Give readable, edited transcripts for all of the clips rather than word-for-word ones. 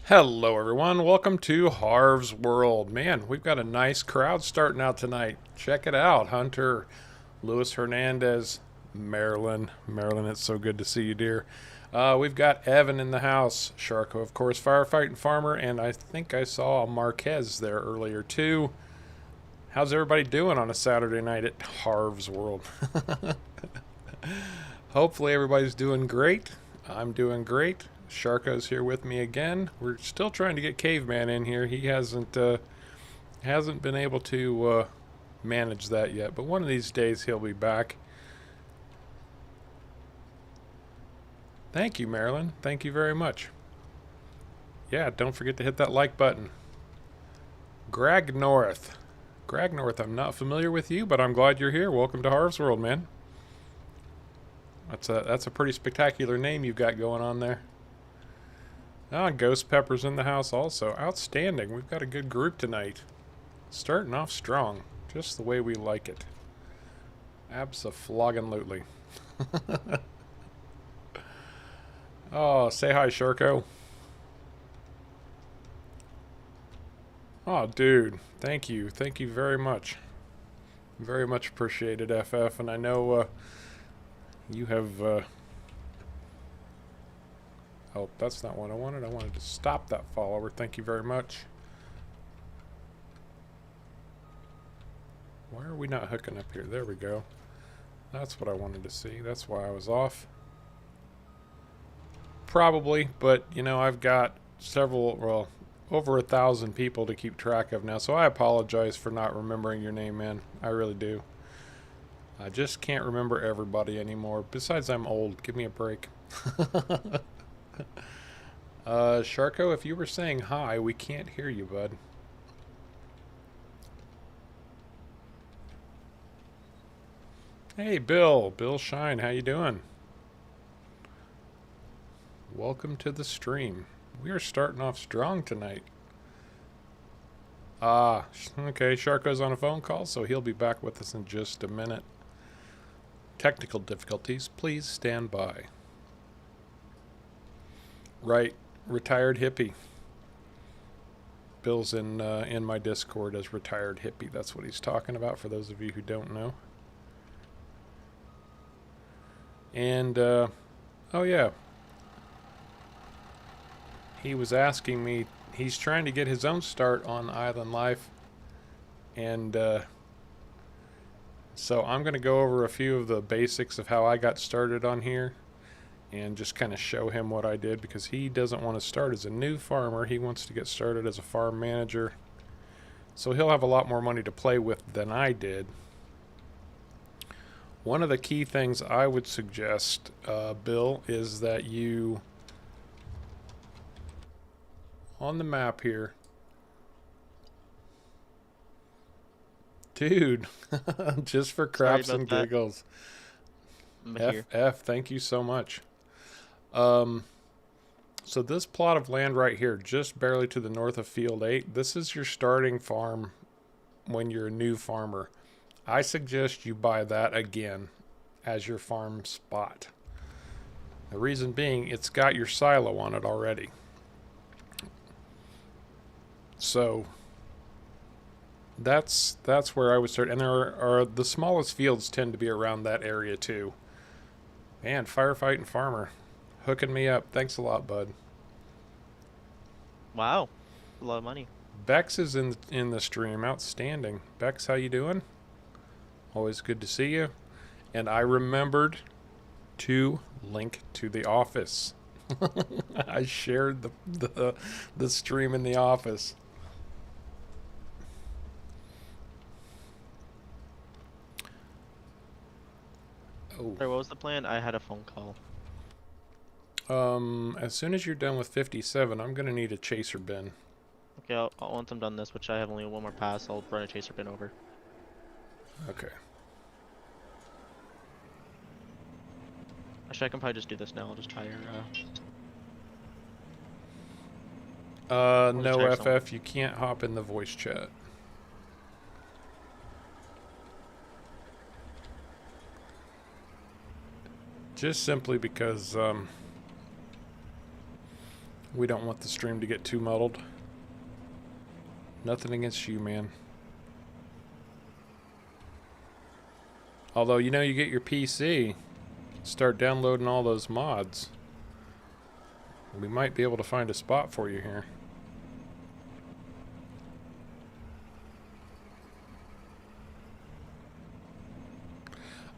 Hello, everyone. Welcome to Harv's World. Man, we've got a nice crowd starting out tonight. Check it out. Hunter, Luis Hernandez, Marilyn. Marilyn, it's so good to see you, dear. We've got Evan in the house. Sharko, of course, firefighting farmer. And I think I saw Marquez there earlier, too. How's everybody doing on a Saturday night at Harv's World? Hopefully, everybody's doing great. I'm doing great. Sharko's here with me again. We're still trying to get Caveman in here. He hasn't been able to manage that yet, but one of these days he'll be back. Thank you, Marilyn. Thank you very much. Yeah, don't forget to hit that like button. Greg North. Greg North, I'm not familiar with you, but I'm glad you're here. Welcome to Harv's World, man. That's a pretty spectacular name you've got going on there. Ah, Ghost Pepper's in the house also. Outstanding. We've got a good group tonight. Starting off strong. Just the way we like it. Abso-floggin-lutely. Oh, say hi, Sharko. Oh, dude. Thank you. Thank you very much. Very much appreciated, FF. And I know you have... Oh, that's not what I wanted. I wanted to stop that follower. Thank you very much. Why are we not hooking up here? There we go. That's what I wanted to see. That's why I was off. Probably, but, you know, I've got several, well, over 1,000 people to keep track of now, so I apologize for not remembering your name, man. I really do. I just can't remember everybody anymore. Besides, I'm old. Give me a break. Sharko, if you were saying hi, we can't hear you, bud. Hey, Bill. Bill Shine, how you doing? Welcome to the stream. We are starting off strong tonight. Ah, okay. Sharko's on a phone call, so he'll be back with us in just a minute. Technical difficulties. Please stand by. Right, retired hippie. Bill's in my Discord as retired hippie. That's what he's talking about for those of you who don't know. And, oh yeah. He was asking me, he's trying to get his own start on Island Life. And, so I'm going to go over a few of the basics of how I got started on here. And just kind of show him what I did, because he doesn't want to start as a new farmer. He wants to get started as a farm manager. So he'll have a lot more money to play with than I did. One of the key things I would suggest, Bill, is that you, on the map here, dude, just for craps and giggles. FF, thank you so much. So this plot of land right here, just barely to the north of Field 8, this is your starting farm when you're a new farmer. I suggest you buy that again as your farm spot. The reason being, it's got your silo on it already. So that's where I would start. And there are the smallest fields tend to be around that area too. Man, firefighting farmer. Hooking me up. Thanks a lot, bud. Wow. A lot of money. Bex is in the stream. Outstanding. Bex, how you doing? Always good to see you. And I remembered to link to the office. I shared the stream in the office. Oh. Sorry, what was the plan? I had a phone call. As soon as you're done with 57, I'm going to need a chaser bin. Okay, once I'm done this, which I have only one more pass, I'll run a chaser bin over. Okay. Actually, I can probably just do this now. I'll just try your, no, FF, you can't hop in the voice chat. Just simply because, We don't want the stream to get too muddled. Nothing against you, man. Although, you know, you get your PC, start downloading all those mods. We might be able to find a spot for you here.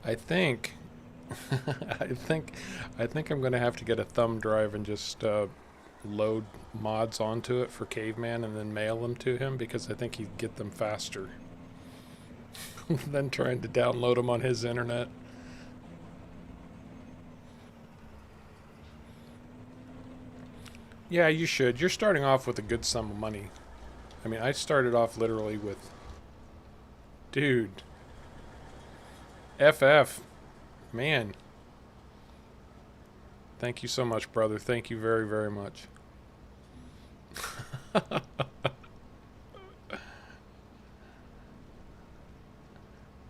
I think I think I'm gonna have to get a thumb drive and just load mods onto it for Caveman and then mail them to him, because I think he'd get them faster than trying to download them on his internet. Yeah, you should. You're starting off with a good sum of money. I mean, I started off literally with... Dude. FF. Man. Thank you so much, brother. Thank you very, very much.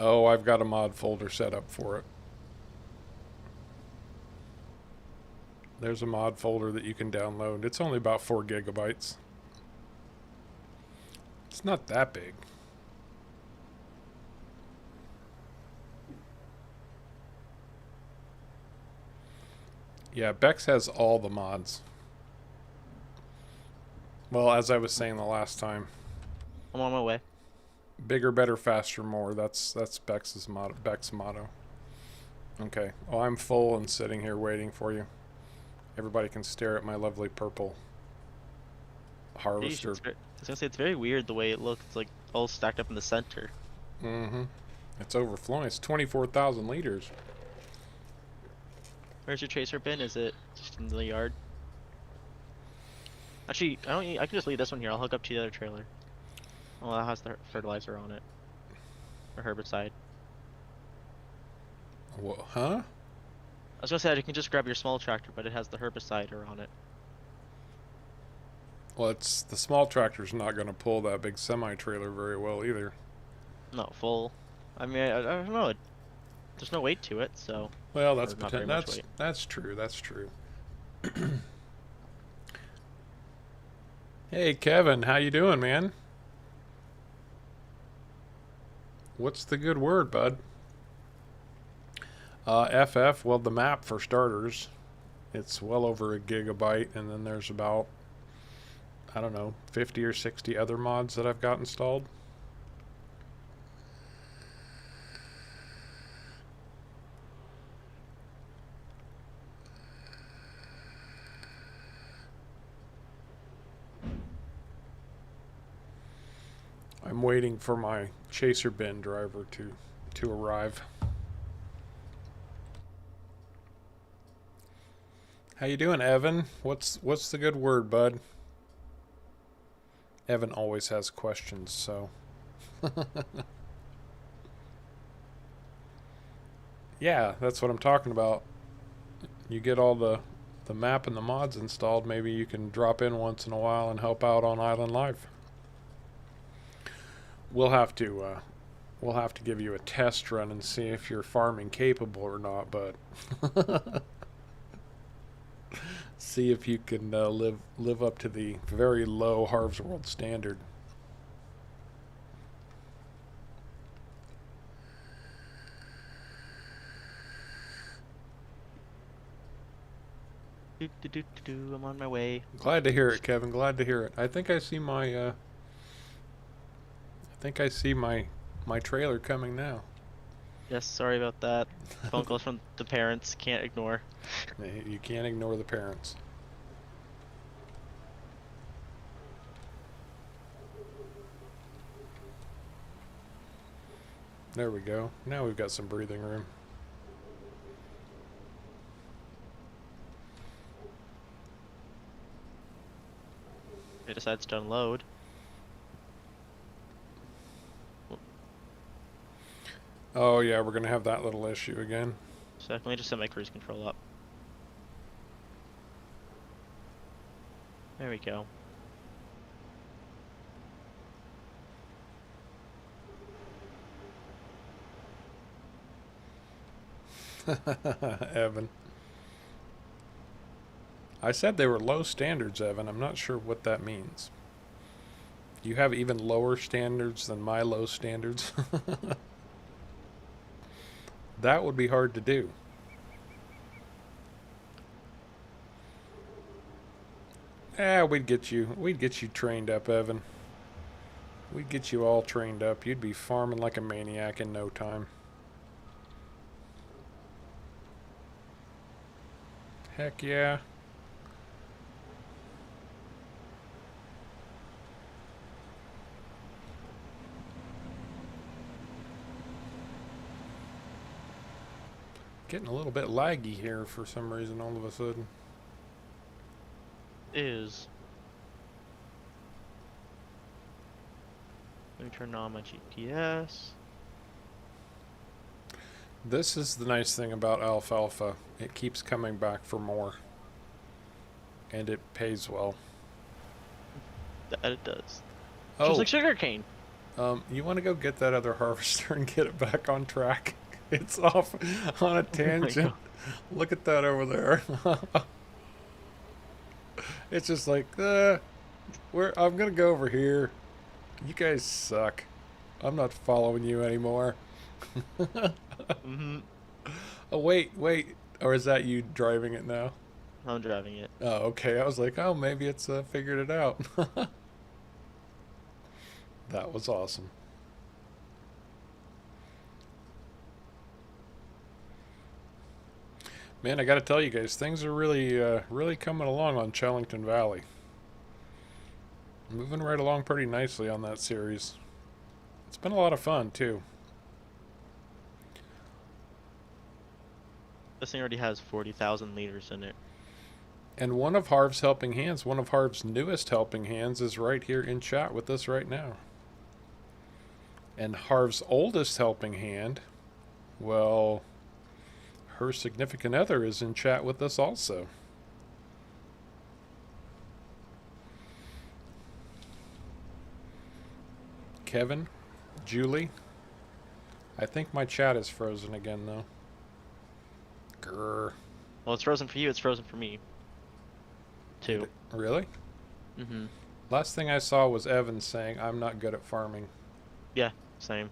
Oh, I've got a mod folder set up for it. There's a mod folder that you can download. It's only about 4 gigabytes. It's not that big. Yeah, Bex has all the mods. Well, as I was saying the last time, I'm on my way. bigger, better, faster, more. That's Bex's motto. Beck's motto. Okay. Oh, I'm full and sitting here waiting for you. Everybody can stare at my lovely purple harvester. I was gonna say, it's very weird the way it looks. It's like all stacked up in the center. Mm-hmm. It's overflowing. It's 24,000 liters. Where's your tracer bin? Is it just in the yard? Actually, I can just leave this one here. I'll hook up to the other trailer. Oh, that has the fertilizer on it. Or herbicide. What, huh? I was gonna say, you can just grab your small tractor, but it has the herbicider on it. Well, it's the small tractor's not going to pull that big semi-trailer very well either. Not full. I mean, I don't know. There's no weight to it, so. Well, that's not very much weight. that's true. That's true. Hey, Kevin, how you doing, man? What's the good word, bud? FF, well, the map for starters, it's well over a gigabyte, and then there's about, I don't know, 50 or 60 other mods that I've got installed. I'm waiting for my chaser bin driver to arrive. How you doing, Evan? What's the good word, bud? Evan always has questions, so. Yeah, that's what I'm talking about. You get all the map and the mods installed, maybe you can drop in once in a while and help out on Island Live. We'll have to give you a test run and see if you're farming capable or not, but see if you can live up to the very low Harv's World standard. I'm on my way. Glad to hear it, Kevin. Glad to hear it. I think I see my my trailer coming now. Yes, sorry about that. Phone calls from the parents, can't ignore. You can't ignore the parents. There we go. Now we've got some breathing room. It decides to unload. Oh yeah, we're gonna have that little issue again. So let me just set my cruise control up. There we go. Evan. I said they were low standards, Evan. I'm not sure what that means. You have even lower standards than my low standards? That would be hard to do. We'd get you trained up, Evan. We'd get you all trained up. You'd be farming like a maniac in no time. Heck yeah. Getting a little bit laggy here for some reason all of a sudden. Is. Let me turn on my GPS. This is the nice thing about alfalfa. It keeps coming back for more. And it pays well. That it does. Oh, Just like sugarcane. you want to go get that other harvester and get it back on track? It's off on a tangent. Look at that over there. It's just like, I'm gonna go over here. You guys suck. I'm not following you anymore. Mm-hmm. Oh, wait. Or is that you driving it now? I'm driving it. Oh, okay. I was like, oh, maybe it's figured it out. That was awesome. Man, I got to tell you guys, things are really coming along on Chellington Valley. Moving right along pretty nicely on that series. It's been a lot of fun, too. This thing already has 40,000 liters in it. And one of Harv's helping hands, one of Harv's newest helping hands, is right here in chat with us right now. And Harv's oldest helping hand, well, her significant other is in chat with us also. Kevin, Julie. I think my chat is frozen again, though. Grr. Well, it's frozen for you, it's frozen for me. Too. Really? Mm-hmm. Last thing I saw was Evan saying, I'm not good at farming. Yeah, same.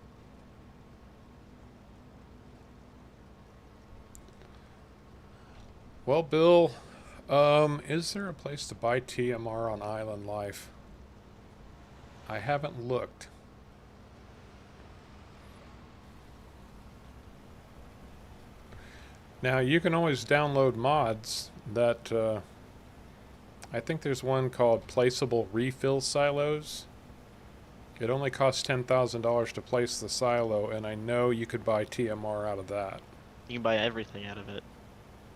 Well, Bill, is there a place to buy TMR on Island Life? I haven't looked. Now, you can always download mods that, I think there's one called Placeable Refill Silos. It only costs $10,000 to place the silo, and I know you could buy TMR out of that. You can buy everything out of it.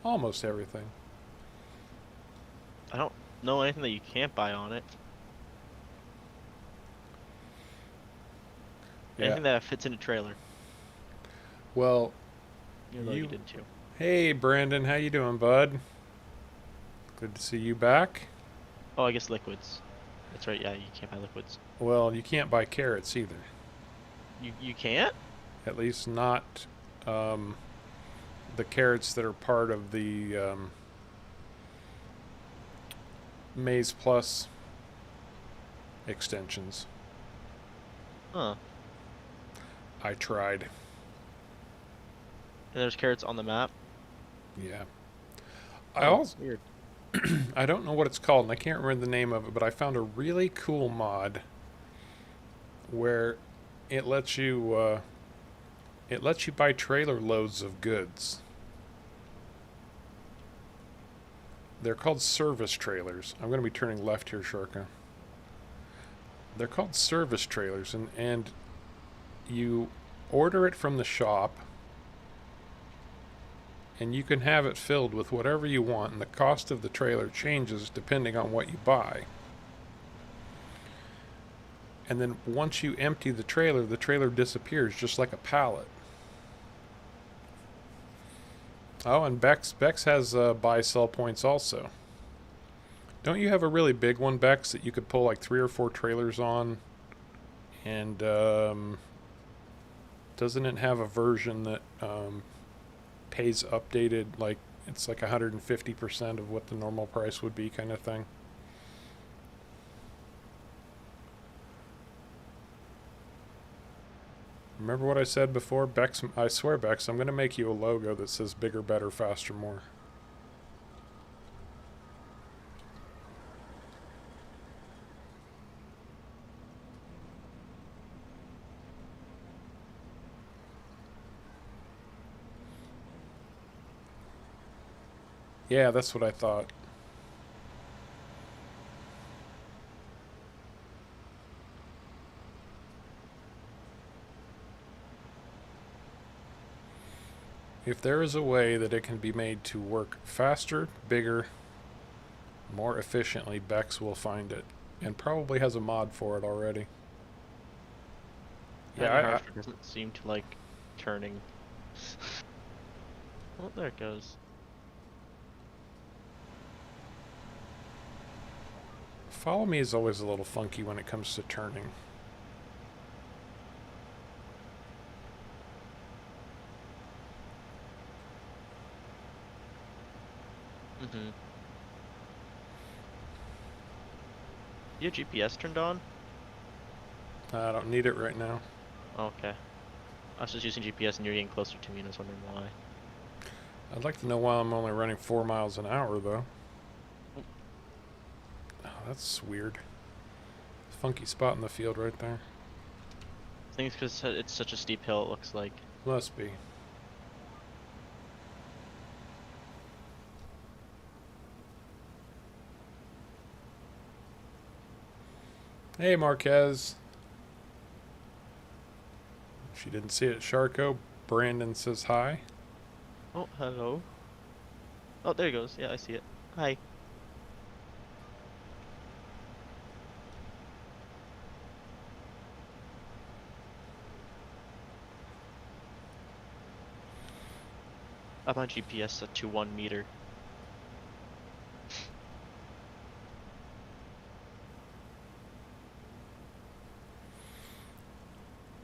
Almost everything. I don't know anything that you can't buy on it. Yeah. Anything that fits in a trailer. Well, Even though you did too. Hey, Brandon, how you doing, bud? Good to see you back. Oh, I guess liquids. That's right, yeah, you can't buy liquids. Well, you can't buy carrots either. You can't? At least not the carrots that are part of the Maize Plus extensions. Huh. I tried. And there's carrots on the map? Yeah. Oh, I also weird. I don't know what it's called, and I can't remember the name of it, but I found a really cool mod where it lets you buy trailer loads of goods. They're called service trailers. I'm going to be turning left here, Sharka. They're called service trailers, and you order it from the shop, and you can have it filled with whatever you want, and the cost of the trailer changes depending on what you buy. And then once you empty the trailer disappears just like a pallet. Oh, and Bex has buy sell points also. Don't you have a really big one, Bex, that you could pull like 3 or 4 trailers on? And doesn't it have a version that pays updated, like It's like 150% of what the normal price would be, kind of thing. Remember what I said before? Bex, I swear, Bex, I'm going to make you a logo that says bigger, better, faster, more. Yeah, that's what I thought. If there is a way that it can be made to work faster, bigger, more efficiently, Bex will find it. And probably has a mod for it already. Yeah, Yeah, Harvard doesn't seem to like turning. Oh, there it goes. Follow me is always a little funky when it comes to turning. Mm-hmm. Your GPS turned on? I don't need it right now. Okay. I was just using GPS and you're getting closer to me and I was wondering why. I'd like to know why I'm only running 4 miles an hour, though. Oh. Oh, that's weird. Funky spot in the field right there. I think it's because it's such a steep hill, it looks like. Must be. Hey, Marquez. She didn't see it, Sharko. Brandon says hi. Oh, hello. Oh, there he goes. Yeah, I see it. Hi. I'm on GPS set to 1 meter.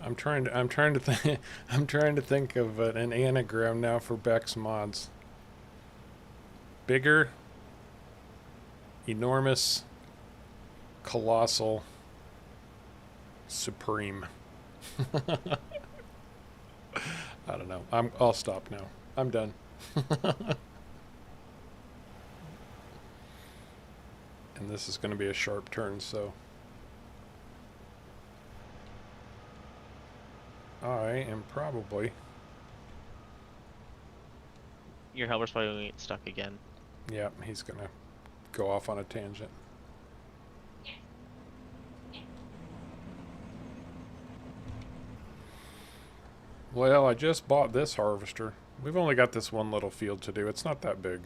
I'm trying to think. I'm trying to think of an anagram now for Beck's mods. Bigger, enormous, colossal, supreme. I don't know. I'll stop now. I'm done. And this is going to be a sharp turn, so I am probably. Your helper's probably going to get stuck again. Yeah, he's going to go off on a tangent. Well, I just bought this harvester. We've only got this one little field to do. It's not that big.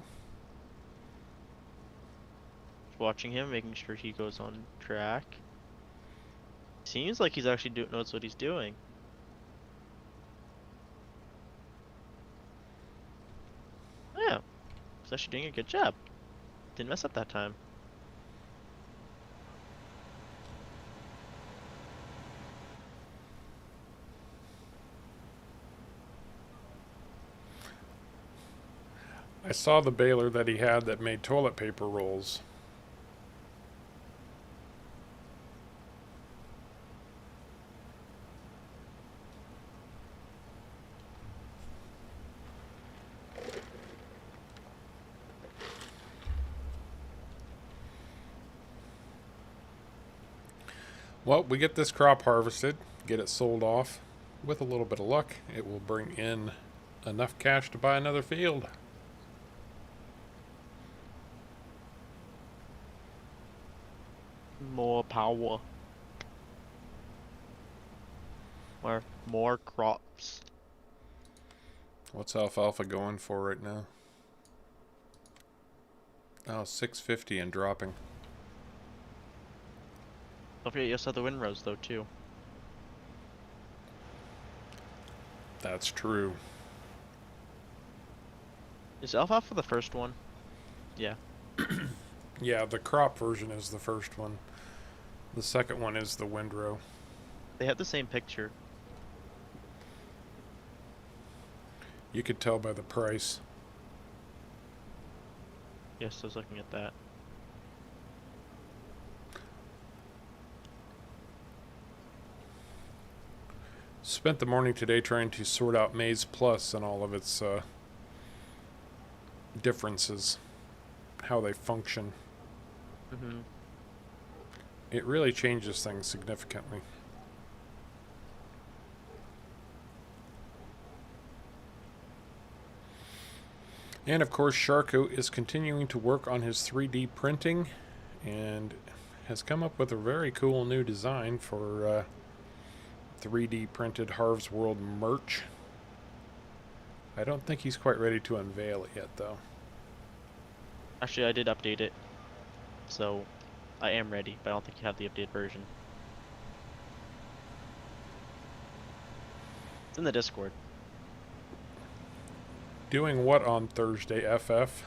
Watching him, making sure he goes on track. Seems like he's actually knows what he's doing. Yeah, he's actually doing a good job. Didn't mess up that time. I saw the baler that he had that made toilet paper rolls. Well, we get this crop harvested, get it sold off. With a little bit of luck, it will bring in enough cash to buy another field. More power. Or more crops. What's alfalfa going for right now? Oh, 650 and dropping. Don't forget you also have the windrows though too. That's true. Is alfalfa the first one? Yeah. Yeah, the crop version is the first one. The second one is the windrow. They have the same picture. You could tell by the price. Yes, I was looking at that. Spent the morning today trying to sort out Maze Plus and all of its differences, how they function. Mm-hmm. It really changes things significantly. And of course, Sharko is continuing to work on his 3D printing and has come up with a very cool new design for 3D printed Harv's World merch. I don't think he's quite ready to unveil it yet, though. Actually, I did update it, so I am ready, but I don't think you have the updated version. It's in the Discord. Doing what on Thursday, FF?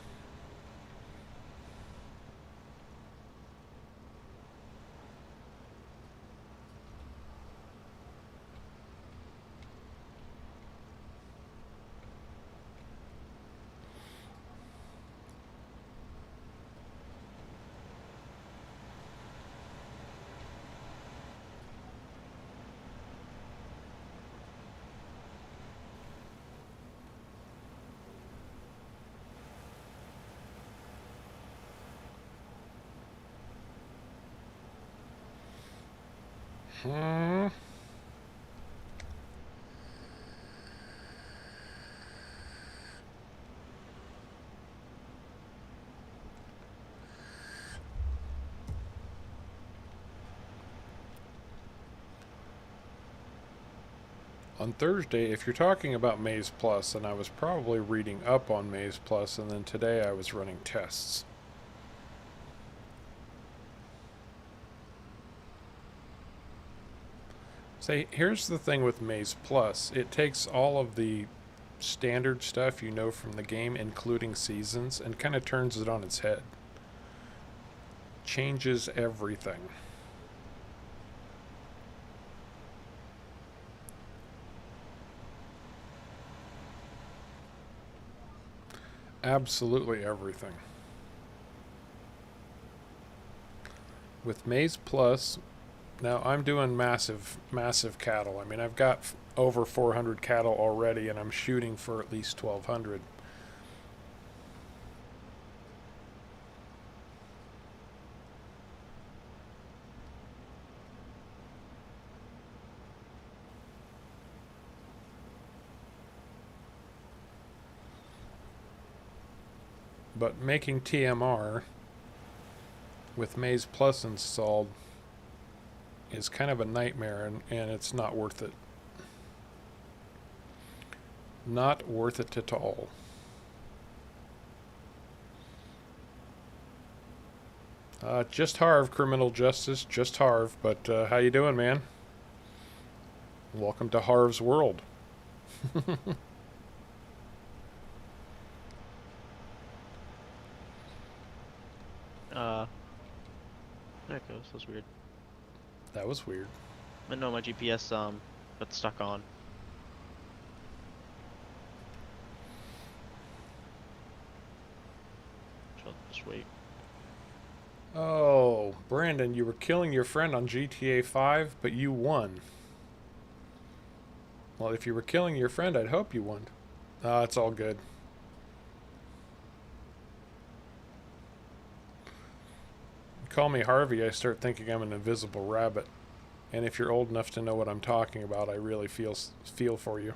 Hmm. On Thursday, if you're talking about Maze Plus, and I was probably reading up on Maze Plus, and then today I was running tests. Say, here's the thing with Maze Plus. It takes all of the standard stuff you know from the game, including seasons, and kind of turns it on its head. Changes everything. Absolutely everything. With Maze Plus, now I'm doing massive cattle. I mean, I've got over 400 cattle already, and I'm shooting for at least 1,200. But making TMR with Maze Plus installed is kind of a nightmare, and it's not worth it. Not worth it at all. Just Harv, criminal justice, just Harv. But how you doing, man? Welcome to Harv's world. There it goes. That's weird. That was weird. I know my GPS got stuck on. So just wait. Oh, Brandon, you were killing your friend on GTA 5, but you won. Well, if you were killing your friend, I'd hope you won. It's all good. Call me Harvey, I start thinking I'm an invisible rabbit. And if you're old enough to know what I'm talking about, I really feel for you.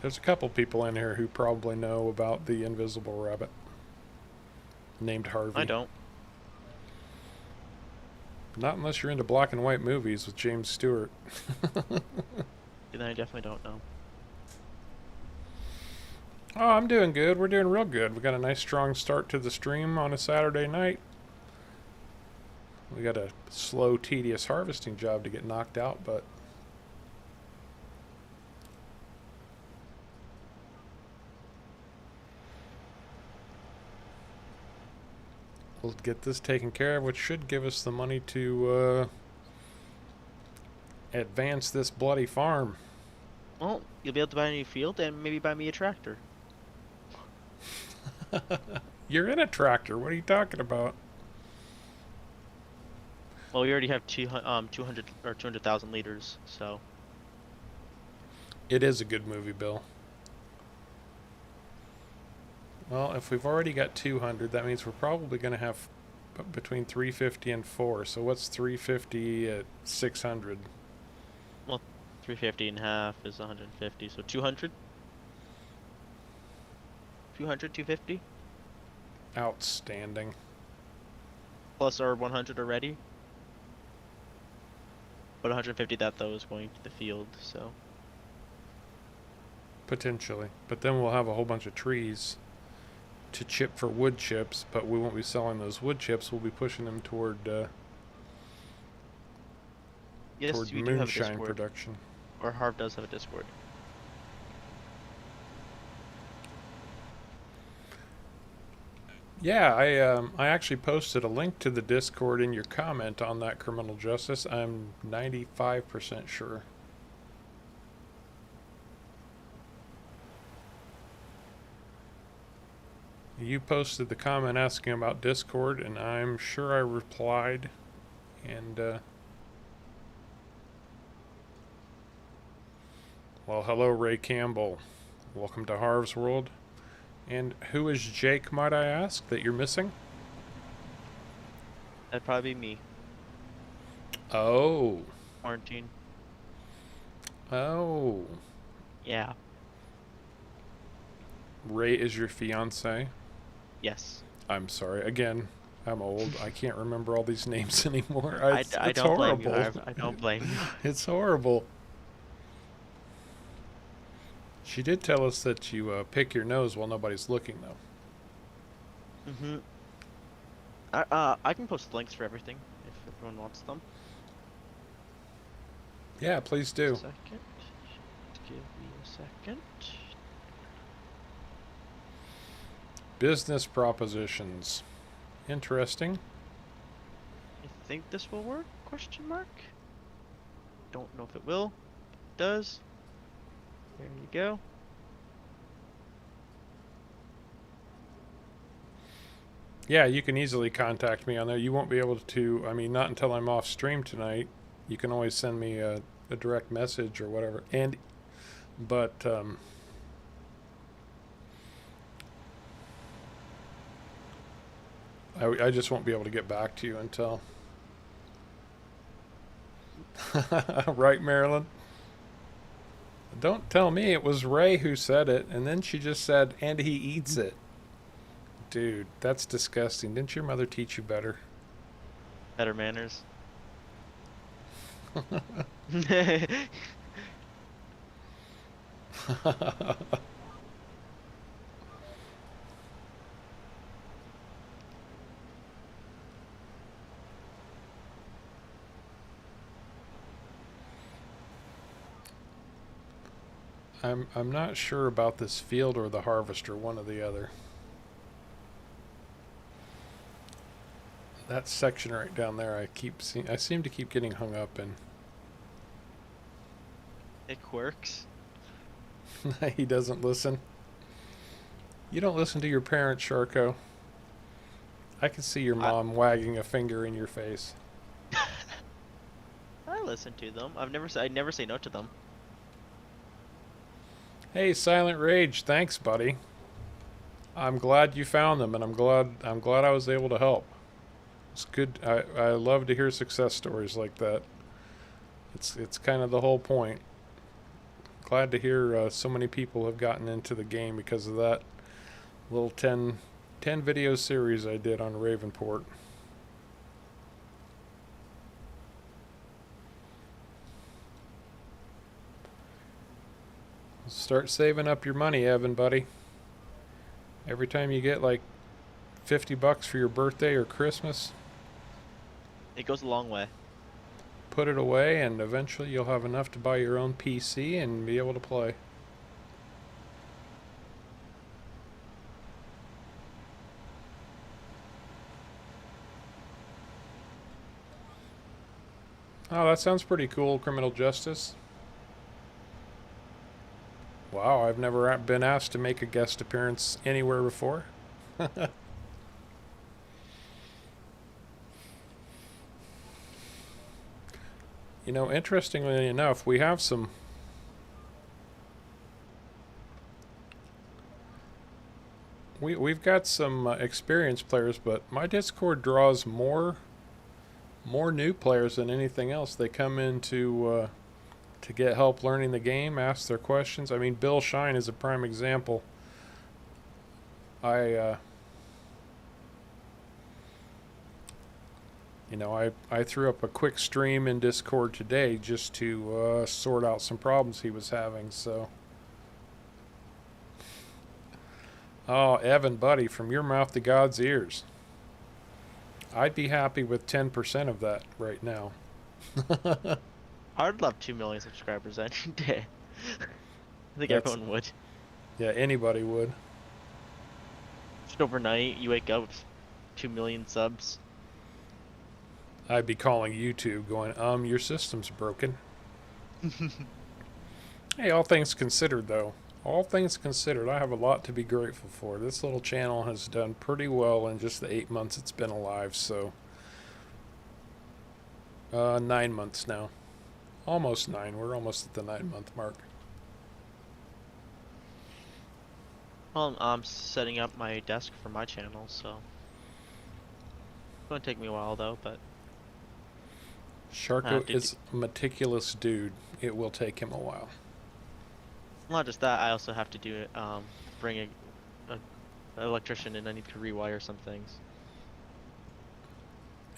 There's a couple people in here who probably know about the invisible rabbit named Harvey. I don't. Not unless you're into black and white movies with James Stewart. Then I definitely don't know. Oh, I'm doing good. We're doing real good. We got a nice strong start to the stream on a Saturday night. We got a slow, tedious harvesting job to get knocked out, but we'll get this taken care of, which should give us the money to advance this bloody farm. Well, you'll be able to buy a new field and maybe buy me a tractor. You're in a tractor. What are you talking about? Well, we already have 200 or 200,000 liters, so. It is a good movie, Bill. Well, if we've already got 200, that means we're probably going to have between 350 and 4. So what's 350 at 600? Well, 350 and a half is 150, so 200? 200, 250? Outstanding. Plus our 100 already. But 150 that though is going to the field, so. Potentially. But then we'll have a whole bunch of trees to chip for wood chips, but we won't be selling those wood chips. We'll be pushing them toward Yes, we do have a moonshine Discord. production. Or Harv does have a Discord. Yeah, I actually posted a link to the Discord in your comment on that criminal justice. I'm 95% sure. You posted the comment asking about Discord, and I'm sure I replied. And, well, hello, Ray Campbell. Welcome to Harv's World. And who is Jake, might I ask, that you're missing? That'd probably be me. Oh. Quarantine. Oh. Yeah. Ray is your fiance? Yes. I'm sorry. Again, I'm old. I can't remember all these names anymore. I It's don't blame you, horrible. Harv. I don't blame you. It's horrible. She did tell us that you pick your nose while nobody's looking, though. Mm-hmm. I can post links for everything if everyone wants them. Yeah, please do. Second. Just give me a second. Business propositions. Interesting. I think this will work? Question mark. Don't know if it will. It does. There you go. Yeah, you can easily contact me on there. You won't be able to, I mean, not until I'm off stream tonight. You can always send me a direct message or whatever. But I just won't be able to get back to you until. Right, Marilyn? Don't tell me it was Ray who said it, and then she just said, and he eats it. Dude, that's disgusting. Didn't your mother teach you better? Better manners. I'm not sure about this field or the harvester, one or the other. That section right down there, I seem to keep getting hung up in. It quirks. He doesn't listen. You don't listen to your parents, Sharko. I can see your mom wagging a finger in your face. I listen to them. I never say no to them. Hey, Silent Rage, thanks, buddy. I'm glad you found them, and I'm glad I was able to help. It's good. I love to hear success stories like that. It's kind of the whole point. Glad to hear so many people have gotten into the game because of that little 10 video series I did on Ravenport. Start saving up your money, Evan, buddy. Every time you get like $50 for your birthday or Christmas, It goes a long way. put it away, and eventually you'll have enough to buy your own PC and be able to play. Oh, that sounds pretty cool, criminal justice. Wow, I've never been asked to make a guest appearance anywhere before. You know, interestingly enough, we've got some experienced players, but my Discord draws more new players than anything else. They come in to get help learning the game, ask their questions. I mean, Bill Shine is a prime example. I I threw up a quick stream in Discord today just to sort out some problems he was having. So, oh, Evan, buddy, from your mouth to God's ears. I'd be happy with 10% of that right now. I'd love 2 million subscribers any day. I think That's everyone would. Yeah, anybody would. Just overnight, you wake up with 2 million subs. I'd be calling YouTube, going, your system's broken. Hey, all things considered, though. All things considered, I have a lot to be grateful for. This little channel has done pretty well in just the 8 months it's been alive, so 9 months now. Almost 9. We're almost at the 9-month mark. Well, I'm setting up my desk for my channel, so it's gonna take me a while though, but Sharko is a meticulous dude. It will take him a while. not just that, I also have to do it, bring an electrician in. I need to rewire some things.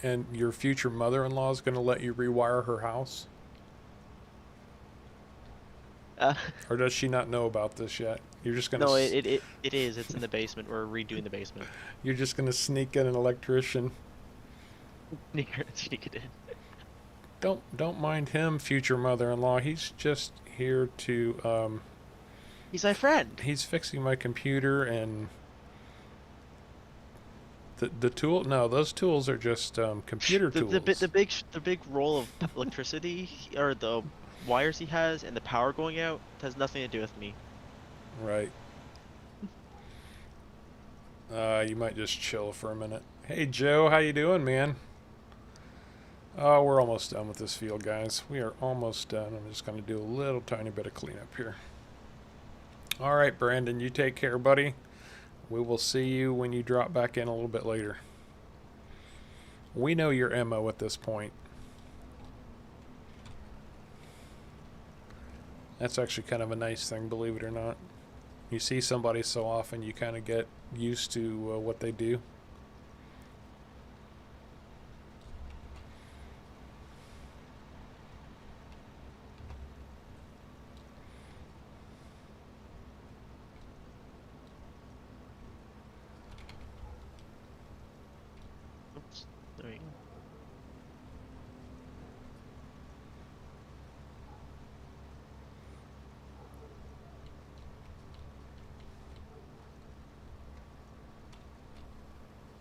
And your future mother-in-law is going to let you rewire her house? Or does she not know about this yet? You're just going to... No, it is. It's in the basement. We're redoing the basement. You're just going to sneak in an electrician. Sneak it in. Don't mind him, future mother-in-law. He's just here to... He's my friend. He's fixing my computer and... The tool? No, those tools are just computer tools. The big roll of electricity, or the wires he has, and the power going out has nothing to do with me. Right. You might just chill for a minute. Hey Joe, how you doing, man? Oh, we're almost done with this field, guys. We are almost done. I'm just going to do a little tiny bit of cleanup here. All right, Brandon, you take care, buddy. We will see you when you drop back in a little bit later. We know your MO at this point. That's actually kind of a nice thing, believe it or not. You see somebody so often, you kind of get used to what they do. Oops, there we go.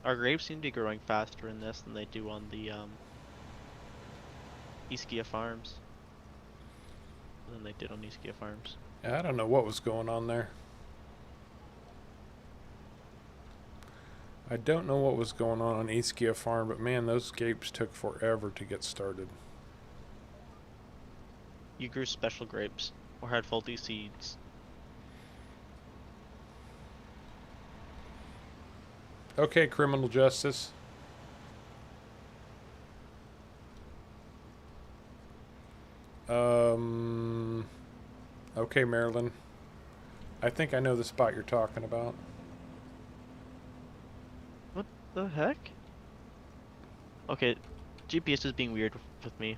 Our grapes seem to be growing faster in this than they do on the Ischia farms. Than they did on Ischia farms. I don't know what was going on there. I don't know what was going on Ischia farm, but man, those grapes took forever to get started. You grew special grapes or had faulty seeds. Okay, criminal justice. Okay, Marilyn. I think I know the spot you're talking about. What the heck? Okay, GPS is being weird with me.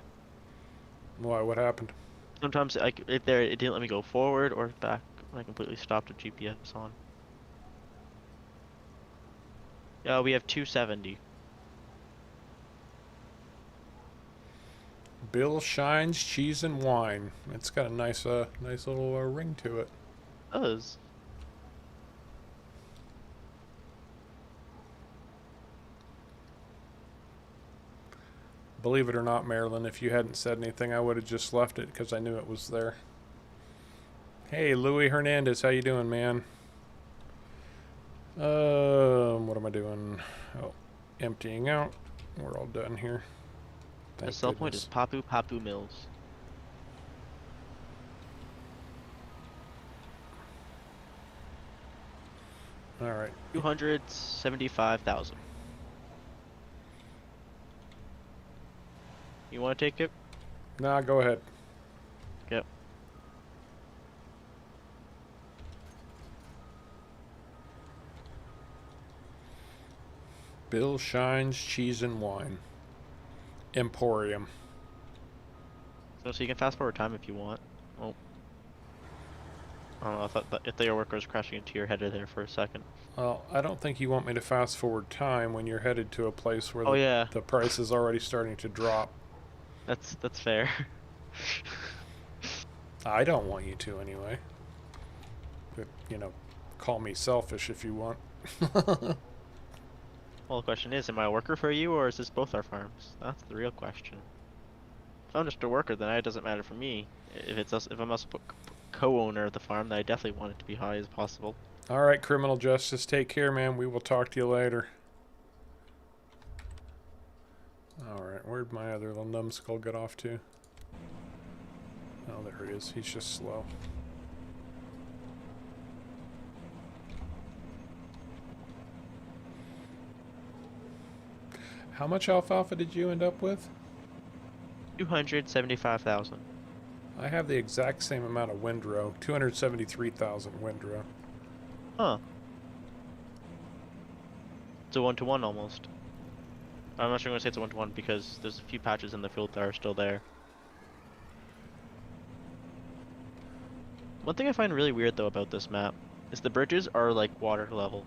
Why? What happened? Sometimes it didn't let me go forward or back. I completely stopped with GPS on. Yeah, we have 270. Bill Shine's Cheese and Wine. It's got a nice little ring to it. It does. Believe it or not, Marilyn, if you hadn't said anything, I would have just left it because I knew it was there. Hey, Louis Hernandez, how you doing, man? What am I doing? Oh, emptying out. We're all done here. The Thank sell point goodness. is Papu Papu Mills. All right. 275,000. You want to take it? Nah, go ahead. Yep. Bill Shine's Cheese and Wine Emporium. So you can fast forward time if you want. Oh. I don't know, I thought that if the worker was crashing into your header there for a second. Well, I don't think you want me to fast forward time when you're headed to a place where yeah. the price is already starting to drop. That's fair. I don't want you to anyway. But, you know, call me selfish if you want. Well, the question is, am I a worker for you, or is this both our farms? That's the real question. If I'm just a worker, then it doesn't matter for me. If I'm also co-owner of the farm, then I definitely want it to be high as possible. All right, criminal justice, take care, man. We will talk to you later. All right, where'd my other little numbskull get off to? Oh, there it is. He's just slow. How much alfalfa did you end up with? 275,000. I have the exact same amount of windrow. 273,000 windrow. Huh. It's a 1-to-1 almost. I'm not sure I'm going to say it's a 1-to-1 because there's a few patches in the field that are still there. One thing I find really weird though about this map is the bridges are like water level.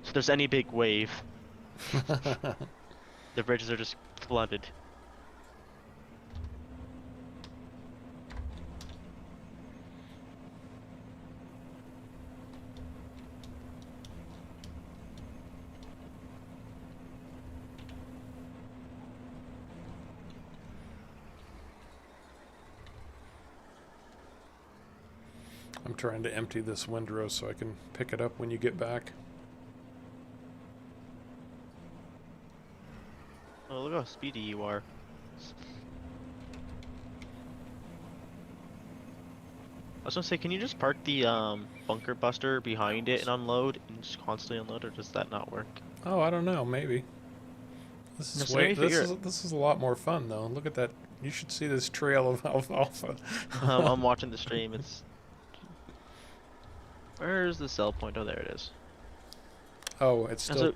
So if there's any big wave, the bridges are just flooded. I'm trying to empty this windrow so I can pick it up when you get back. Oh, look how speedy you are. I was gonna say, can you just park the bunker buster behind it and unload and just constantly unload, or does that not work? Oh, I don't know. Maybe. This is this is a lot more fun though. Look at that. You should see this trail of alfalfa. I'm watching the stream. It's where's the sell point? Oh, there it is. Oh, it's still.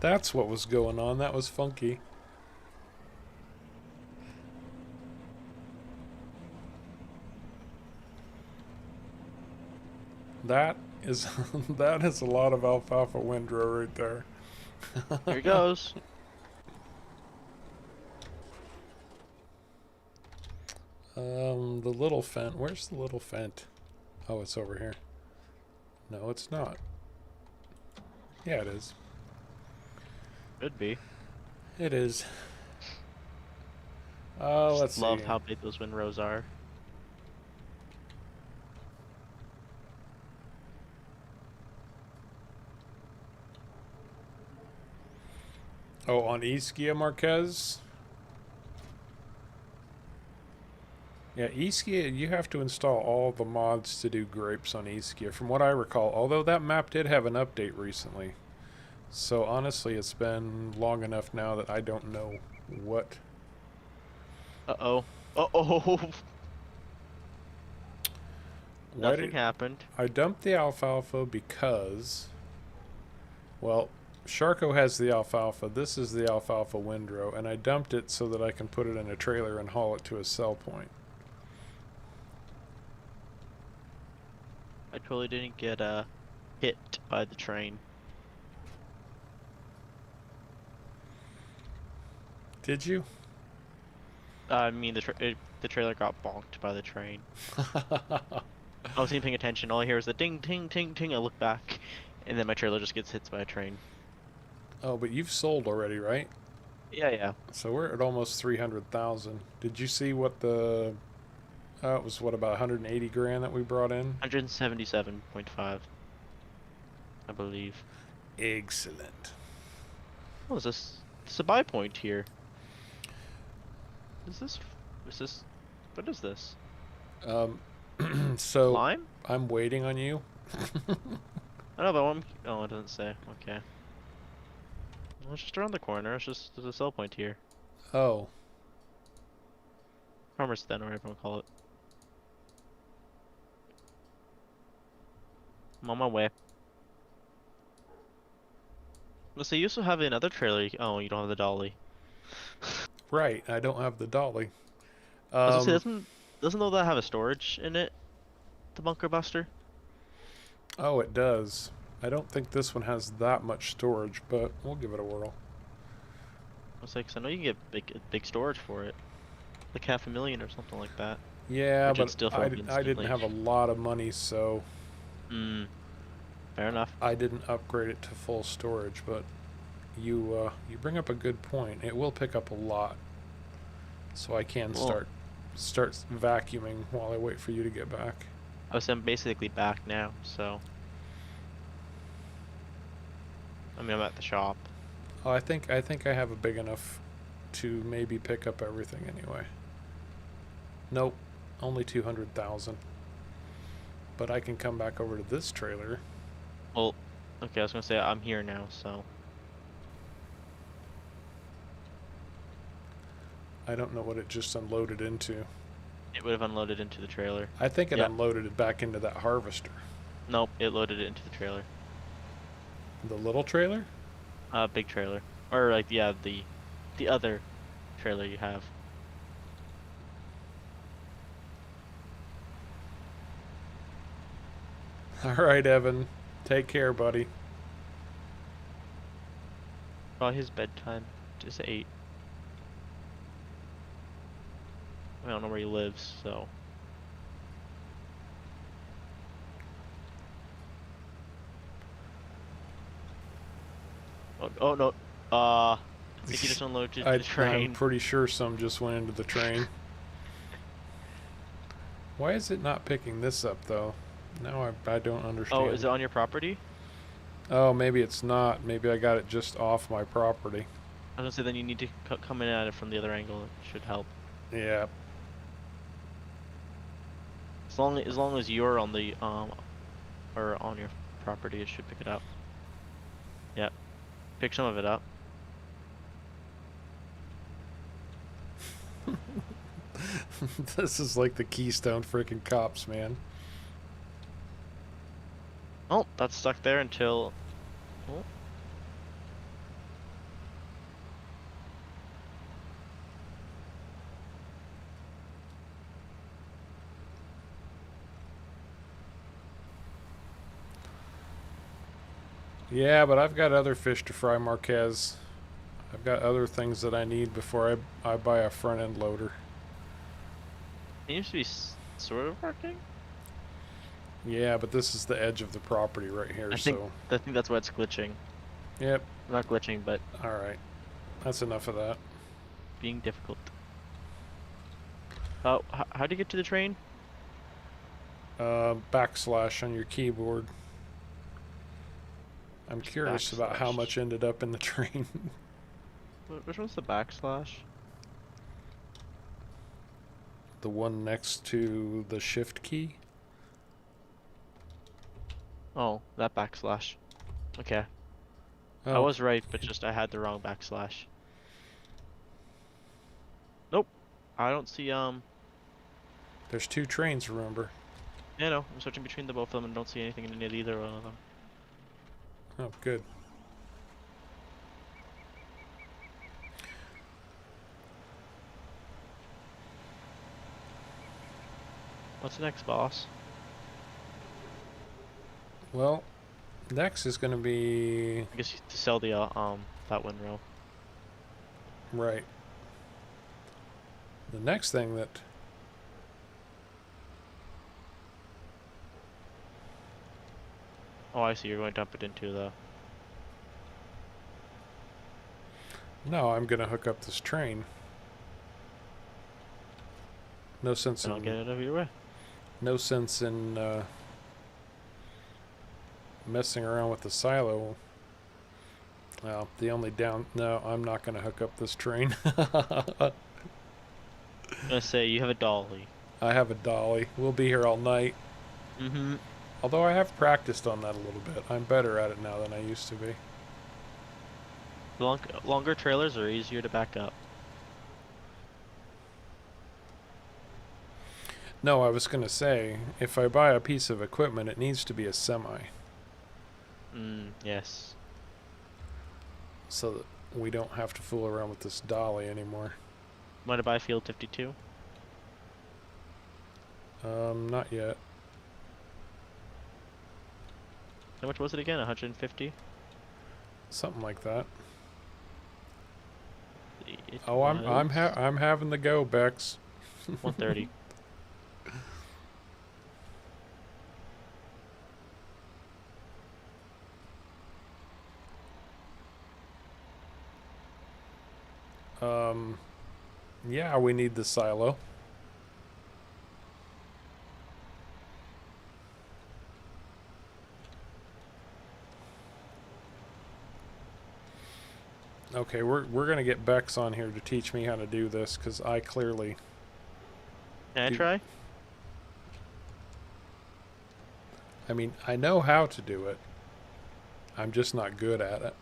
That's what was going on. That was funky. That is that is a lot of alfalfa windrow right there. Here he goes. The little fent. Where's the little fent? Oh, it's over here. No, it's not. Yeah, it is. Could be. It is. Oh, let's see. Love how big those windrows are. Oh, on Ischia, Marquez? Yeah, Ischia, you have to install all the mods to do grapes on Ischia, from what I recall. Although that map did have an update recently. So honestly, it's been long enough now that I don't know what. Uh-oh. Uh-oh. Nothing happened. I dumped the alfalfa because, well, Sharko has the alfalfa. This is the alfalfa windrow, and I dumped it so that I can put it in a trailer and haul it to a sell point. I totally didn't get hit by the train. Did you? I mean, the trailer got bonked by the train. I wasn't even paying attention. All I hear is the ding, ting, ting, ting. I look back, and then my trailer just gets hit by a train. Oh, but you've sold already, right? Yeah, yeah. So we're at almost 300,000. Did you see what the? It was what, about 180 grand that we brought in. 177.5, I believe. Excellent. Oh, is this? There's a buy point here. Is this? Is this? What is this? Um, so Lime? I'm waiting on you. I know, but one. Oh, it doesn't say. Okay. Well, it's just around the corner. It's just there's a sell point here. Oh, Farmer's Den, or whatever you call it. I'm on my way. So you also have another trailer. Oh, you don't have the dolly. right. I don't have the dolly. I was gonna say, Um, doesn't though that have a storage in it? The bunker buster? oh, it does. I don't think this one has that much storage, but we'll give it a whirl. I was like, 'cause I know you can get big storage for it, like 500,000 or something like that, Yeah, which would but still fill up I didn't instantly. have a lot of money, so Hmm. Fair enough. I didn't upgrade it to full storage. But you bring up a good point. It will pick up a lot, so I can Well, start vacuuming while I wait for you to get back. I'm basically back now, so I mean I'm at the shop. Oh, I think I have a big enough to maybe pick up everything anyway. Nope, only 200,000. But I can come back over to this trailer. Well, okay, I was gonna say I'm here now, so I don't know what it just unloaded into. it would have unloaded into the trailer. I think it Yeah. unloaded it back into that harvester. Nope, it loaded it into the trailer. The little trailer? Big trailer, or like yeah, the other trailer you have. All right, Evan. Take care, buddy. Probably his bedtime is 8. I don't know where he lives, so. Oh no. I think he just unloaded the I'm train. pretty sure some just went into the train. Why is it not picking this up, though? Now I don't Oh, is understand. it on your property? Oh, maybe it's not. Maybe I got it just off my property. I was gonna say then you need to come in at it from the other angle. It should help. Yeah. As long as you're on the or on your property, it should pick it up. Yeah, pick some of it up. This is like the Keystone freaking Cops, man. Oh, that's stuck there until. Oh, Yeah, but I've got other fish to fry, Marquez. I've got other things that I need before I buy a front end loader. seems to be sort of working. Yeah, but this is the edge of the property right here, I think so. I think that's why it's glitching. Yep. Not glitching, but Alright. That's enough of that. being difficult. How do you get to the train? Backslash on your keyboard. I'm Just curious about how backslash. much ended up in the train. Which one's the backslash? The one next to the shift key. Oh, that backslash. Okay. I Oh, was right, but just I had the wrong backslash. Nope. I don't see there's two trains, remember? you know, I'm switching between the both of them and don't see anything in either one of them. Oh, good. What's next, boss? Well, next is going to be I guess to sell the that windrow. right. The next thing that Oh, I see. You're going to dump it into the. No, I'm gonna hook up this train. No sense Then I'll get in it out of your way. no sense in messing around with the silo. Well, the only down. No, I'm not gonna hook up this train. I'm gonna say you have a dolly. I have a dolly. We'll be here all night. Mm-hmm. Although I have practiced on that a little bit. I'm better at it now than I used to be. Longer trailers are easier to back up. No, I was gonna say, if I buy a piece of equipment, it needs to be a semi. Yes. So that we don't have to fool around with this dolly anymore. Want to buy Field 52? Not yet. How much was it again? 150? Something like that. It Oh, I'm having the go, Bex. 130. Yeah, we need the silo. Okay, we're gonna get Bex on here to teach me how to do this, because I clearly... Can I try? I mean, I know how to do it. I'm just not good at it.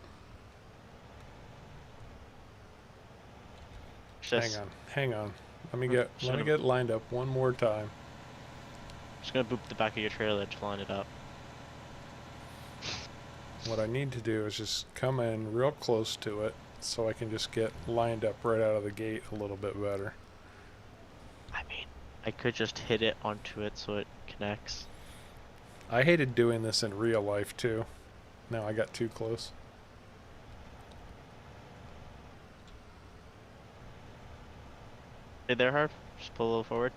Hang on. Let me get it lined up one more time. Just gonna boop the back of your trailer to line it up. What I need to do is just come in real close to it so I can just get lined up right out of the gate a little bit better. I mean, I could just hit it onto it so it connects. I hated doing this in real life too. Now I got too close. Stay there, Harv. Just pull a little forward.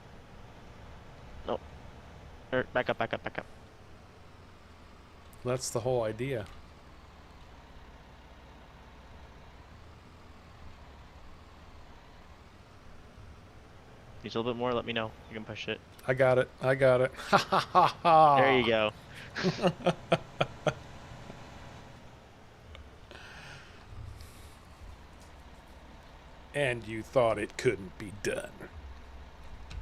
Nope. Back up, back up, back up. That's the whole idea. Needs a little bit more, let me know. You can push it. I got it. I got it. Ha ha ha ha. There you go. And you thought it couldn't be done.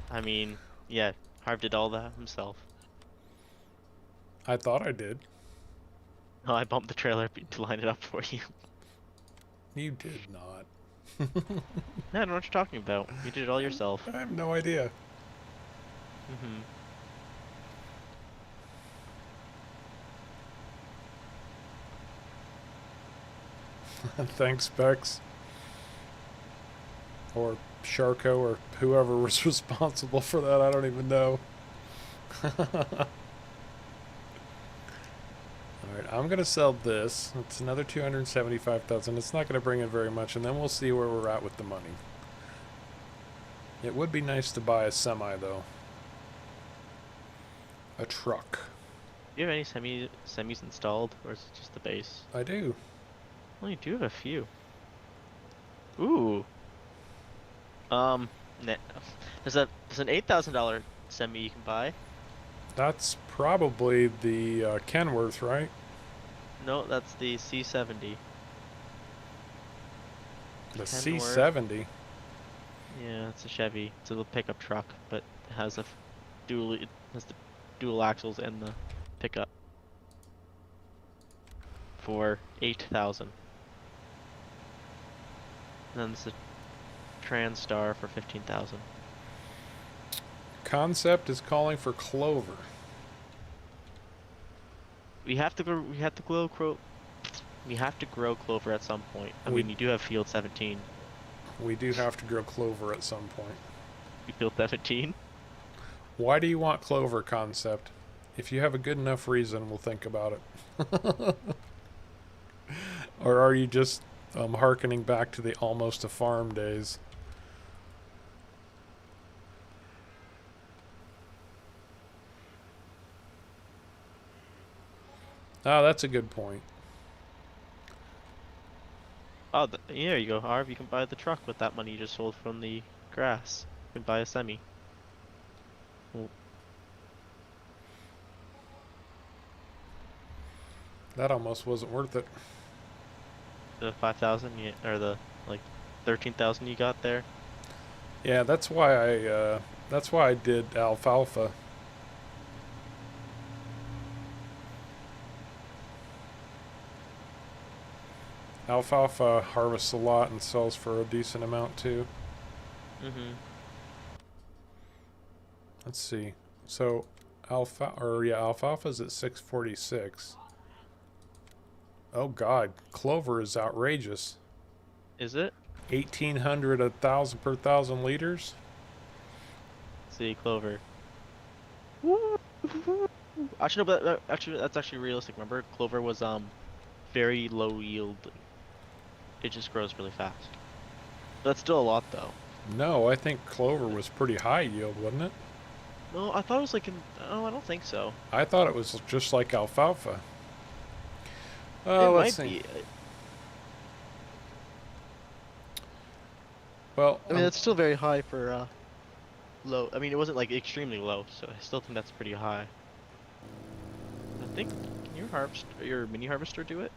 I mean, yeah, Harv did all that himself. I thought I did. No, I bumped the trailer to line it up for you. You did not. I don't know what you're talking about. You did it all yourself. I have no idea. Thanks, Bex. Or Sharko, or whoever was responsible for that. I don't even know. Alright, I'm going to sell this. It's another $275,000. It's not going to bring in very much, and then we'll see where we're at with the money. It would be nice to buy a semi, though. A truck. Do you have any semis installed, or is it just the base? I do. Well, you do have a few. Ooh. There's an $8,000 semi you can buy. That's probably the Kenworth, right? No, that's the C70. The Kenworth. C70. Yeah, it's a Chevy. It's a little pickup truck, but it has it has the dual axles and the pickup for 8,000. Then there's a Transstar for 15,000. Concept is calling for Clover. We have to grow. We have to grow Clover at some point. I mean, you do have Field 17. We do have to grow Clover at some point. You Field 17? Why do you want Clover, Concept? If you have a good enough reason, we'll think about it. Or are you just hearkening back to the almost a farm days? Ah, that's a good point. Oh, here you go, Harv. You can buy the truck with that money you just sold from the grass. You can buy a semi. Well, That almost wasn't worth it. the 5,000 or the like 13,000 you got there. Yeah, that's why I did alfalfa. Alfalfa harvests a lot and sells for a decent amount too. Mm-hmm. Let's see. So alfalfa's at 646. Oh God, clover is outrageous. Is it? 1,800 a thousand per 1,000 liters. See, clover. Woo! Actually, no, but actually, that's actually realistic. Remember, clover was very low yield. It just grows really fast. That's still a lot, though. No, I think clover was pretty high yield, wasn't it? No, I thought it was like in. Oh, I don't think so. I thought it was just like alfalfa. It Let's might see. be. Well, I mean, that's still very high for low. I mean, it wasn't like extremely low, so I still think that's pretty high. I think can your mini harvester do it?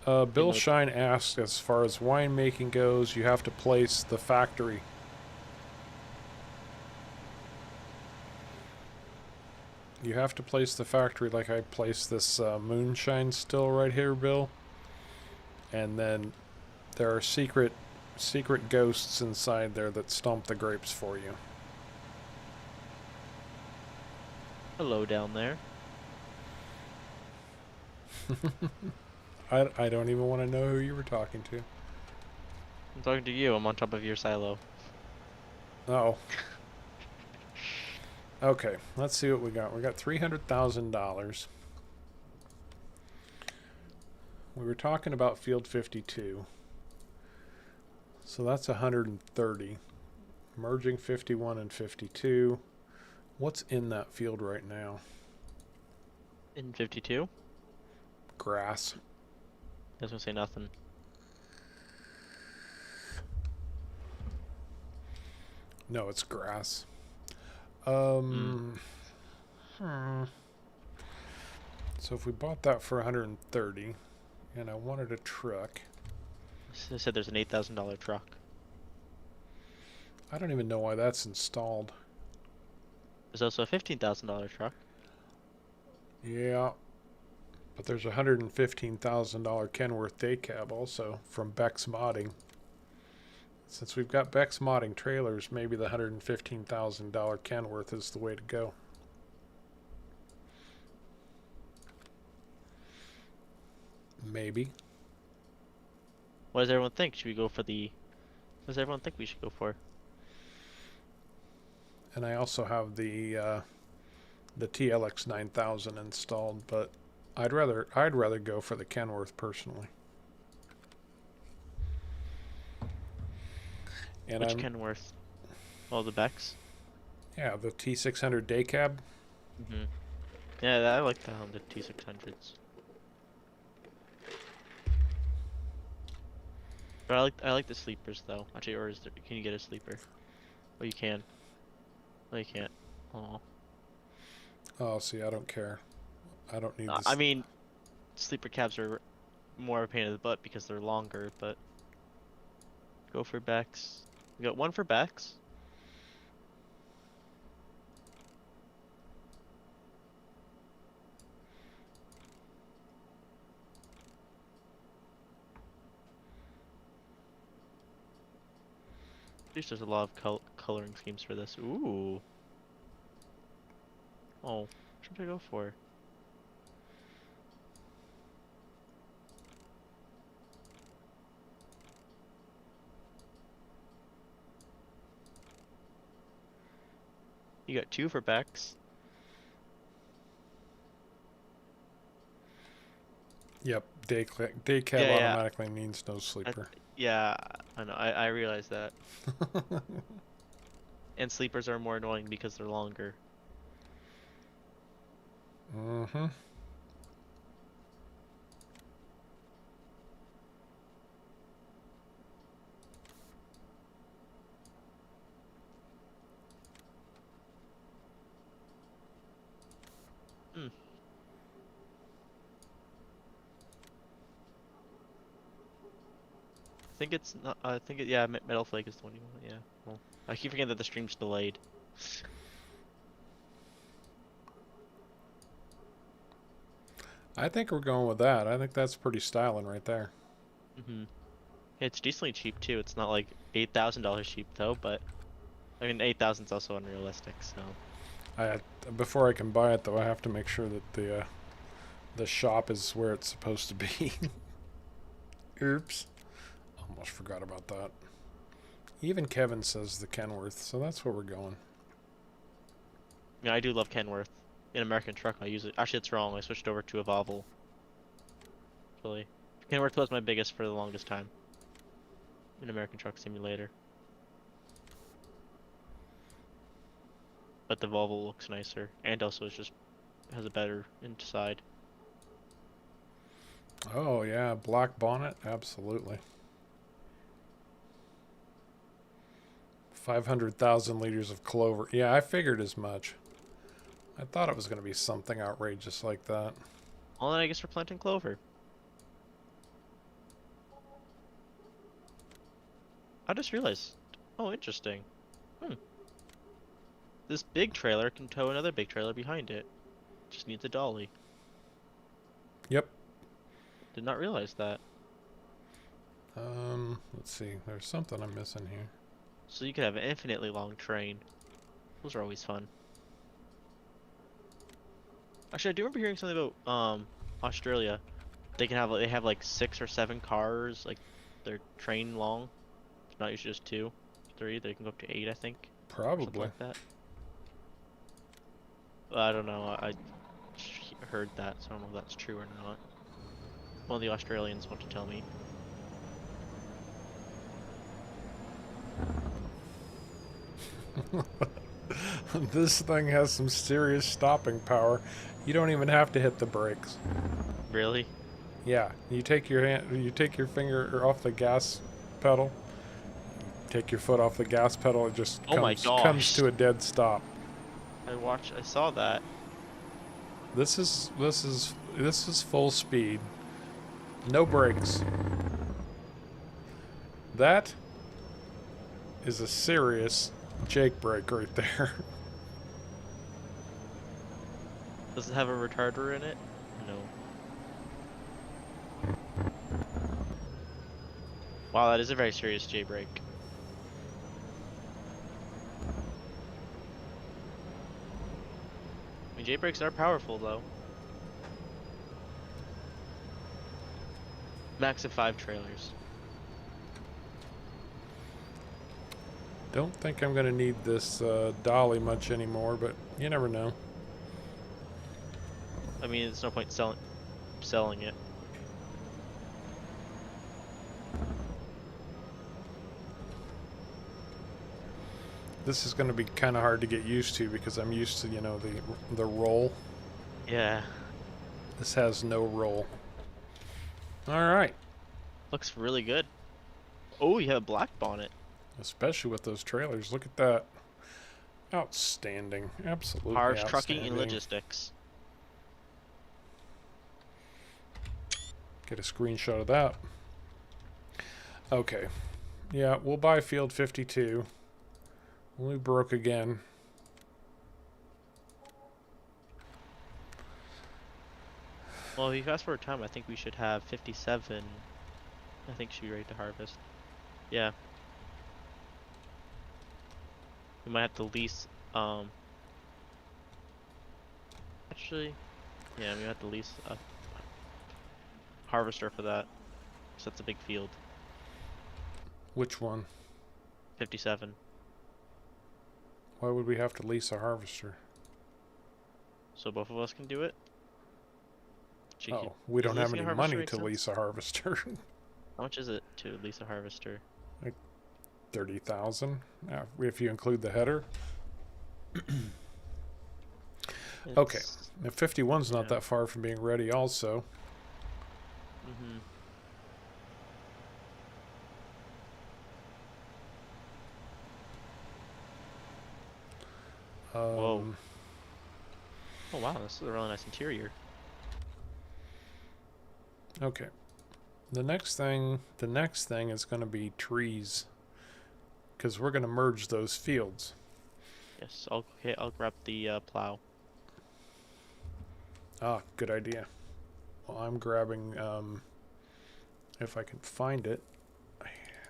Bill Shine asked, as far as winemaking goes, you have to place the factory. You have to place the factory like I placed this moonshine still right here, Bill. And then there are secret ghosts inside there that stomp the grapes for you. Hello down there. I don't even want to know who you were talking to. I'm talking to you. I'm on top of your silo. Oh. Okay, let's see what we got. We got $300,000. We were talking about field 52. So that's 130. Merging 51 and 52. What's in that field right now? In 52? Grass. I was gonna say nothing. No, it's grass. Mm. So if we bought that for 130 and I wanted a truck, I said there's an $8,000 truck. I don't even know why that's installed. There's also a $15,000 truck. Yeah, but there's a $115,000 Kenworth day cab also from Beck's Modding. Since we've got Beck's Modding trailers, maybe the $115,000 Kenworth is the way to go. Maybe. What does everyone think? Should we go for the... What does everyone think we should go for? And I also have the TLX 9000 installed, but I'd rather go for the Kenworth personally. And Which Kenworth? Oh, the Becks? Yeah, the T600 day cab. Mm-hmm. Yeah, I like the T600s. But I like the sleepers though. Actually, or is there, can you get a sleeper? Oh, you can. No, you can't. Oh. Oh, see, I don't care. I don't need this. I mean, sleeper cabs are more of a pain in the butt because they're longer, but go for Becks. We got one for Becks. At least there's a lot of coloring schemes for this. Ooh. Oh, what should I go for? You got two for Becks. Yep, day cab Yeah, yeah. automatically means no sleeper. Yeah, I know. I realize that. And sleepers are more annoying because they're longer. Mm-hmm. think it's not. I think it. Yeah, Metal Flake is the one you want. Yeah. Well, I keep forgetting that the stream's delayed. I think we're going with that. I think that's pretty styling right there. It's decently cheap too. It's not like $8,000 cheap though, but I mean 8,000 is also unrealistic. So I before I can buy it though, I have to make sure that the shop is where it's supposed to be. Oops. Almost forgot about that. Even Kevin says the Kenworth, so that's where we're going. yeah, I do love Kenworth. In American Truck, I use it. Actually, it's wrong. I switched over to a Volvo. Really, Kenworth was my biggest for the longest time. In American Truck Simulator. But the Volvo looks nicer, and also it's just has a better inside. Oh yeah, black bonnet, absolutely. 500,000 liters of clover. Yeah, I figured as much. I thought it was going to be something outrageous like that. Well, then I guess we're planting clover. I just realized. Oh, interesting. This big trailer can tow another big trailer behind it. Just needs a dolly. Yep. Did not realize that. Let's see. There's something I'm missing here. So you could have an infinitely long train. Those are always fun. Actually, I do remember hearing something about Australia. They have like 6 or 7 cars, like they're train long. It's not usually just 2, 3. They can go up to 8, I think. Something Probably. like that. I don't know. I heard that, so I don't know if that's true or not. One of the Australians want to tell me. This thing has some serious stopping power. You don't even have to hit the brakes. Really? Yeah, you take your finger off the gas pedal. Take your foot off the gas pedal. It just Oh my comes gosh. to a dead stop. I saw that. This is full speed. No brakes. That is a serious Jake brake right there. Does it have a retarder in it? No. Wow, that is a very serious J brake. I mean, J brakes are powerful though. Max of 5 trailers. Don't think I'm gonna need this dolly much anymore, but you never know. I mean, there's no point selling it. This is going to be kind of hard to get used to because I'm used to, the roll. Yeah. This has no roll. All right. Looks really good. Oh, you have a black bonnet. Especially with those trailers. Look at that. Outstanding. Absolutely Harsh outstanding. trucking and logistics. Get a screenshot of that. Okay. Yeah, we'll buy Field 52. We broke again. Well, if you fast forward time, I think we should have 57. I think should be ready to harvest. Yeah. We might have to lease, actually, yeah, we have to lease a harvester for that. So that's a big field. Which one? 57. Why would we have to lease a harvester? So both of us can do it? Oh, we don't have leasing any a harvester money make to sense? lease a harvester. How much is it to lease a harvester? 30,000 if you include the header. Okay, if 51's not that far from being ready also. Mm-hmm. Whoa. Oh wow, this is a really nice interior. Okay. The next thing is going to be trees, because we're going to merge those fields. Yes, I'll grab the plow. Ah, good idea. Well, I'm grabbing, if I can find it.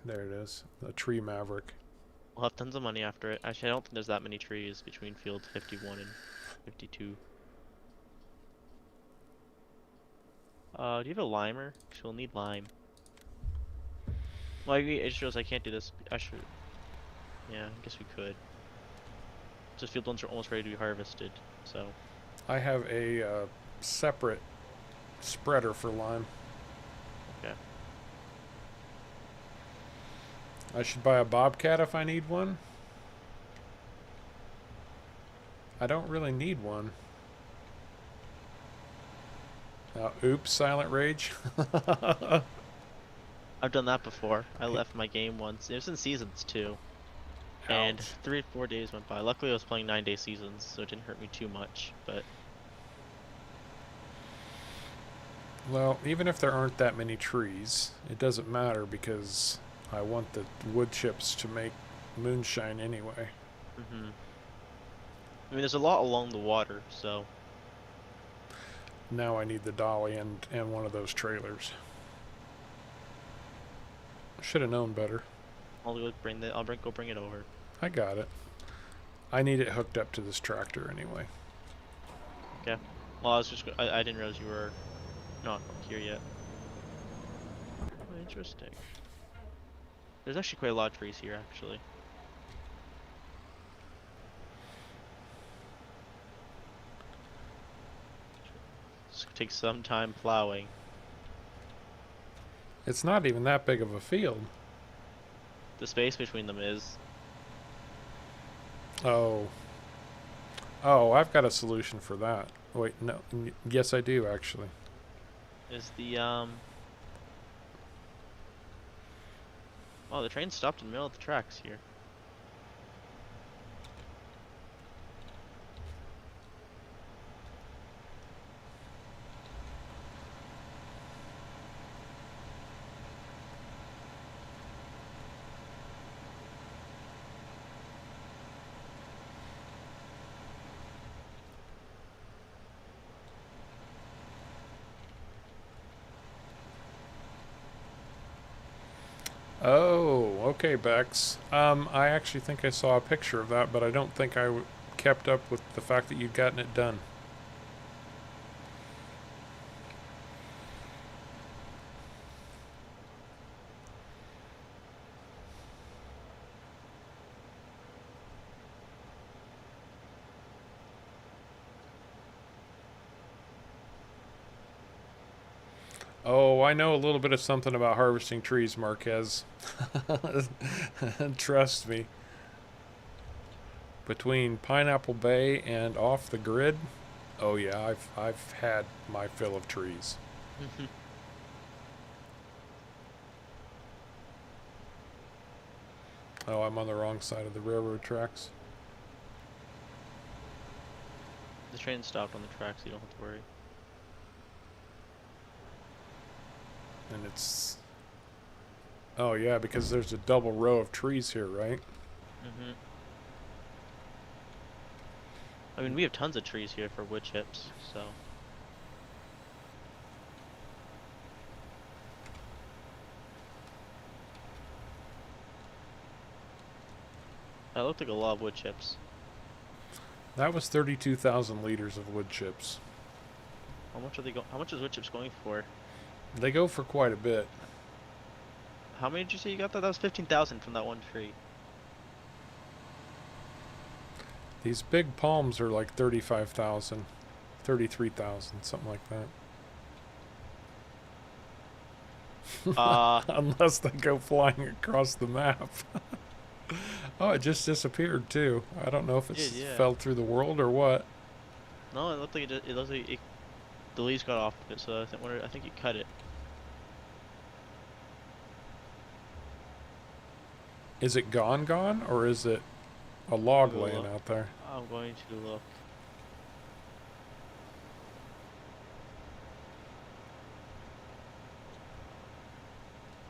There it is, the tree maverick. We'll have tons of money after it. Actually, I don't think there's that many trees between field 51 and 52. Do you have a limer? Because we'll need lime. Well, it shows I can't do this. I should. Yeah, I guess we could. Just field ones are almost ready to be harvested, so. I have a separate spreader for lime. Okay. I should buy a bobcat if I need one. I don't really need one. Oops, silent rage. I've done that before. I left my game once. It was in seasons too. And Ouch. 3 or 4 days went by. Luckily I was playing 9-day seasons, so it didn't hurt me too much, but Well, even if there aren't that many trees, it doesn't matter because I want the wood chips to make moonshine anyway. I mean there's a lot along the water, so Now I need the dolly and one of those trailers. Should have known better. I'll go bring it over. I got it. I need it hooked up to this tractor anyway. Okay. Well, I didn't realize you were not here yet. Oh, interesting. There's actually quite a lot of trees here, actually. This could take some time plowing. It's not even that big of a field. The space between them is. Oh. Oh, I've got a solution for that. Wait, no. Yes, I do, actually. Is the Oh, the train stopped in the middle of the tracks here. Oh, okay, Bex. I actually think I saw a picture of that, but I don't think I kept up with the fact that you'd gotten it done. Oh, I know a little bit of something about harvesting trees, Marquez. Trust me. Between Pineapple Bay and off the grid, oh yeah, I've had my fill of trees. Oh, I'm on the wrong side of the railroad tracks. The train stopped on the tracks, so you don't have to worry. And it's... Oh yeah, because there's a double row of trees here, right? I mean, we have tons of trees here for wood chips, so. That looked like a lot of wood chips. That was 32,000 liters of wood chips. How much are they How much is wood chips going for? They go for quite a bit. How many did you say you got that? That was 15,000 from that one tree. These big palms are like 35,000, 33,000, something like that. Unless they go flying across the map. Oh, it just disappeared too. I don't know if it fell through the world or what. No, it looked like it looked like the leaves got off of it, so I think you cut it. Is it gone, or is it a log laying out there? I'm going to look.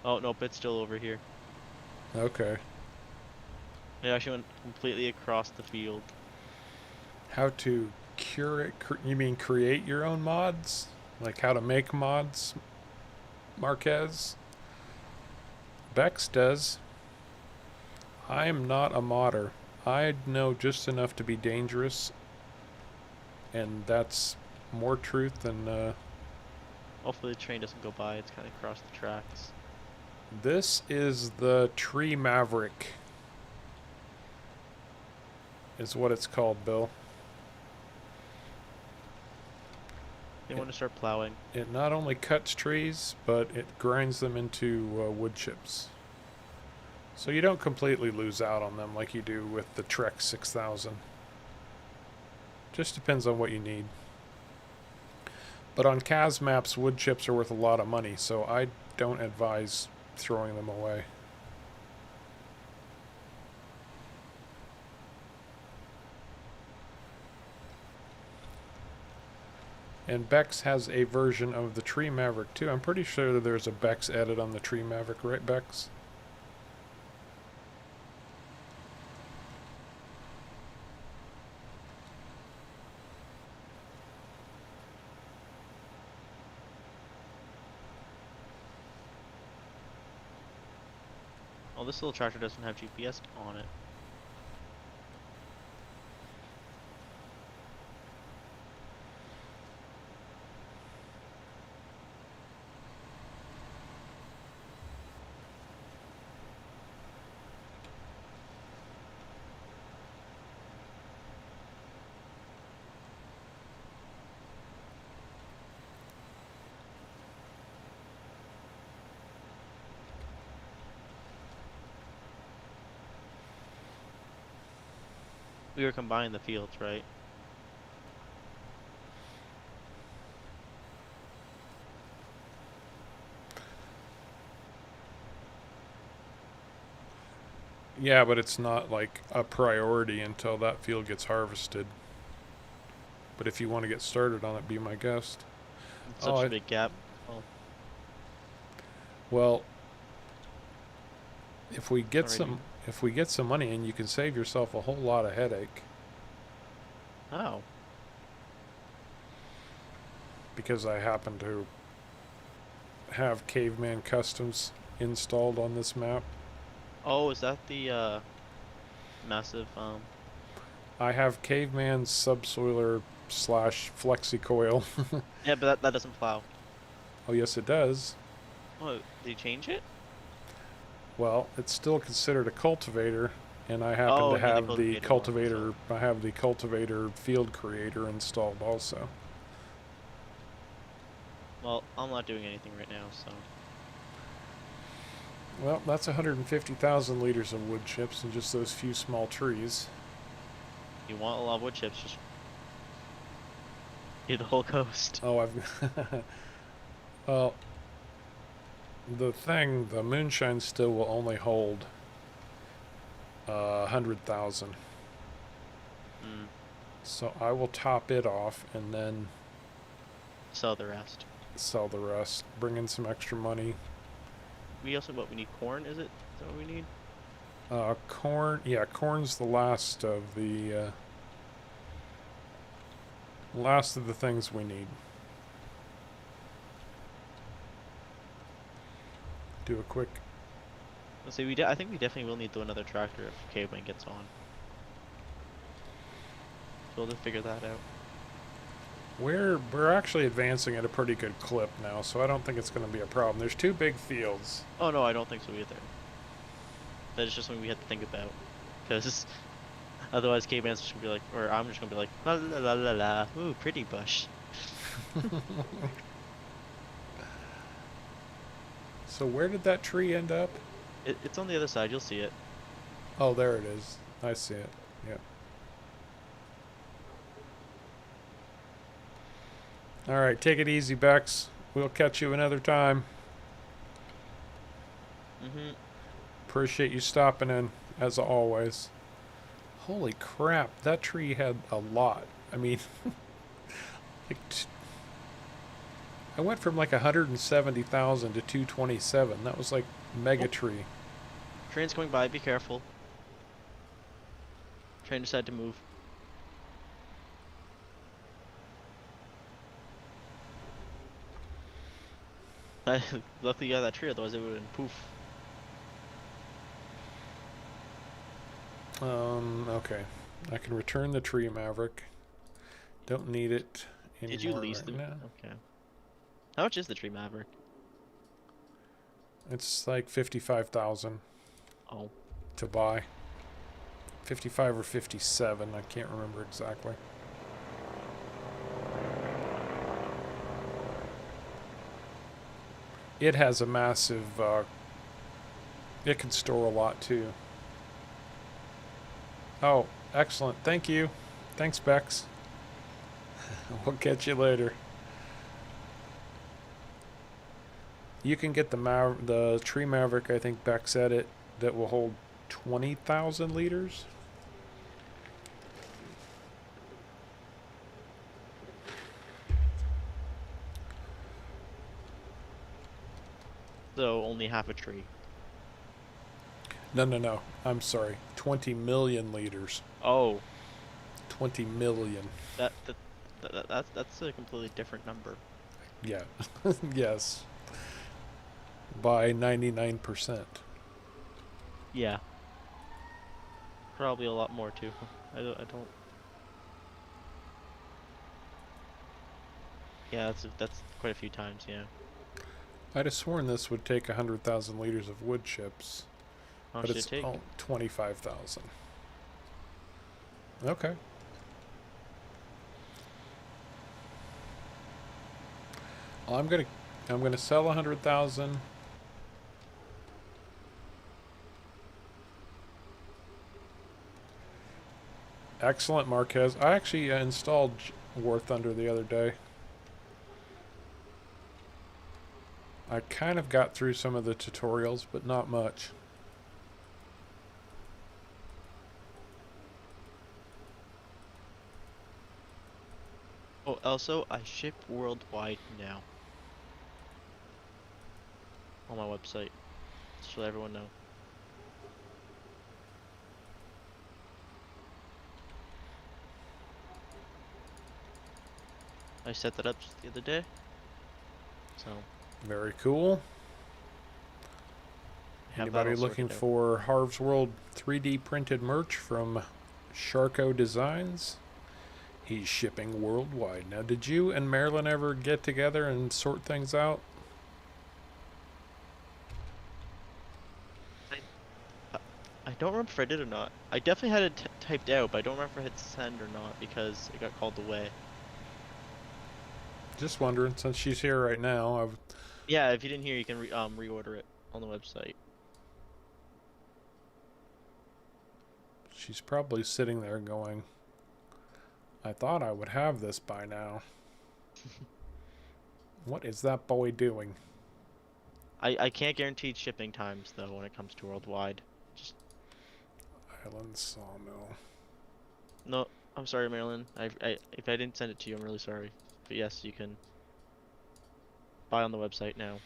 Oh, nope, it's still over here. Okay. It actually went completely across the field. How to curate? You mean create your own mods? Like how to make mods, Marquez? Bex does. I am not a modder. I know just enough to be dangerous, and that's more truth than Hopefully the train doesn't go by. It's kind of across the tracks. this is the Tree Maverick, is what it's called, Bill. They want to start plowing. It not only cuts trees, but it grinds them into wood chips. So you don't completely lose out on them like you do with the Trek 6000. Just depends on what you need. But on Cazz maps, wood chips are worth a lot of money, so I don't advise throwing them away. And Bex has a version of the Tree Maverick too. I'm pretty sure that there's a Bex edit on the Tree Maverick, right, Bex? Oh, this little tractor doesn't have GPS on it. We were combining the fields, right? Yeah, but it's not like a priority until that field gets harvested. But if you want to get started on it, be my guest. It's such a big gap. Oh, Well, if we get already. some money in, you can save yourself a whole lot of headache. Oh. Because I happen to have Caveman Customs installed on this map. Oh, is that the massive I have Caveman Subsoiler / Flexicoil. Yeah, but that doesn't plow. Oh yes, it does. Oh, did you change it? Well, it's still considered a cultivator, and I happen Oh, to you mean have the cultivator one, cultivator. I have the cultivator field creator installed also. Well, I'm not doing anything right now, so. Well, that's 150,000 liters of wood chips and just those few small trees. You want a lot of wood chips, just do the whole coast. Oh, I've. Well, the moonshine still will only hold 100,000. Mm, So I will top it off and then sell the rest. sell the rest. Bring in some extra money. We need corn, is it? Is that what we need? Corn. Yeah, corn's the last of the things we need. Do a quick. Let's see. I think we definitely will need another tractor if Caveman gets on. So we'll just figure that out. We're actually advancing at a pretty good clip now, so I don't think it's going to be a problem. There's two big fields. Oh no, I don't think so either. That is just something we have to think about, because otherwise Caveman's just gonna be like, or I'm just gonna be like, la la la la la, ooh, pretty bush. So where did that tree end up? It's on the other side. You'll see it. Oh, there it is. I see it. Yep. All right, take it easy, Bex. We'll catch you another time. Mhm. Appreciate you stopping in, as always. Holy crap, that tree had a lot. I mean, like I went from like 170,000 to 227. That was like Mega Oh, tree. train's coming by. Be careful. Train decided to move. Luckily you got that tree, otherwise it would have been poof. Okay. I can return the tree, Maverick. Don't need it Did you anymore lease right them? now. Okay. How much is the tree Maverick? It's like 55,000 Oh. to buy. 55 or 57, I can't remember exactly. It has a massive, it can store a lot too. Oh, excellent. Thank you. Thanks, Bex. We'll catch you later. You can get the Tree Maverick, I think Beck said it, that will hold 20,000 liters. So only half a tree. No, no, no. I'm sorry. 20 million liters. Oh, 20 million. that, that, that's a completely different number. Yeah. Yes. By 99%. Yeah. Probably a lot more too. I don't. Yeah, that's quite a few times. Yeah. I'd have sworn this would take 100,000 liters of wood chips, How but much did it's it take? 25,000. Okay. Well, I'm gonna sell 100,000. Excellent, Marquez. I actually installed War Thunder the other day. I kind of got through some of the tutorials, but not much. Oh, also, I ship worldwide now on my website, just to let everyone know. I set that up just the other day, so Very cool. have that Anybody all looking sorted out. for Harv's World 3D printed merch from Sharko Designs? He's shipping worldwide. Now, did you and Marilyn ever get together and sort things out? I, I don't remember if I did or not. I definitely had it typed out, but I don't remember if I hit send or not because it got called away. Just wondering, since she's here right now. Yeah, if you didn't hear, you can reorder it on the website. She's probably sitting there going, I thought I would have this by now. What is that boy doing? I can't guarantee shipping times though when it comes to worldwide. Just Island Sawmill. no, I'm sorry, Marilyn. If I didn't send it to you, I'm really sorry. But yes, you can buy on the website now.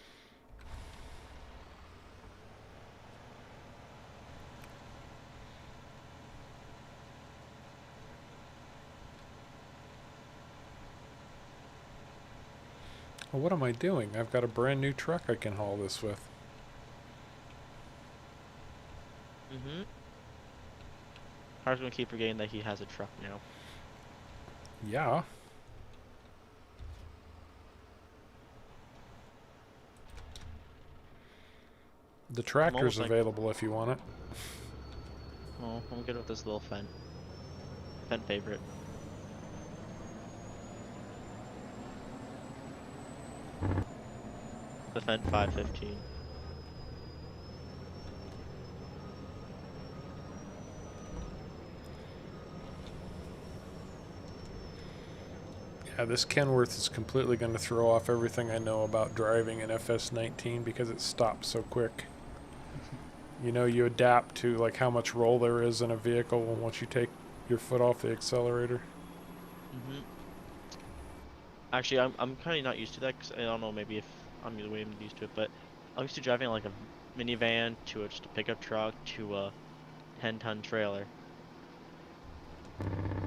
Well, what am I doing? I've got a brand new truck I can haul this with. Mm-hmm. Harv's gonna keep forgetting that he has a truck now. Yeah. The tractor's like, available if you want it. oh, I'm good with this little Fen. Fen favorite. The Fen 515. Yeah, this Kenworth is completely going to throw off everything I know about driving an FS19 because it stops so quick. You know, you adapt to like how much roll there is in a vehicle once you take your foot off the accelerator. Mm-hmm. Actually, I'm kind of not used to that because I don't know, maybe if I'm the way I'm used to it, but I'm used to driving like a minivan to just a pickup truck to a 10-ton trailer.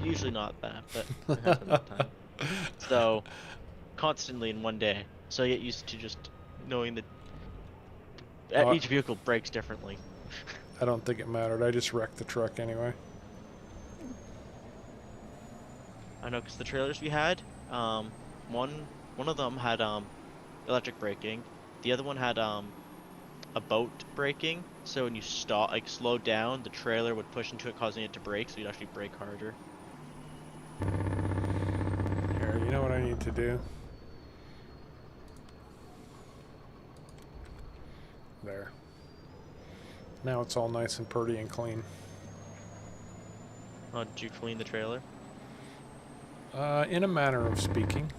Usually not that, but it has been that time. So constantly in one day. So I get used to just knowing that Oh, each vehicle breaks differently. I don't think it mattered. I just wrecked the truck anyway. I know, because the trailers we had, one of them had electric braking, the other one had a boat braking. So when you stop, like slow down, the trailer would push into it, causing it to brake. So you'd actually brake harder. Here, you know what I need to do? There. Now it's all nice and pretty and clean. Oh, did you clean the trailer? In a manner of speaking.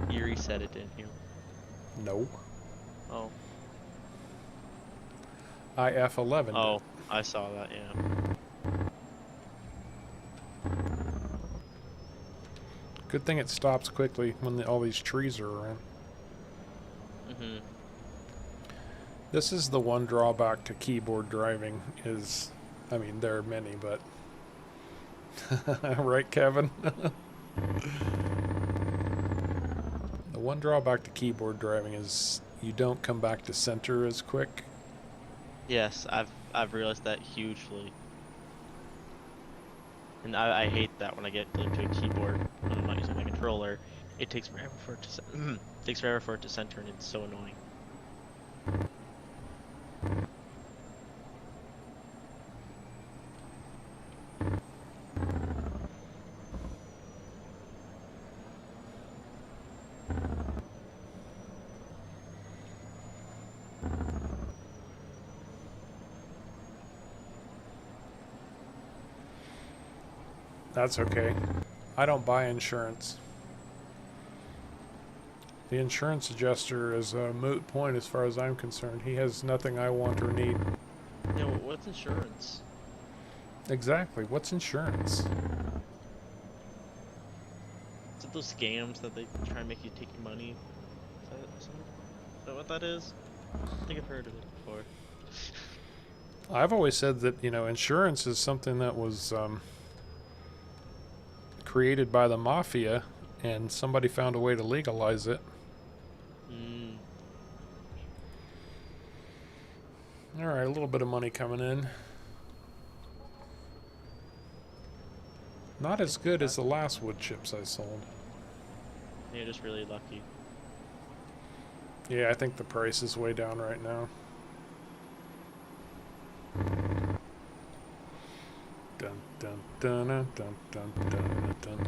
You reset it, didn't you? No. Oh. I F11 Oh, did. I saw that. Yeah. Good thing it stops quickly when all these trees are around. Mhm. This is the one drawback to keyboard driving is, I mean, there are many, but right, Kevin? The one drawback to keyboard driving is you don't come back to center as quick. Yes, I've realized that hugely, and I hate that when I get into a keyboard when I'm not using my controller. It takes forever for it to takes forever for it to center, and it's so annoying. That's okay. I don't buy insurance. The insurance adjuster is a moot point as far as I'm concerned. He has nothing I want or need. You know, what's insurance? Exactly. What's insurance? Is it those scams that they try and make you take your money? Is that what that is? I think I've heard of it before. I've always said that, insurance is something that was created by the mafia and somebody found a way to legalize it. Mm. Alright, a little bit of money coming in. Not as good as the last wood chips I sold. You're just really lucky. Yeah, I think the price is way down right now. Dun dun dun dun dun dun dun dun.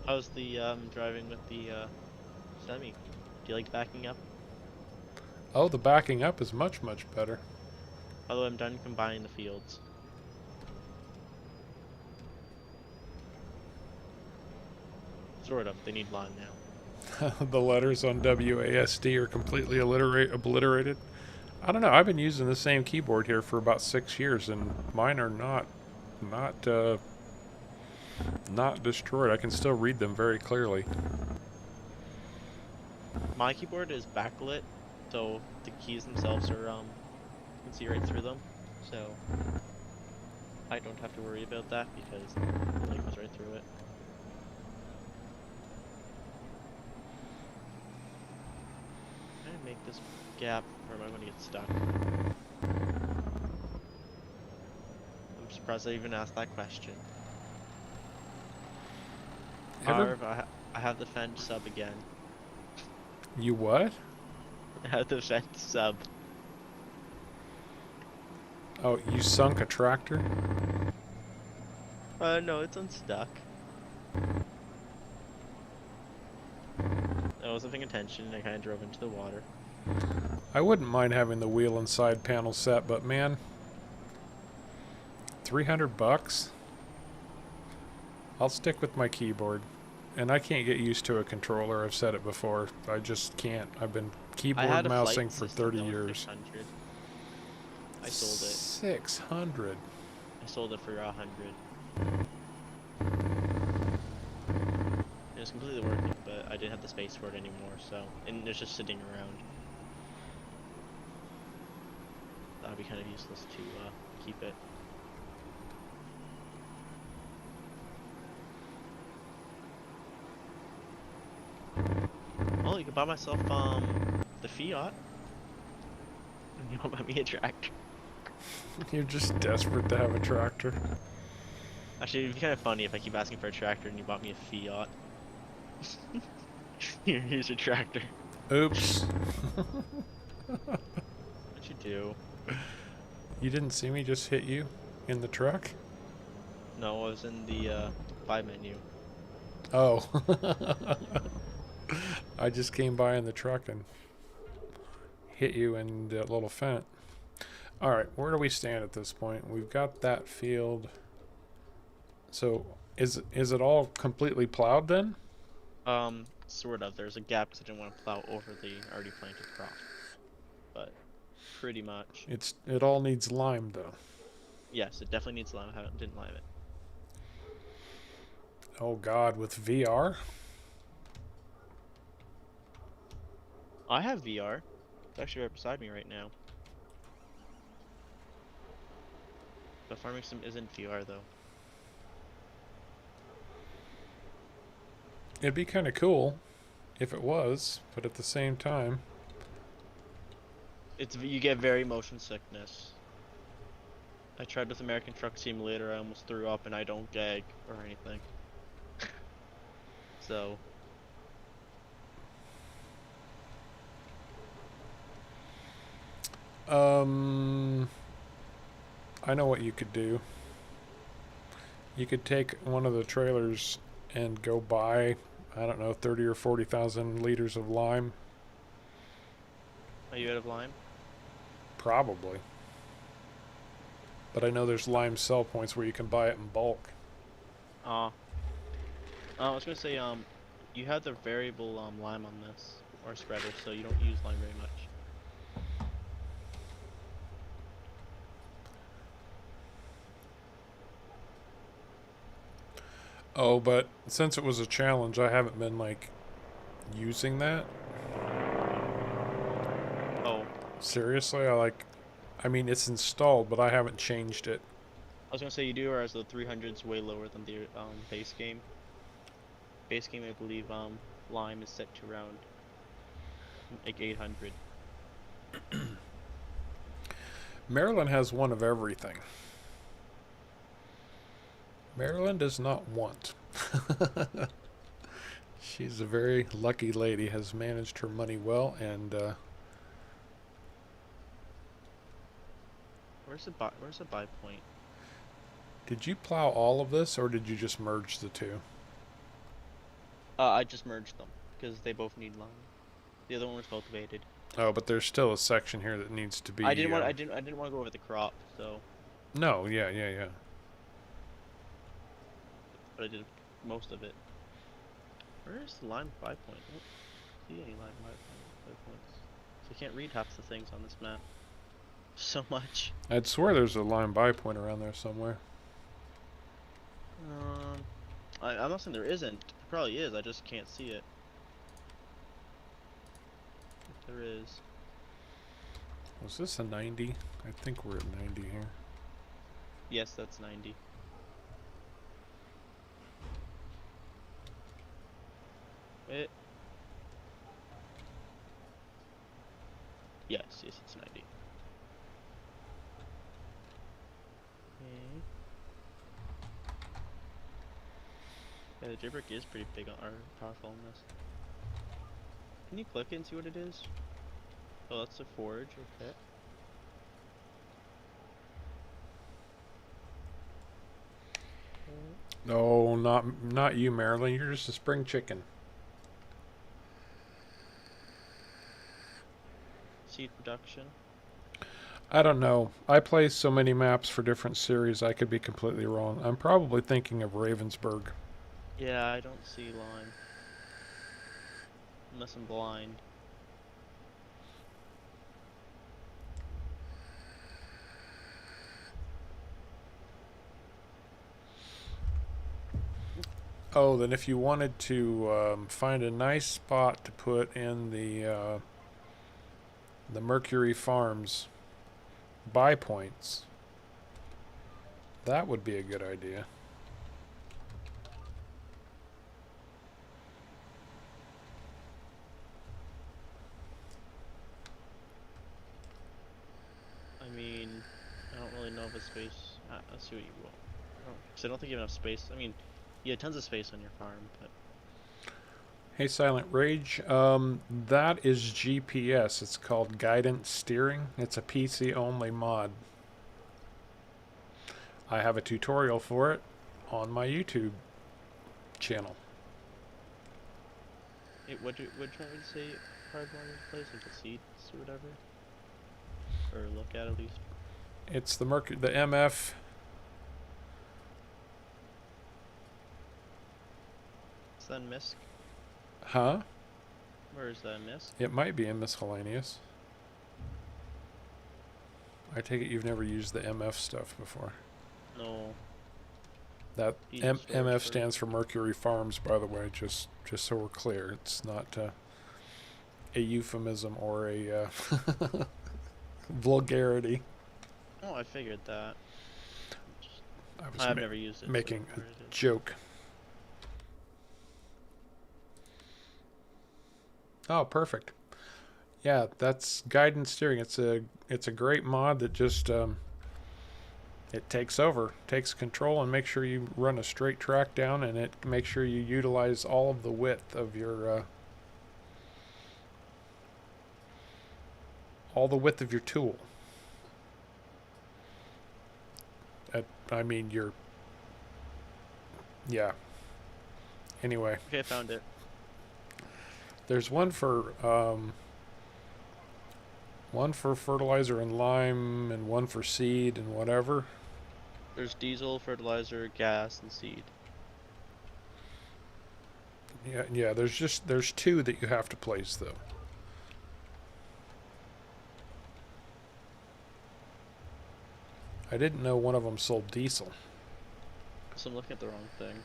How's the driving with the semi? Do you like backing up? Oh, the backing up is much, much better. Although I'm done combining the fields. Sort of. They need line now. The letters on WASD are completely obliterated. I don't know. I've been using the same keyboard here for about 6 years, and mine are not destroyed. I can still read them very clearly. My keyboard is backlit, so the keys themselves are you can see right through them. So I don't have to worry about that because the light goes right through it. I'm gonna make this gap, or am I gonna get stuck? I'm surprised I even asked that question. However, I have the fence sub again. You what? I have the fence sub. Oh, you sunk a tractor? No, it's unstuck. I wasn't paying attention and I kind of drove into the water. I wouldn't mind having the wheel and side panel set, but man, $300? I'll stick with my keyboard. And I can't get used to a controller. I've said it before. I just can't. I've been keyboard mousing for 30 years. 600. I sold it. 600. I sold it for 100. It was completely working, but I didn't have the space for it anymore, so and it's just sitting around. that'd be kind of useless to keep it. Well, you could buy myself the Fiat. You don't buy me a tractor. You're just desperate to have a tractor. Actually, it'd be kind of funny if I keep asking for a tractor and you bought me a Fiat. Here's your tractor. Oops. What'd you do? You didn't see me just hit you in the truck? No, I was in the buy menu. Oh. I just came by in the truck and hit you in that little fence. Alright, where do we stand at this point? We've got that field. So, is it all completely plowed then? Sort of. There's a gap because I didn't want to plow over the already planted crop. But pretty much. It all needs lime though. Yes, it definitely needs lime. I didn't lime it. Oh God, with VR? I have VR. It's actually right beside me right now. But Farming Sim isn't VR though. It'd be kind of cool if it was, but at the same time, You get very motion sickness. I tried with American Truck Simulator. I almost threw up, and I don't gag or anything. So. I know what you could do. You could take one of the trailers and go buy, I don't know, 30 or 40,000 liters of lime. Are you out of lime? Probably. But I know there's lime sell points where you can buy it in bulk. I was gonna say, you have the variable lime on this, or spreader, so you don't use lime very much. Oh, but since it was a challenge, I haven't been, like, using that. Oh. Seriously? I mean, it's installed, but I haven't changed it. I was gonna say you do, whereas the 300's way lower than the base game. Base game, I believe, lime is set to around like 800. Maryland has one of everything. Maryland does not want. She's a very lucky lady, has managed her money well, and Where's the buy point? did you plow all of this, or did you just merge the two? I just merged them because they both need lime. The other one was cultivated. Oh, but there's still a section here that needs to be. I didn't want to go over the crop, so. No, yeah. But I did most of it. Where is the lime buy point? I don't see any lime buy points. So I can't read half the things on this map. So much. I'd swear there's a lime buy point around there somewhere. I'm not saying there isn't. There probably is. I just can't see it. If there is. Was this a 90? I think we're at 90 here. Yes, that's 90. It. Yes, it's 90. Okay. Yeah, the J-brick is pretty big or powerful on this. Can you click it and see what it is? Oh, that's a forge, okay. No, not you, Marilyn. You're just a spring chicken. Seed production. I don't know. I play so many maps for different series, I could be completely wrong. I'm probably thinking of Ravensburg. Yeah, I don't see lime. Unless I'm blind. Oh, then if you wanted to find a nice spot to put in the Mercury Farms buy points. That would be a good idea. I mean, I don't really know if it's space. Let's see what you want. Because I don't think you have enough space. I mean, you have tons of space on your farm, but Hey, Silent Rage. That is GPS. It's called Guidance Steering. It's a PC only mod. I have a tutorial for it on my YouTube channel. what do you want me to say? Hardwired in place, like the seeds or whatever, or look at least. It's the MF. Is that misc? Huh? Where is that misc? It might be in Miscellaneous. I take it you've never used the MF stuff before. No. That Storage MF stands for Mercury Farms, by the way, just so we're clear. It's not a euphemism or a vulgarity. Oh, I figured that. I've never used it. Making so a joke. Oh, perfect. Yeah, that's guidance steering. It's a great mod that just it takes control, and makes sure you run a straight track down, and it makes sure you utilize all of the width of your tool. I mean yeah. Anyway. Okay, I found it. There's one for fertilizer and lime, and one for seed and whatever. There's diesel, fertilizer, gas, and seed. Yeah. There's two that you have to place though. I didn't know one of them sold diesel. So I'm looking at the wrong thing.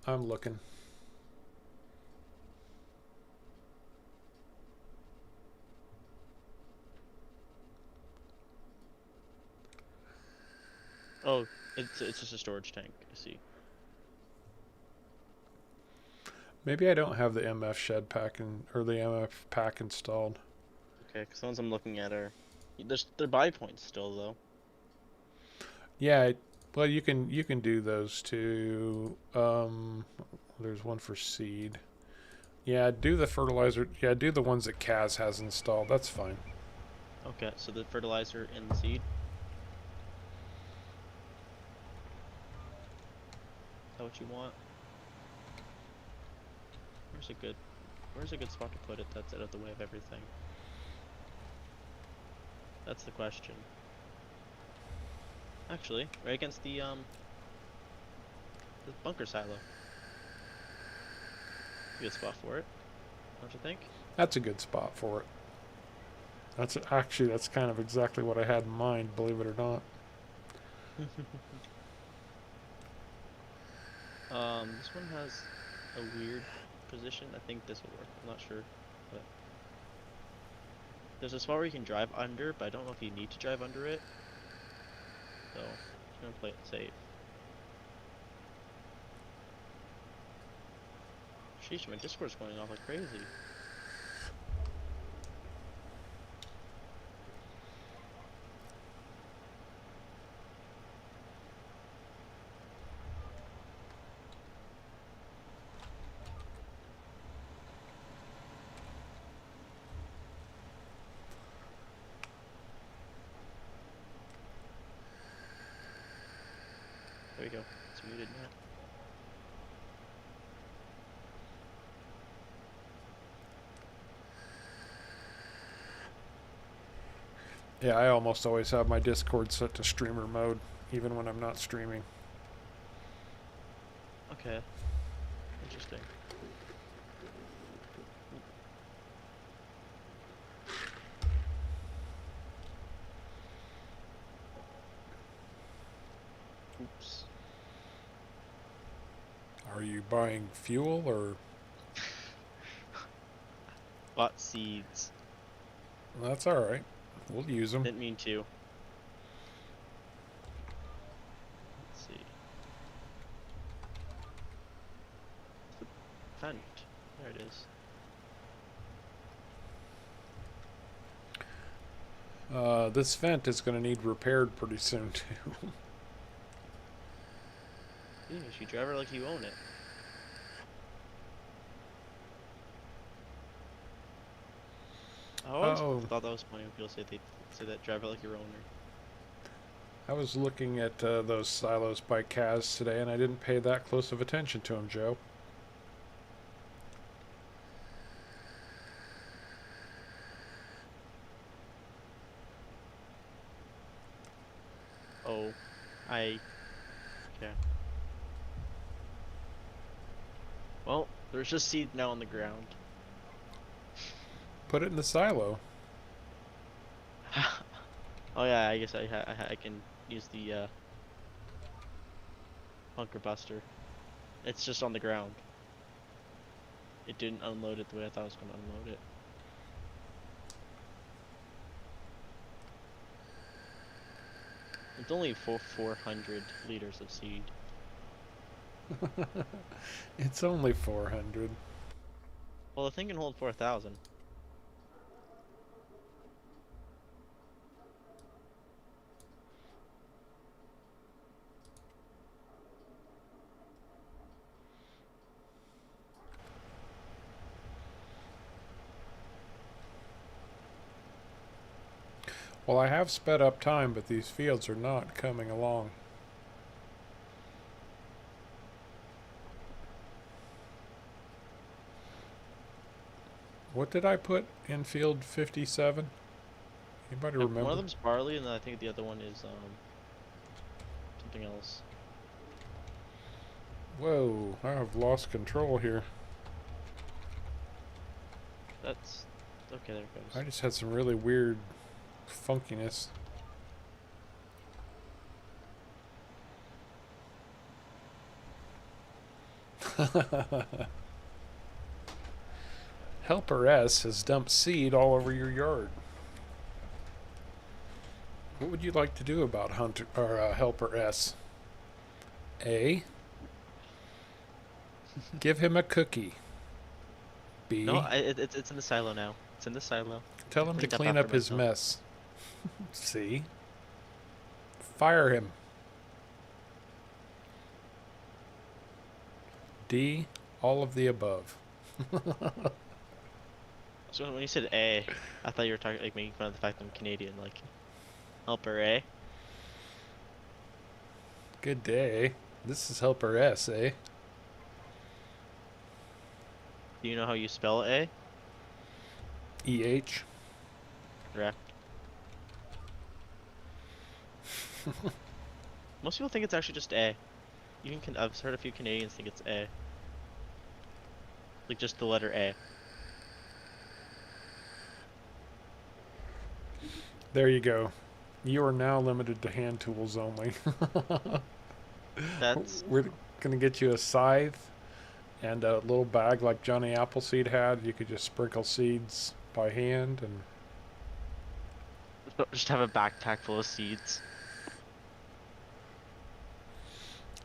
I'm looking. Oh, it's just a storage tank. I see. Maybe I don't have the MF shed pack or the MF pack installed. Okay, because the ones I'm looking at are they're buy points still though. Yeah, well you can do those too. There's one for seed. Yeah, do the fertilizer. Yeah, do the ones that Cazz has installed. That's fine. Okay, so the fertilizer and the seed. Is that what you want? Where's a good spot to put it that's out of the way of everything? That's the question. Actually, right against the bunker silo. Good spot for it, don't you think? That's a good spot for it. That's kind of exactly what I had in mind, believe it or not. This one has a weird position. I think this will work. I'm not sure, but there's a spot where you can drive under, but I don't know if you need to drive under it. So I'm just gonna play it safe. Sheesh, my Discord's going off like crazy. There we go. It's muted now. Yeah, I almost always have my Discord set to streamer mode, even when I'm not streaming. Okay. Interesting. Oops. Are you buying fuel or? Bought seeds. That's all right. We'll use them. Didn't mean to. Let's see. It's the vent. There it is. This vent is going to need repaired pretty soon, too. Yeah, you should drive it like you own it. I always thought that was funny when people say that drive it like your owner. I was looking at those silos by Cazz today, and I didn't pay that close of attention to them, Joe. Oh, okay. Well, there's just seed now on the ground. Put it in the silo. Oh yeah, I guess I can use the bunker buster. It's just on the ground. It didn't unload it the way I thought it was going to unload it. It's only 400 liters of seed. It's only 400. Well, the thing can hold 4,000. Well, I have sped up time, but these fields are not coming along. What did I put in field 57? Anybody remember? One of them's barley, and then I think the other one is something else. Whoa, I have lost control here. That's okay. There it goes. I just had some really weird funkiness. Helper S has dumped seed all over your yard. What would you like to do about Hunter or Helper S? A. Give him a cookie. B. No, it's in the silo now. It's in the silo. Tell him to Cleaned up clean after up his myself. mess. C. Fire him. D. All of the above. So when you said A, I thought you were talking like making fun of the fact I'm Canadian, like helper A. Good day. This is Helper S, eh? Do you know how you spell A? EH. Correct. Most people think it's actually just A. Even I've heard a few Canadians think it's A. Like just the letter A. There you go. You are now limited to hand tools only. That's We're going to get you a scythe and a little bag like Johnny Appleseed had. You could just sprinkle seeds by hand, and just have a backpack full of seeds.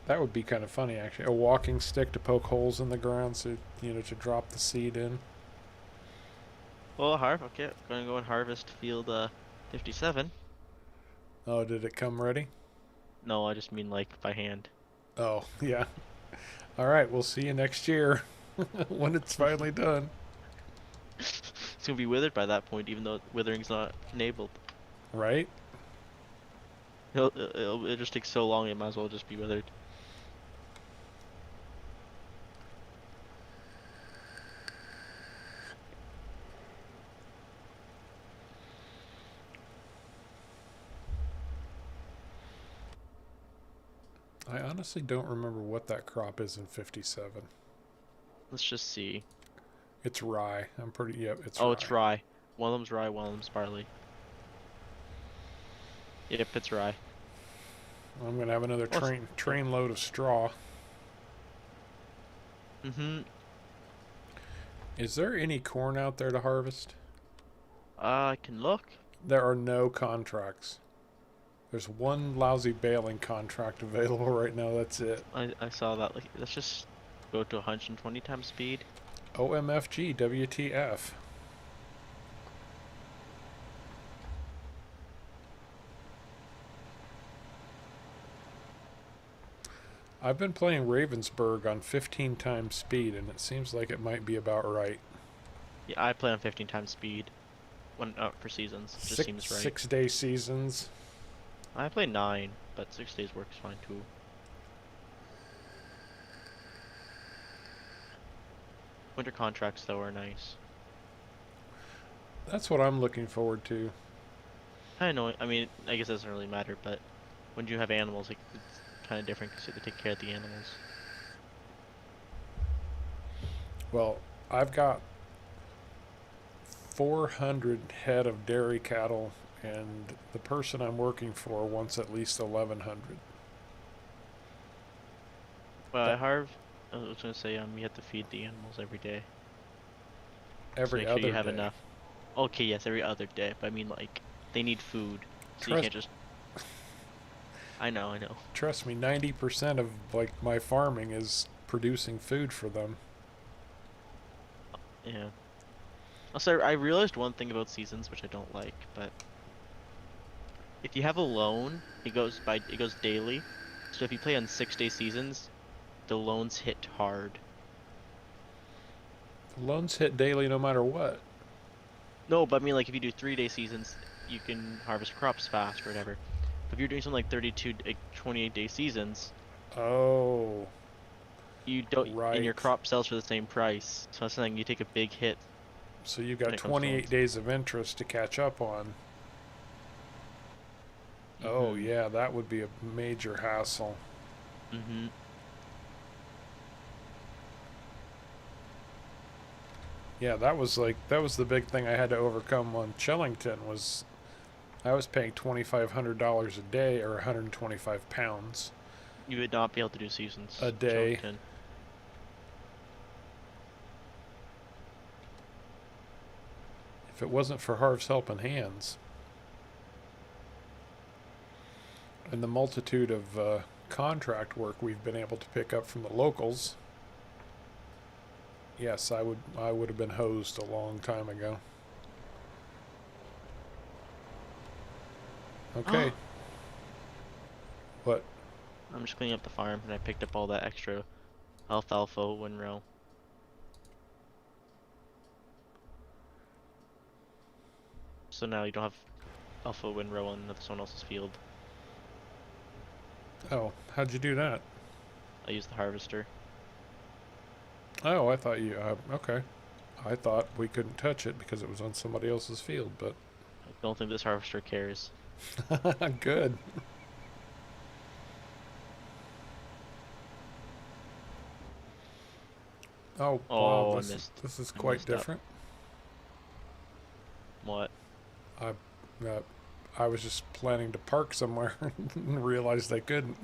that would be kind of funny, actually. A walking stick to poke holes in the ground, so to drop the seed in. Well, okay, gonna go and harvest field 57. Oh, did it come ready? No, I just mean like by hand. Oh, yeah. All right, we'll see you next year when it's finally done. It's gonna be withered by that point, even though withering's not enabled. Right? It'll just take so long, it might as well just be withered. I honestly don't remember what that crop is in 57. Let's just see. It's rye. I'm pretty, yep, it's Oh, rye. it's rye. One of them's rye, one of them's barley. Yep, it's rye. I'm going to have another train load of straw. Mm-hmm. Is there any corn out there to harvest? I can look. There are no contracts. There's one lousy baling contract available right now. That's it. I saw that. Like, let's just go to 120 times speed. OMFG, WTF. I've been playing Ravensburg on 15 times speed, and it seems like it might be about right. Yeah, I play on 15 times speed when for seasons. It just seems right. 6-day seasons. I play 9, but 6 days works fine too. Winter contracts though are nice. That's what I'm looking forward to. I know. I mean, I guess it doesn't really matter, but when you have animals, like it's kind of different because you have to take care of the animals. Well, I've got 400 head of dairy cattle, and the person I'm working for wants at least 1,100. Well, That at Harv, I was gonna say, you have to feed the animals every day. So every make sure other you have day. enough. Okay, yes, every other day, but I mean, like, they need food, so you Trust can't just. I know, I know. trust me, 90% of like my farming is producing food for them. Yeah. Also, I realized one thing about seasons which I don't like, but if you have a loan, it goes daily. So if you play on 6 day seasons, the loans hit hard. The loans hit daily no matter what. No, but I mean, like, if you do 3 day seasons, you can harvest crops fast or whatever. But if you're doing something like 32, like 28 day seasons, Oh, you don't, and your right. crop sells for the same price. So that's something you take a big hit So you've when got it comes to 28 loans. days of interest to catch up on. Oh, Mhm. yeah, that would be a major hassle. Mhm. Yeah, that was the big thing I had to overcome on Chellington was I was paying $2,500 a day or 125 pounds You would not be able to do a seasons, day. Chillington. If it wasn't for Harv's helping hands and the multitude of contract work we've been able to pick up from the locals, yes, I would have been hosed a long time ago. Okay, what? I'm just cleaning up the farm, and I picked up all that extra alfalfa windrow. So now you don't have alpha windrow on someone else's field. Oh, how'd you do that? I use the harvester. Oh, I thought you. Okay, I thought we couldn't touch it because it was on somebody else's field, but I don't think this harvester cares. good. Oh wow, Oh, this is I quite messed up. different. What? I uh, I was just planning to park somewhere and realized I couldn't.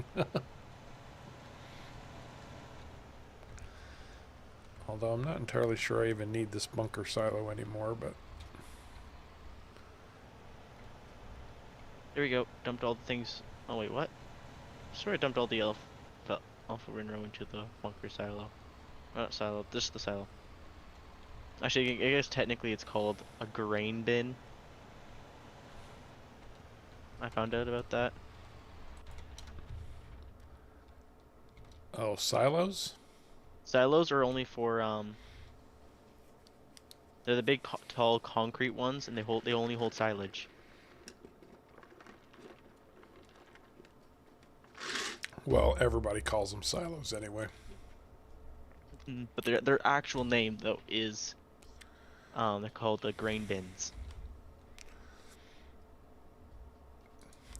Although I'm not entirely sure I even need this bunker silo anymore, but There we go. Dumped all the things. Oh wait, what? Sorry, I dumped all the alpha windrow into the bunker silo. Not silo, just the silo. Actually, I guess technically it's called a grain bin. I found out about that. oh, silos? Silos are only for they're the big tall concrete ones, and they only hold silage. Well, everybody calls them silos anyway. But their actual name though is they're called the grain bins.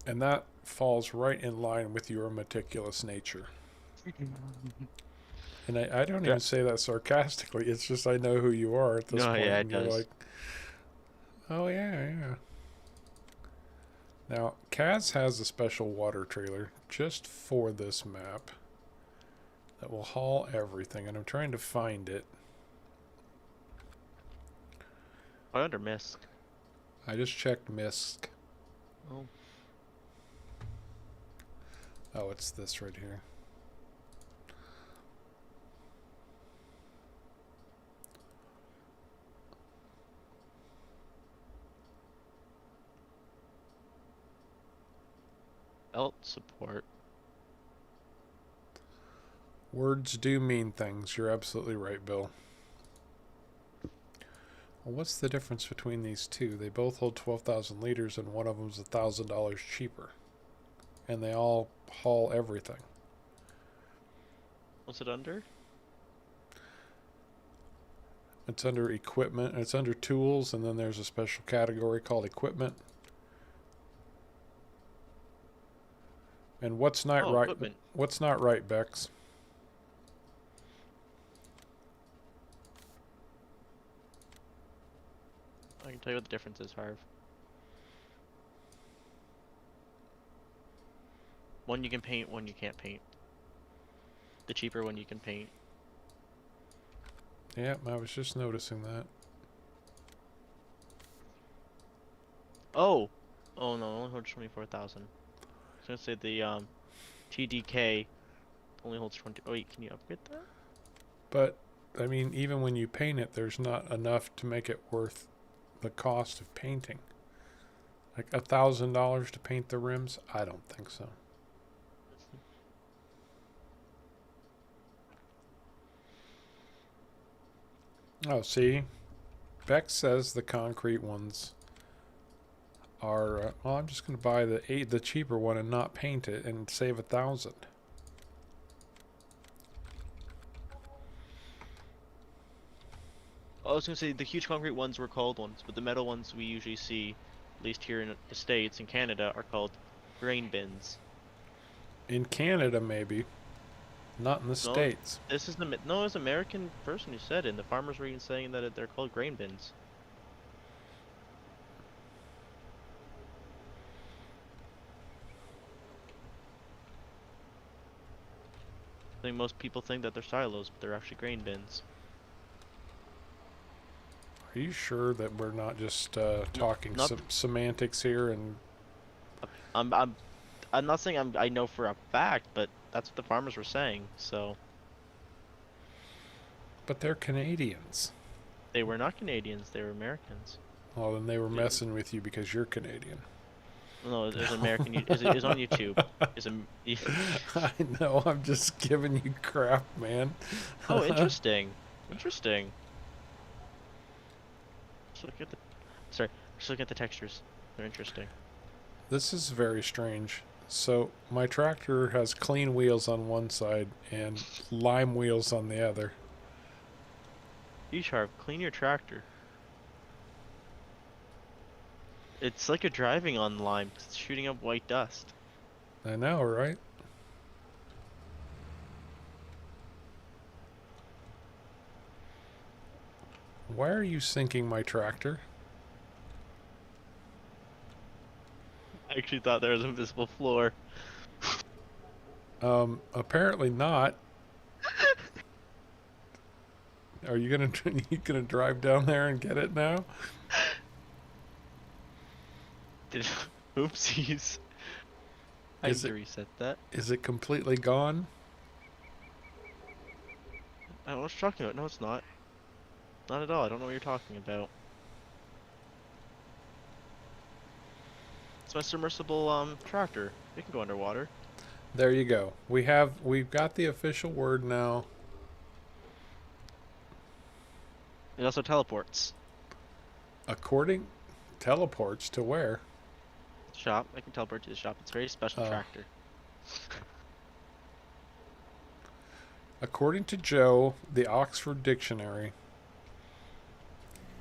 And that falls right in line with your meticulous nature. And I don't even say that sarcastically. It's just I know who you are at this No, point, yeah, it and you're does. like, oh yeah, yeah. Now, Cazz has a special water trailer just for this map that will haul everything, and I'm trying to find it. I under missed. I just checked MISC. Oh. Oh, it's this right here. Belt support. Words do mean things. You're absolutely right, Bill. Well, what's the difference between these two? They both hold 12,000 liters, and one of them's $1,000 cheaper. And they all haul everything. What's it under? It's under equipment. It's under tools, and then there's a special category called equipment. And what's not right? Equipment. What's not right, Bex? I can tell you what the difference is, Harv. One you can paint, one you can't paint. The cheaper one you can paint. Yeah, I was just noticing that. Oh! Oh no, only holds 24,000. I was gonna say the TDK only holds 20. Oh wait, can you upgrade that? But, I mean, even when you paint it, there's not enough to make it worth the cost of painting. Like $1,000 to paint the rims? I don't think so. Oh, see? Beck says the concrete ones are, well, I'm just going to buy the cheaper one and not paint it and save 1,000. I was gonna say the huge concrete ones were cold ones, but the metal ones we usually see, at least here in the States and Canada, are called grain bins. In Canada, maybe. Not in the No, States. this is the no, it was an American person who said it, and the farmers were even saying that they're called grain bins. I think most people think that they're silos, but they're actually grain bins. Are you sure that we're not just talking not semantics here? And I'm not saying I know for a fact, but that's what the farmers were saying. So but they're Canadians. they were not Canadians; they were Americans. Well, then they were messing with you because you're Canadian. No, it was American. It was on YouTube. It's a. I know. I'm just giving you crap, man. Oh, interesting. Interesting. Just look at the. Sorry, just look at the textures. They're interesting. This is very strange. So my tractor has clean wheels on one side and lime wheels on the other. Harv, clean your tractor. It's like you're driving on lime. It's shooting up white dust. I know, right? Why are you sinking my tractor? I actually thought there was an invisible floor. Apparently not. Are you gonna drive down there and get it now? Oopsies. I need to reset that. Is it completely gone? I don't know what you're talking about. No, it's not. Not at all. I don't know what you're talking about. It's my submersible tractor. It can go underwater. There you go. We've got the official word now. It also teleports. According teleports to where? Shop. I can teleport to the shop. It's a very special tractor. According to Joe, the Oxford Dictionary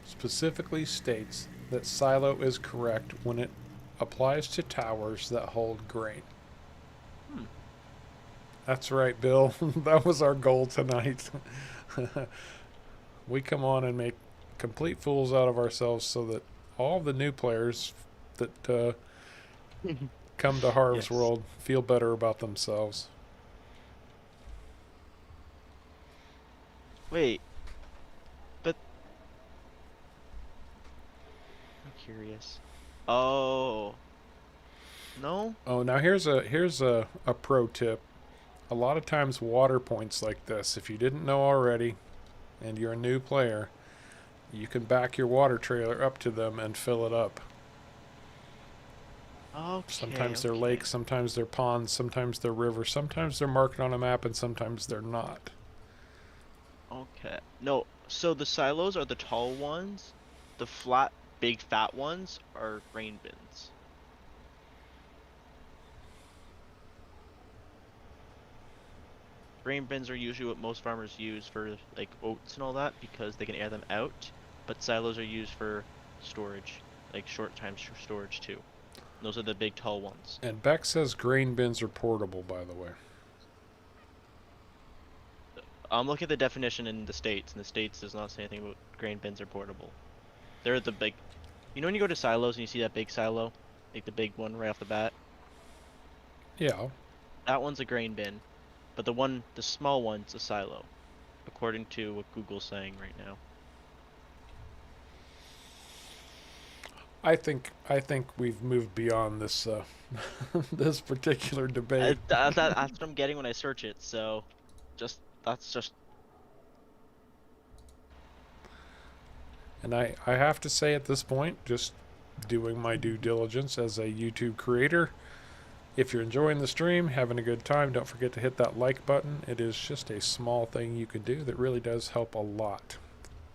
specifically states that silo is correct when it applies to towers that hold grain. That's right, Bill. That was our goal tonight. We come on and make complete fools out of ourselves so that all the new players that come to Harv's World feel better about themselves. Wait. But... curious. Oh, no? Oh, now here's a pro tip. A lot of times water points like this, if you didn't know already and you're a new player, you can back your water trailer up to them and fill it up. Okay, Sometimes they're okay. lakes, sometimes they're ponds, sometimes they're rivers, sometimes they're marked on a map, and sometimes they're not. Okay. No, so the silos are the tall ones. The flat, big, fat ones are grain bins. Grain bins are usually what most farmers use for like oats and all that because they can air them out. But silos are used for storage, like short time storage too. Those are the big, tall ones. And Beck says grain bins are portable, by the way. I'm looking at the definition in the States, and the States does not say anything about grain bins are portable. They're the big. You know when you go to silos and you see that big silo, like the big one right off the bat? Yeah, That one's a grain bin, but the small one's a silo, according to what Google's saying right now. I think we've moved beyond this this particular debate. That's what I'm getting when I search it. So, that's just And I have to say at this point, just doing my due diligence as a YouTube creator, if you're enjoying the stream, having a good time, don't forget to hit that like button. It is just a small thing you can do that really does help a lot.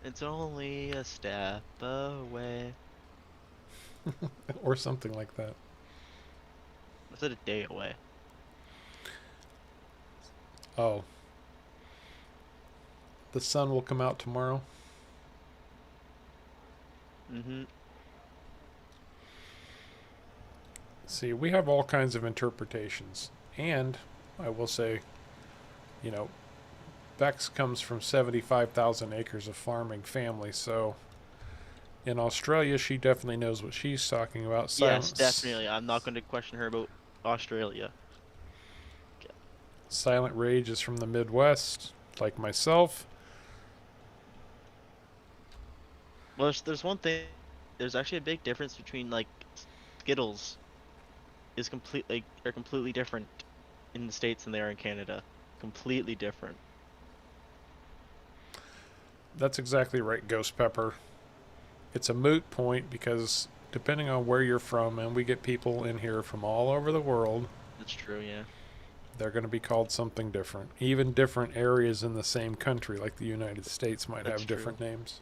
it's only a step away. Or something like that. Is it a day away? Oh, the sun will come out tomorrow. Mm-hmm. See, we have all kinds of interpretations. And I will say, you know, Bex comes from 75,000 acres of farming family, so in Australia, she definitely knows what she's talking about. Yes, definitely. I'm not going to question her about Australia. Silent Rage is from the Midwest, like myself. Well, there's one thing. There's actually a big difference between like Skittles are completely different in the States than they are in Canada. Completely different. That's exactly right, Ghost Pepper. It's a moot point because depending on where you're from, and we get people in here from all over the world, That's true, yeah. they're going to be called something different. Even different areas in the same country, like the United States, might That's have true. different names.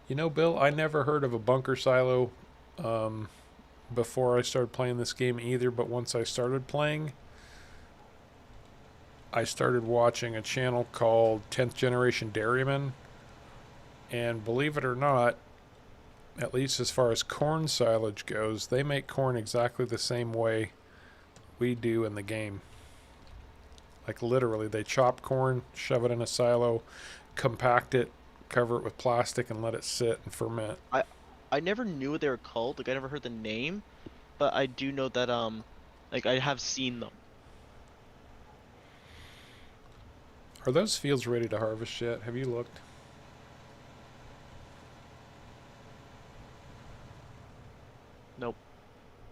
You know, Bill, I never heard of a bunker silo um, before I started playing this game either, but once I started playing, I started watching a channel called 10th Generation Dairyman, and believe it or not, at least as far as corn silage goes, they make corn exactly the same way we do in the game. Like literally, they chop corn, shove it in a silo, compact it, cover it with plastic, and let it sit and ferment. I I never knew what they were called. Like I never heard the name, but I do know that like I have seen them. Are those fields ready to harvest yet? Have you looked? Nope.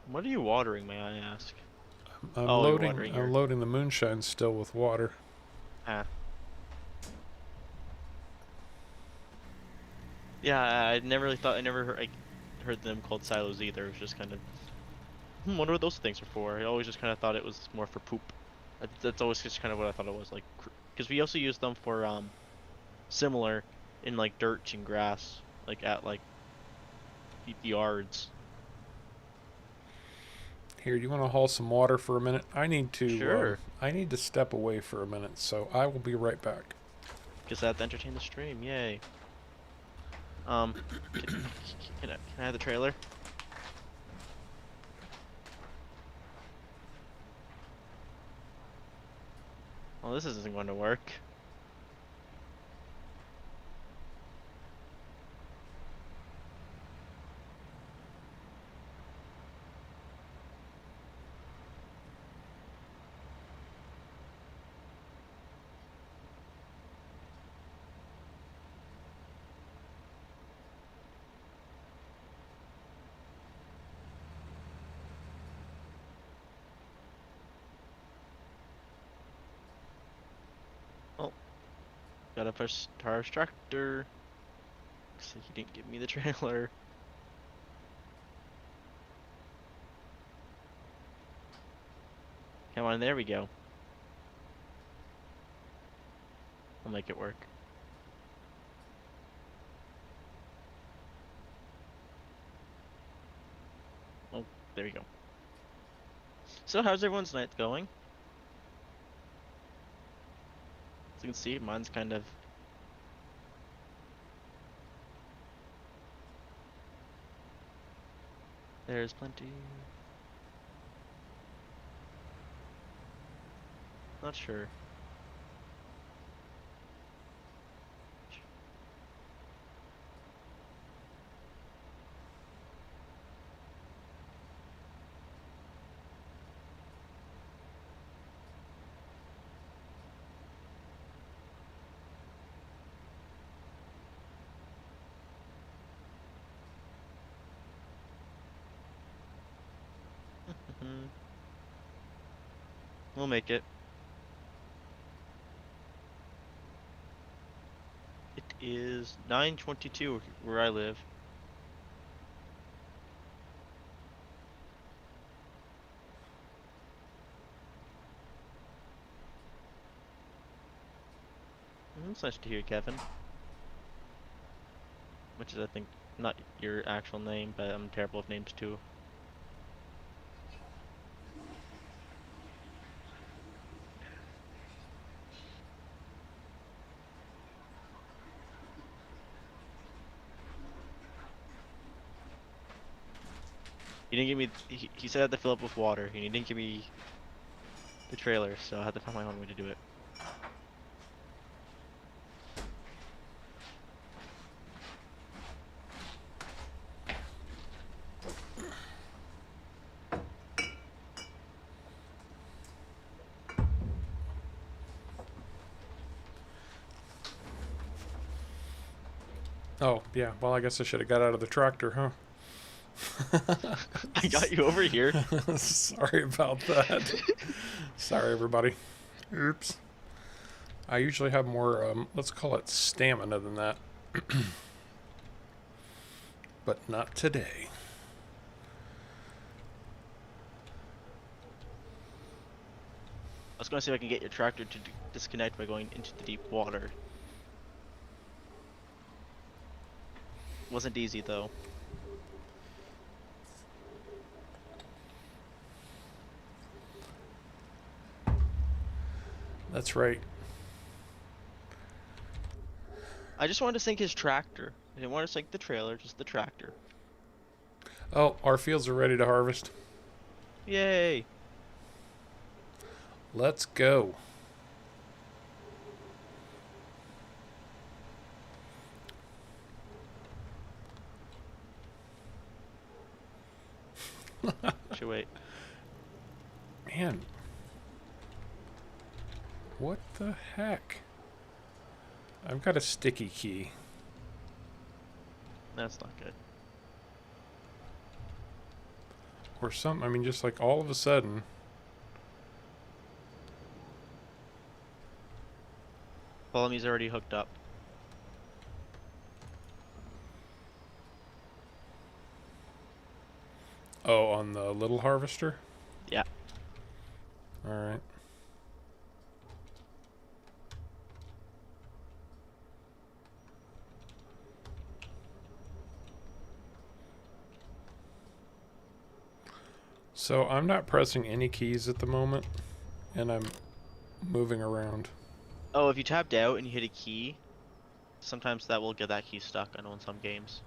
What are you watering, may I ask? I'm Oh, you're loading. watering I'm your loading the moonshine still with water. ah. Yeah, I never really thought I never heard them called silos either. It was just kind of wonder what those things are for. I always just kind of thought it was more for poop. That's always just kind of what I thought it was like. Because we also use them for similar in like dirt and grass, like at like the yards. Here, do you want to haul some water for a minute? Sure. I need to step away for a minute, so I will be right back. Guess I have to entertain the stream. Yay. Um, can I have the trailer? Well, this isn't going to work. Gotta push Tar's tractor. So he didn't give me the trailer. Come on, there we go. I'll make it work. Oh, there we go. So how's everyone's night going? As you can see, mine's kind of... There's plenty. Not sure. We'll make it. It is 9:22 where I live. It's nice to hear, Kevin. Which is, I think, not your actual name, but I'm terrible with names too. He didn't give me. He said I had to fill up with water, and he didn't give me the trailer, so I had to find my own way to do it. Oh, yeah. Well, I guess I should have got out of the tractor, huh? I got you over here. Sorry about that. Sorry, everybody. Oops. I usually have more, let's call it stamina than that. But not today. I was gonna see if I can get your tractor to disconnect by going into the deep water. Wasn't easy though. That's right. I just wanted to sink his tractor. I didn't want to sink the trailer, just the tractor. Oh, our fields are ready to harvest. Yay! Let's go. Should wait. Man. What the heck? I've got a sticky key. That's not good. Or something. I mean, just like all of a sudden. Follow me's already hooked up. Oh, on the little harvester? Yeah. Alright. So I'm not pressing any keys at the moment, and I'm moving around. Oh, if you tapped out and you hit a key, sometimes that will get that key stuck. I know in some games.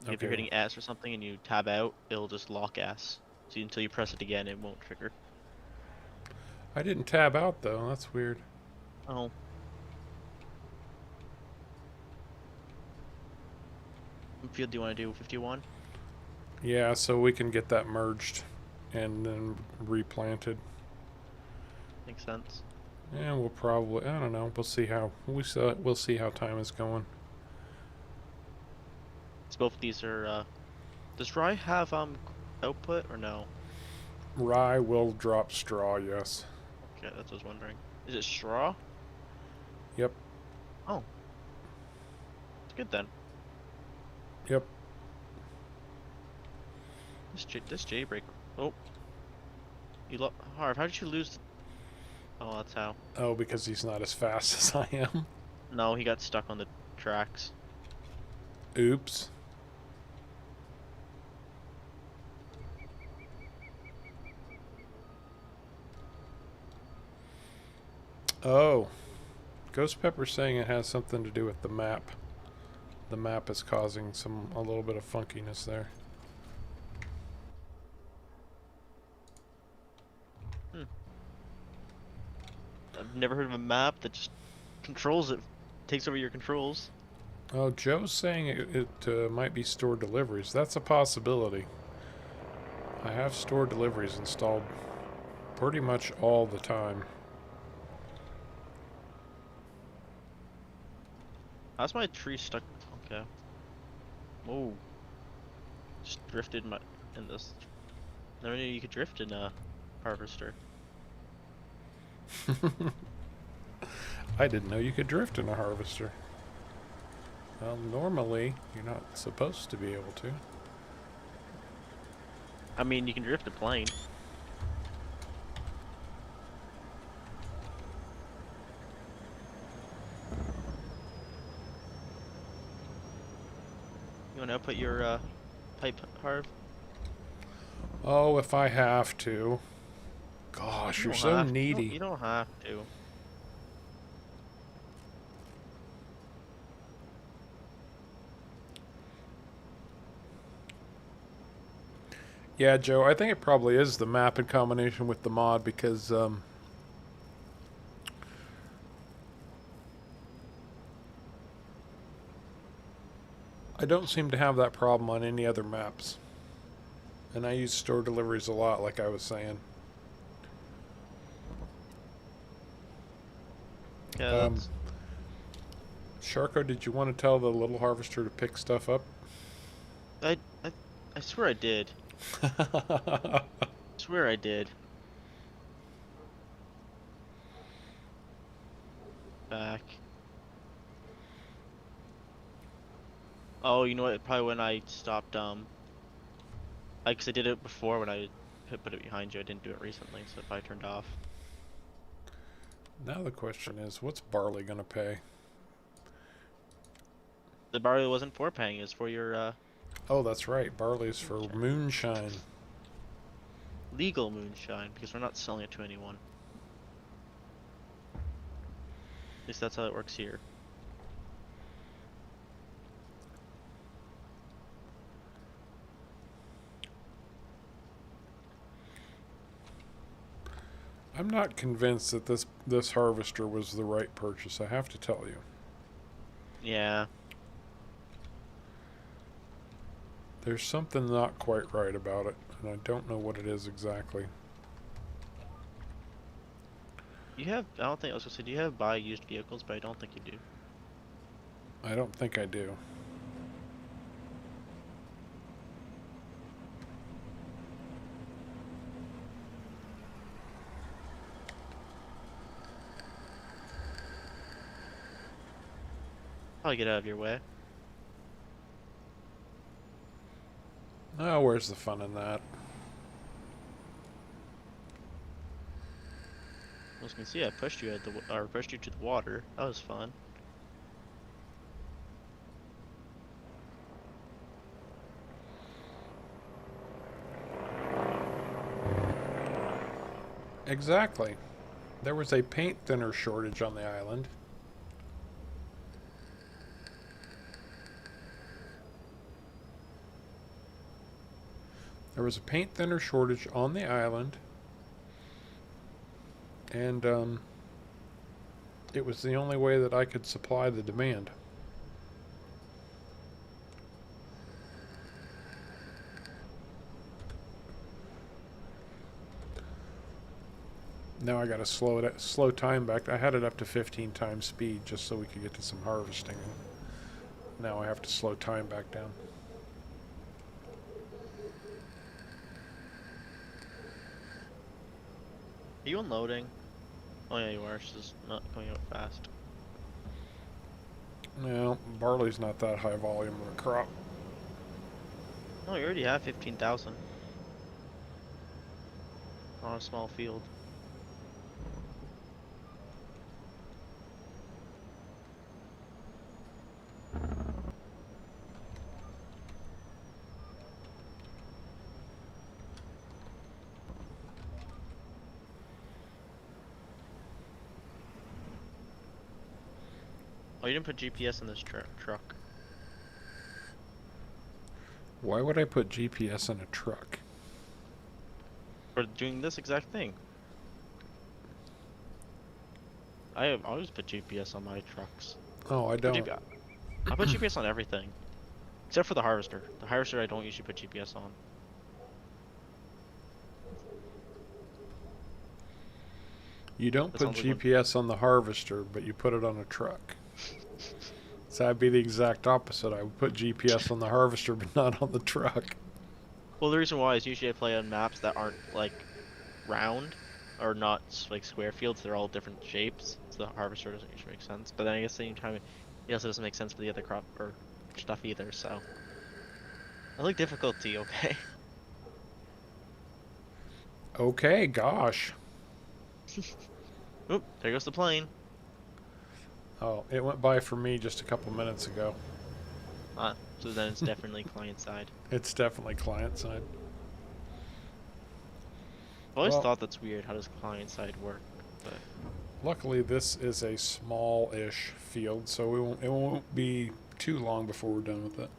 Okay. If you're hitting S or something and you tab out, it'll just lock S. So until you press it again, it won't trigger. I didn't tab out though. That's weird. Oh. What field do you want to do? 51? Yeah, so we can get that merged and then replanted. Makes sense. Yeah, we'll probably. I don't know. We'll see how we'll see how time is going. So both of these are. Does Rye have output or no? Rye will drop straw. Yes. Okay, that's what I was wondering. Is it straw? Oh, it's good then. Yep. This jailbreak. Oh, Harv, how did you lose? Oh, that's how. Oh, because he's not as fast as I am. No, he got stuck on the tracks. Oops. Oh. Ghost Pepper's saying it has something to do with the map. The map is causing a little bit of funkiness there. Hmm. I've never heard of a map that just controls it, takes over your controls. Oh, Joe's saying it might be store deliveries. That's a possibility. I have store deliveries installed pretty much all the time. How's my tree stuck? Okay. Oh, just drifted in this. Never knew you could drift in a harvester. I didn't know you could drift in a harvester. Well, normally you're not supposed to be able to. I mean, you can drift a plane. You want to output your pipe, Harv? Oh, if I have to. Gosh, you're so needy. You don't have to. Yeah, Joe, I think it probably is the map in combination with the mod because I don't seem to have that problem on any other maps. And I use store deliveries a lot, like I was saying. Yeah, that's... Sharko, did you want to tell the little harvester to pick stuff up? I swear I did. Swear I did. Back. Oh, you know what? Probably when I stopped, cause I did it before when I put it behind you. I didn't do it recently, so it probably turned off. Now the question is, what's Barley gonna pay? The barley wasn't for paying, it was for your, Oh, that's right. Barley's for moonshine. legal moonshine, because we're not selling it to anyone. At least that's how it works here. I'm not convinced that this harvester was the right purchase, I have to tell you. Yeah. There's something not quite right about it, and I don't know what it is exactly. You have, I don't think, I was gonna say, do you have buy used vehicles? But I don't think you do. I don't think I do. Probably get out of your way. Oh, where's the fun in that? I was gonna see, I pushed you or pushed you to the water. That was fun. Exactly. There was a paint thinner shortage on the island. There was a paint thinner shortage on the island. And, it was the only way that I could supply the demand. Now I gotta slow time back. I had it up to 15 times speed just so we could get to some harvesting. Now I have to slow time back down. Are you unloading? Oh yeah, you are. It's just not going out fast. No, barley's not that high volume of a crop. No, you already have 15,000 on a small field. Oh, you didn't put GPS in this truck. Why would I put GPS in a truck? For doing this exact thing. I always put GPS on my trucks. Oh, I don't. I put GPS on everything. Except for the harvester. The harvester I don't usually put GPS on. You don't That put sounds like GPS on the harvester, but you put it on a truck. So that'd be the exact opposite. I would put GPS on the harvester, but not on the truck. Well, the reason why is usually I play on maps that aren't like round or not like square fields. They're all different shapes. So the harvester doesn't usually make sense. But then I guess at the same time, it also doesn't make sense for the other crop or stuff either. So I like difficulty, okay? Okay, gosh. Oop, there goes the plane. Oh, it went by for me just a couple minutes ago. So then it's definitely client side. It's definitely client side. I've always Well, thought that's weird. How does client side work? But luckily, this is a small-ish field, so it won't be too long before we're done with it.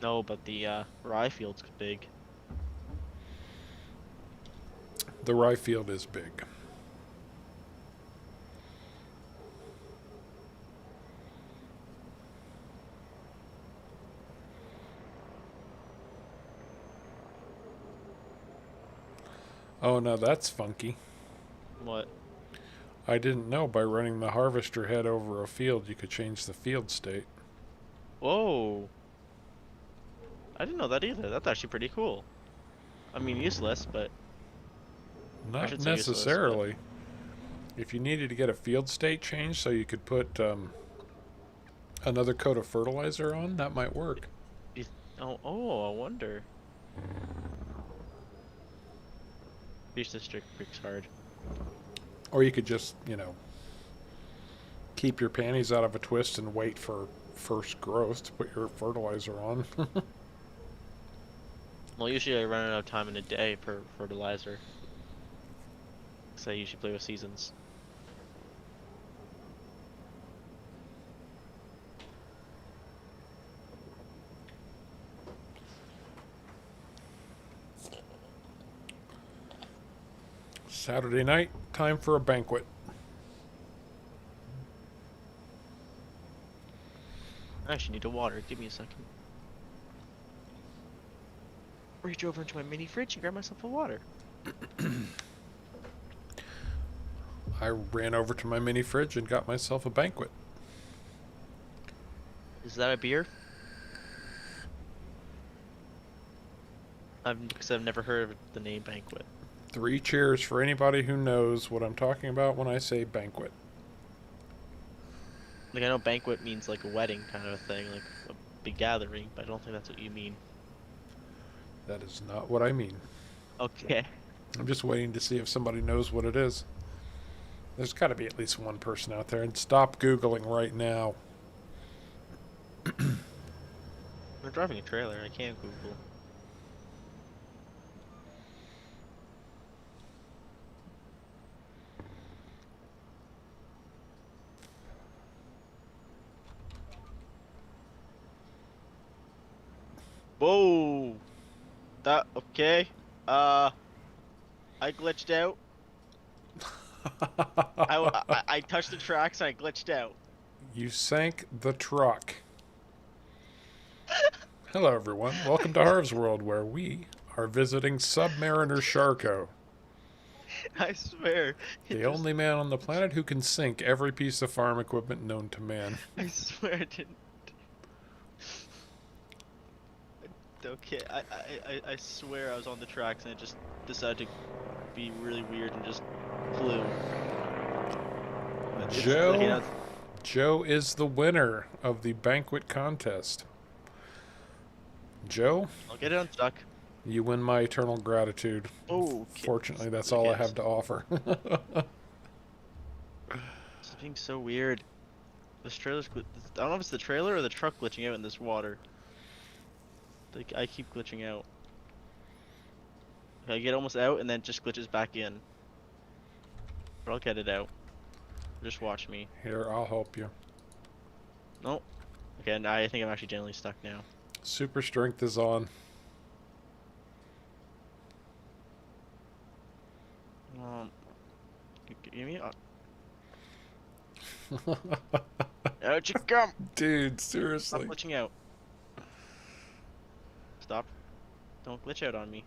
no, but the rye field's big. The rye field is big. Oh, no, that's funky. What? I didn't know by running the harvester head over a field you could change the field state. Whoa! I didn't know that either. That's actually pretty cool. I mean, useless, but I Not should say useless, but necessarily. If you needed to get a field state change so you could put another coat of fertilizer on, that might work. oh, I wonder. Beach District picks hard. Or you could just, keep your panties out of a twist and wait for first growth to put your fertilizer on. Well, usually I run out of time in a day for fertilizer. Because I usually play with seasons. Saturday night, time for a banquet. I actually need a water. Give me a second. Reach over into my mini fridge and grab myself a water. I ran over to my mini fridge and got myself a banquet. Is that a beer? Because I've never heard of the name banquet. 3 cheers for anybody who knows what I'm talking about when I say banquet. Like, I know banquet means like a wedding kind of a thing, like a big gathering, but I don't think that's what you mean. That is not what I mean. Okay. I'm just waiting to see if somebody knows what it is. There's got to be at least one person out there. And stop Googling right now. I'm driving a trailer. I can't Google. Whoa! Okay. I glitched out. I touched the tracks and I glitched out. You sank the truck. Hello, everyone. Welcome to Harv's World, where we are visiting Submariner Sharko, I swear. the only man on the planet who can sink every piece of farm equipment known to man. I swear it didn't. Okay, I swear I was on the tracks and it just decided to be really weird and just flew. Joe, Joe is the winner of the banquet contest. Joe, I'll get it unstuck. you win my eternal gratitude. Oh, Fortunately, that's all I have to offer. This is being so weird. This trailer's. I don't know if it's the trailer or the truck glitching out in this water. Like, I keep glitching out. I get almost out and then it just glitches back in. But I'll get it out. Just watch me. Here, I'll help you. Nope. Okay, now I think I'm actually generally stuck now. Super strength is on. Give me out you come! Dude, Stop seriously. glitching out. Stop. Don't glitch out on me.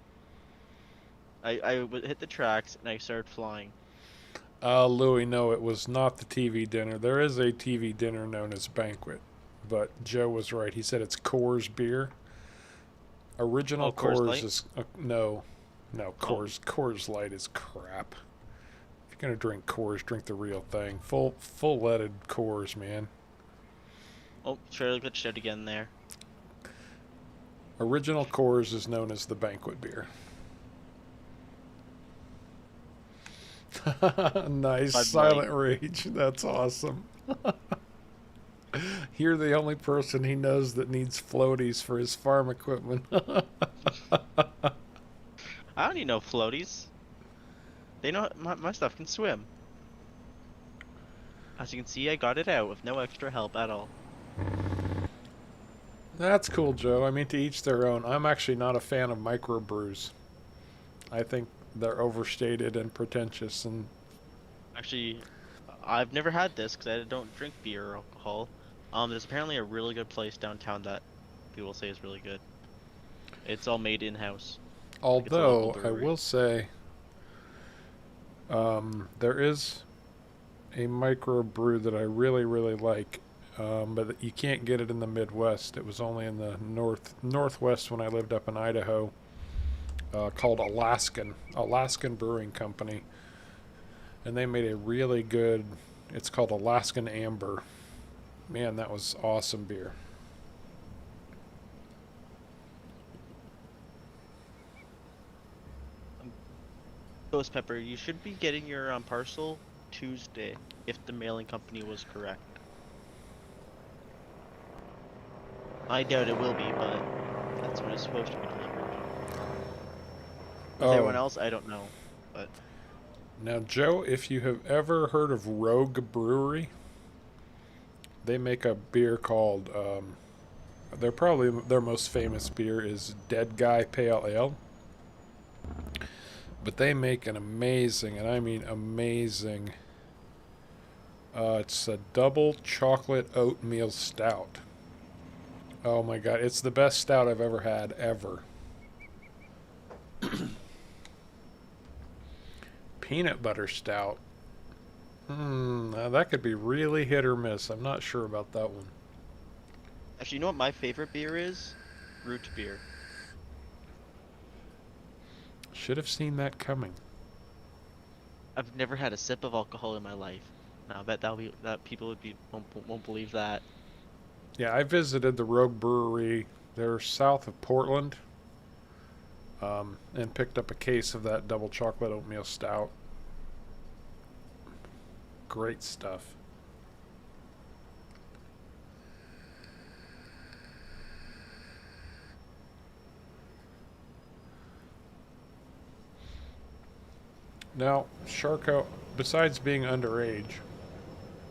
I hit the tracks and I started flying. Louis, no, it was not the TV dinner. There is a TV dinner known as banquet, but Joe was right. He said it's Coors beer. Original Coors Coors Light? is no, Coors Light is crap. If you're gonna drink Coors, drink the real thing. Full leaded Coors, man. Oh, trailer glitched out again there. Original Coors is known as the banquet beer. Nice silent rage. That's awesome. You're the only person he knows that needs floaties for his farm equipment. I don't need no floaties. They know my stuff can swim. As you can see, I got it out with no extra help at all. That's cool, Joe. I mean, to each their own. I'm actually not a fan of microbrews. I think they're overstated and pretentious. And Actually, I've never had this because I don't drink beer or alcohol. There's apparently a really good place downtown that people say is really good. It's all made in-house. although I will say, there is a microbrew that I really like, but you can't get it in the Midwest. It was only in the northwest when I lived up in Idaho. Called Alaskan Brewing Company, and they made a really good. It's called Alaskan Amber. Man, that was awesome beer. Ghost Pepper, you should be getting your parcel Tuesday if the mailing company was correct. I doubt it will be, but that's when it's supposed to be delivered. With everyone else, I don't know, but Now, Joe, if you have ever heard of Rogue Brewery, they make a beer called. They're probably their most famous beer is Dead Guy Pale Ale. But they make an amazing, and I mean amazing. It's a double chocolate oatmeal stout. Oh my god, it's the best stout I've ever had, ever. Peanut butter stout. That could be really hit or miss. I'm not sure about that one. actually, you know what my favorite beer is? Root beer. Should have seen that coming. I've never had a sip of alcohol in my life. Now, I bet that people won't believe that. Yeah, I visited the Rogue Brewery. They're south of Portland. And picked up a case of that double chocolate oatmeal stout. Great stuff. Now, Sharko, besides being underage,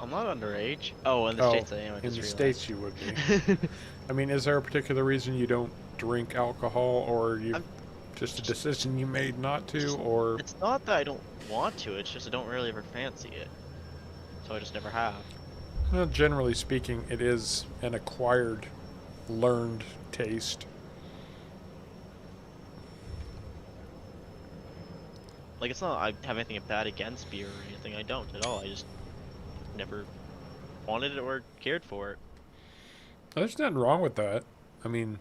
I'm not underage. Oh, in the States I am. I in just the realized. States you would be. I mean, is there a particular reason you don't drink alcohol, or just a decision you made not to, or? It's not that I don't want to, it's just I don't really ever fancy it. So I just never have. Well, generally speaking, it is an acquired, learned taste. Like, it's not I have anything bad against beer or anything, I don't at all. I just never wanted it or cared for it. There's nothing wrong with that. I mean,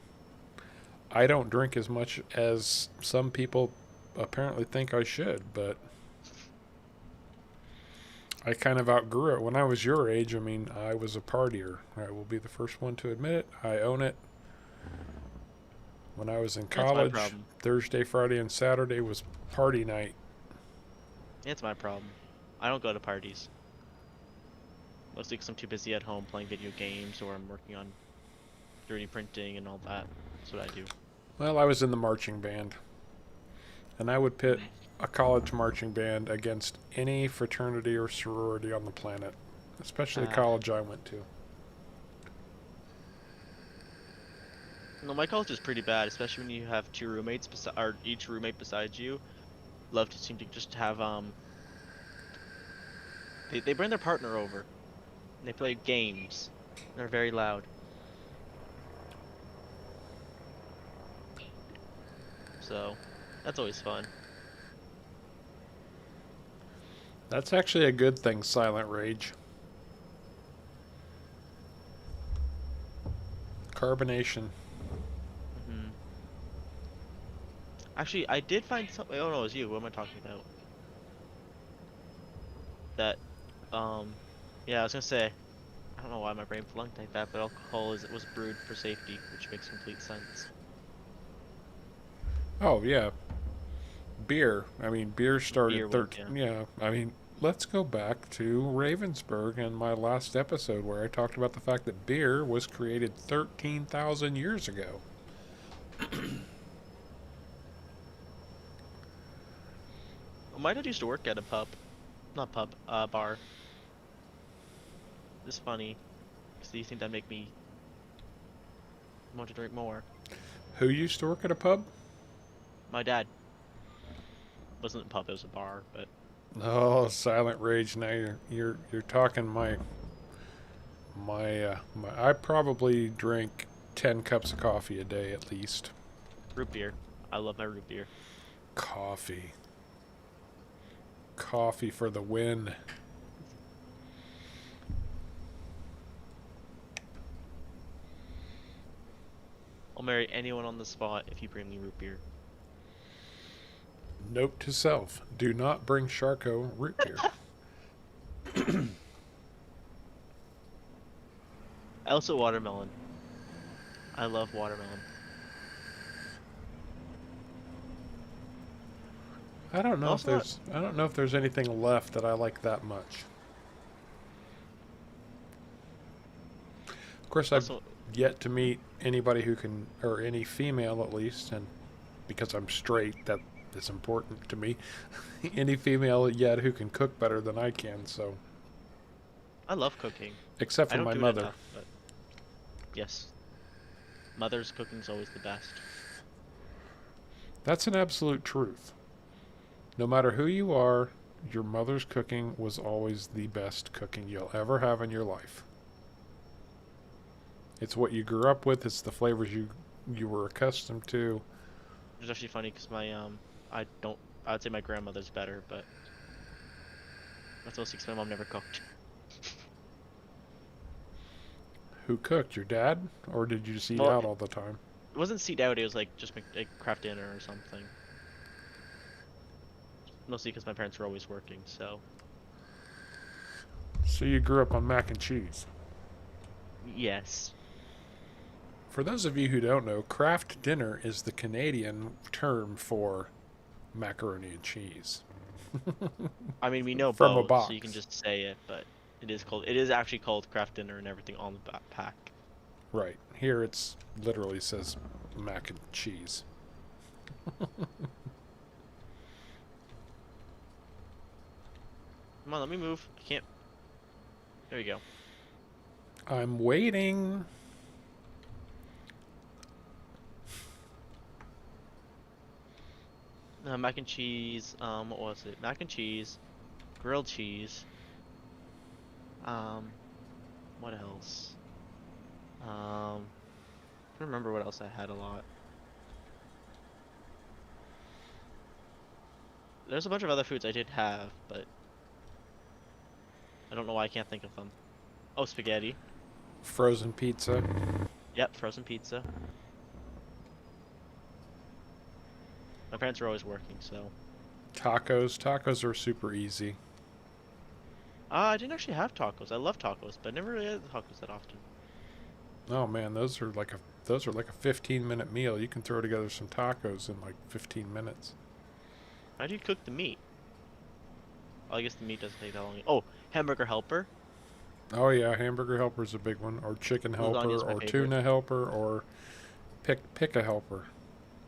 I don't drink as much as some people apparently think I should, but I kind of outgrew it. When I was your age, I mean, I was a partier. I will be the first one to admit it. I own it. When I was in That's my college, problem. Thursday, Friday, and Saturday was party night. It's my problem. I don't go to parties. Mostly because I'm too busy at home playing video games or I'm working on 3D printing and all that. That's what I do. Well, I was in the marching band, and I would pit Mm. a college marching band against any fraternity or sorority on the planet, especially the Ah. college I went to. No, my college is pretty bad, especially when you have two roommates, or each roommate beside you. Love to seem to just have they bring their partner over and they play games. They're very loud. So that's always fun. That's actually a good thing, Silent Rage. Carbonation. hmm Actually, I did find something. Oh no, it was you. What am I talking about? That yeah, I was gonna say. I don't know why my brain flunked like that, but alcohol was brewed for safety, which makes complete sense. Oh, yeah. Beer. I mean, beer Beer started was, 13. Yeah, I mean, let's go back to Ravensburg and my last episode where I talked about the fact that beer was created 13,000 years ago. My dad used to work at a pub, not pub, bar. It's funny. So you think that'd make me want to drink more? Who used to work at a pub? My dad wasn't a pub; it was a bar. But Oh, Silent Rage. Now you're talking my. I probably drink 10 cups of coffee a day at least. root beer, I love my root beer. Coffee. Coffee for the win. I'll marry anyone on the spot if you bring me root beer. Note to self: do not bring Charco root beer. Also watermelon. I love watermelon. I don't know if Also not. there's anything left that I like that much. Of course, I've Also, yet to meet anybody who can, or any female at least, and because I'm straight, that is important to me. Any female yet who can cook better than I can. So, I love cooking. except I for don't my do it mother. enough, but yes, mother's cooking's always the best. That's an absolute truth. No matter who you are, your mother's cooking was always the best cooking you'll ever have in your life. It's what you grew up with. It's the flavors you were accustomed to. It's actually funny because I don't. I'd say my grandmother's better, but that's mostly because my mom never cooked. Who cooked? Your dad, or did you just eat Well, out all the time? it wasn't seat out. It was like just make like craft dinner or something. Mostly because my parents were always working, so So you grew up on mac and cheese. yes. For those of you who don't know, Kraft Dinner is the Canadian term for macaroni and cheese. I mean, we know From a both, so you can box. just say it, but it is actually called craft dinner and everything on the pack. Right. Here it's literally says mac and cheese. Come on, let me move. I can't. There you go. I'm waiting. Mac and cheese. What was it? Mac and cheese, grilled cheese. Um, what else? I don't remember what else I had a lot. There's a bunch of other foods I did have, but I don't know why I can't think of them. Oh, spaghetti. Frozen pizza. Yep, frozen pizza. My parents are always working, so. Tacos. Tacos are super easy. I didn't actually have tacos. I love tacos, but I never really had tacos that often. Oh man, those are like a 15-minute meal. You can throw together some tacos in like 15 minutes. How do you cook the meat? Well, I guess the meat doesn't take that long. Oh, hamburger helper. Oh yeah, hamburger helper's a big one, or chicken Lasagna helper, is my or favorite. tuna helper, or pick a helper.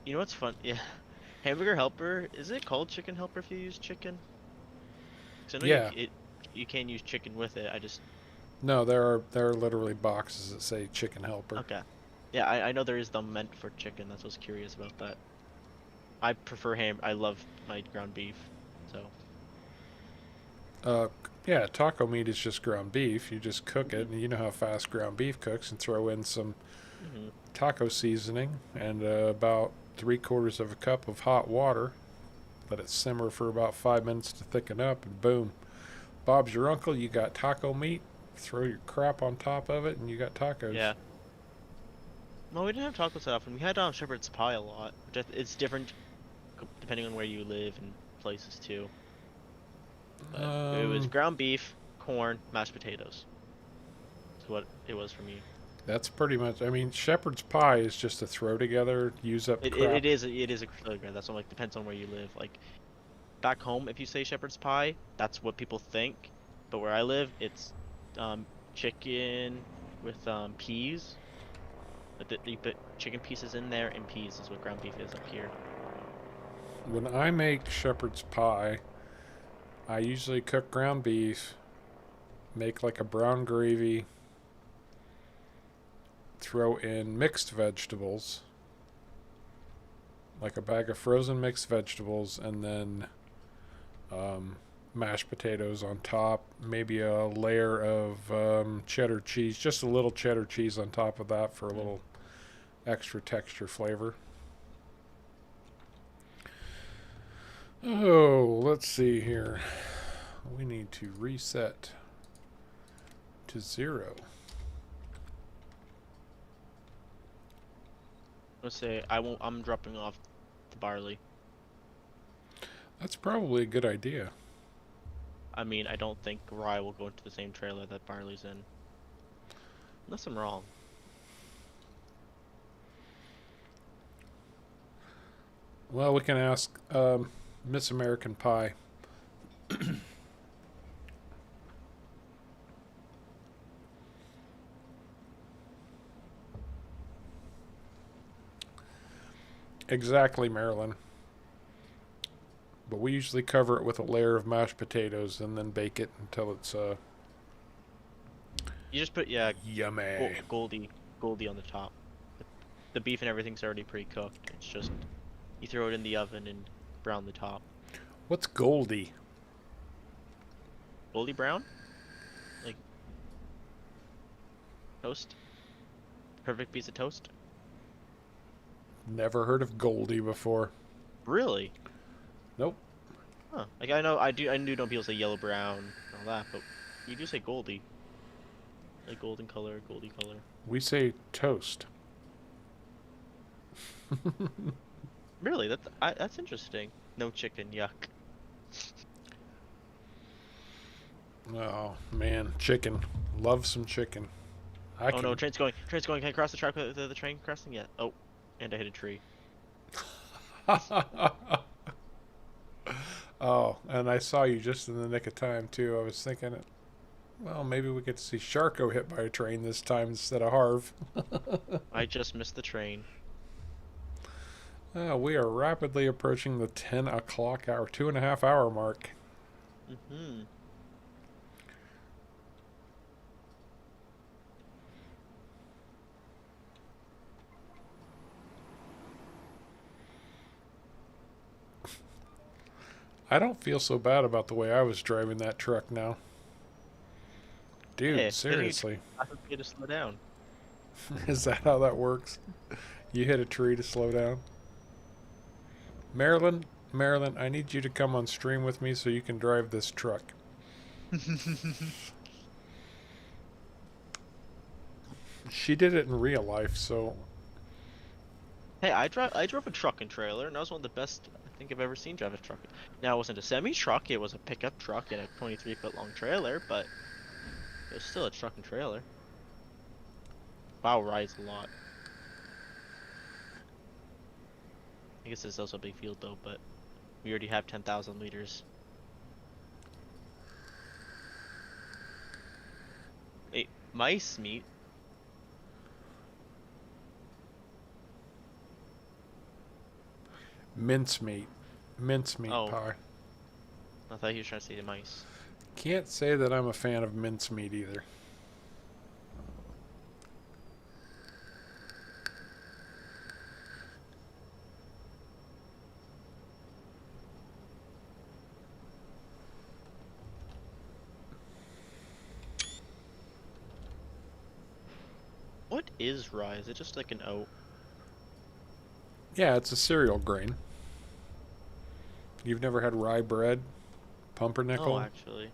You know what's fun? Yeah, hamburger helper. Is it called chicken helper if you use chicken? 'Cause I know Yeah, you can use chicken with it. I just no, there are literally boxes that say chicken helper. okay. Yeah, I know there is the meant for chicken. That's what's curious about that. I prefer ham. I love my ground beef. So. Uh, yeah, taco meat is just ground beef. You just cook it, Mhm. and you know how fast ground beef cooks, and throw in some Mhm. taco seasoning and about 3/4 of a cup of hot water. Let it simmer for about 5 minutes to thicken up, and boom, Bob's your uncle. You got taco meat. Throw your crap on top of it, and you got tacos. Yeah. No, we didn't have tacos that often. We had shepherd's pie a lot. It's different depending on where you live and places too. But it was Um, ground beef, corn, mashed potatoes. That's what it was for me. that's pretty much. I mean, shepherd's pie is just a throw together, use up crap. It is a filigree. That's what, like, depends on where you live. Like back home, if you say shepherd's pie, that's what people think. But where I live, it's um chicken with peas. But you put chicken pieces in there, and peas is what ground beef is up here. When I make shepherd's pie, I usually cook ground beef, make like a brown gravy, throw in mixed vegetables, like a bag of frozen mixed vegetables, and then um, mashed potatoes on top, maybe a layer of cheddar cheese, just a little cheddar cheese on top of that for a Mm. little extra texture flavor. Oh, let's see here. We need to reset to 0. Let's say I won't. I'm dropping off the barley. That's probably a good idea. I mean, I don't think rye will go into the same trailer that barley's in, unless I'm wrong. Well, we can ask Miss American Pie. Exactly, Marilyn. But we usually cover it with a layer of mashed potatoes and then bake it until it's You just put, yeah, yummy. Goldie on the top. The beef and everything's already pre-cooked. It's just you throw it in the oven and brown the top. What's Goldie? Goldie brown, like toast. Perfect piece of toast. Never heard of Goldie before. Really? Nope. Huh. Like I do know people say yellow brown and all that, but you do say Goldie. Like golden color, Goldie color. We say toast. Really? That's interesting. No chicken, yuck. Oh, man. Chicken. Love some chicken. I Oh no, can. train's going. Train's going. Can I cross the track with the train crossing yet? Oh, and I hit a tree. Oh, and I saw you just in the nick of time, too. I was thinking, well, maybe we get to see Sharko hit by a train this time instead of Harv. I just missed the train. We are rapidly approaching the 10 o'clock hour, 2.5 hour mark. Mm-hmm. I don't feel so bad about the way I was driving that truck now. Dude, Hey, seriously. I have to slow down. Is that how that works? You hit a tree to slow down? Marilyn, I need you to come on stream with me so you can drive this truck. She did it in real life, so Hey, I drove a truck and trailer, and that was one of the best I think I've ever seen drive a truck. Now it wasn't a semi truck; it was a pickup truck and a 23-foot long trailer, but it was still a truck and trailer. Wow, rides a lot. I guess it's also a big field though, but we already have 10,000 liters. Hey, mice meat. Mincemeat. Mincemeat Oh, pie. I thought he was trying to say the mice. Can't say that I'm a fan of mincemeat either. What is rye? Is it just like an oat? Yeah, it's a cereal grain. You've never had rye bread? No, Pumpernickel? actually.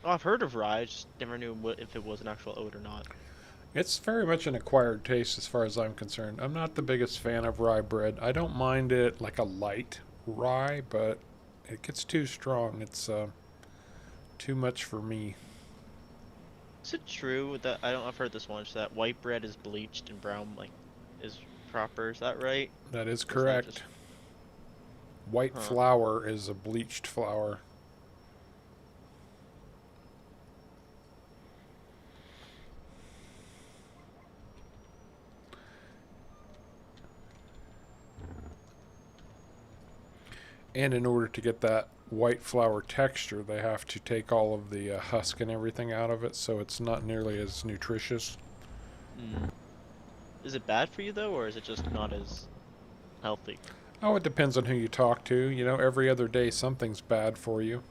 Oh, I've heard of rye. I just never knew if it was an actual oat or not. It's very much an acquired taste as far as I'm concerned. I'm not the biggest fan of rye bread. I don't mind it like a light rye, but it gets too strong. It's too much for me. Is it true that I don't? I've heard this once that white bread is bleached and brown like is proper. Is that right? That is Or is that just correct. White huh? flour is a bleached flour. And in order to get that white flour texture, they have to take all of the husk and everything out of it, so it's not nearly as nutritious. Mm. Is it bad for you though, or is it just not as healthy? Oh, it depends on who you talk to. You know, every other day something's bad for you.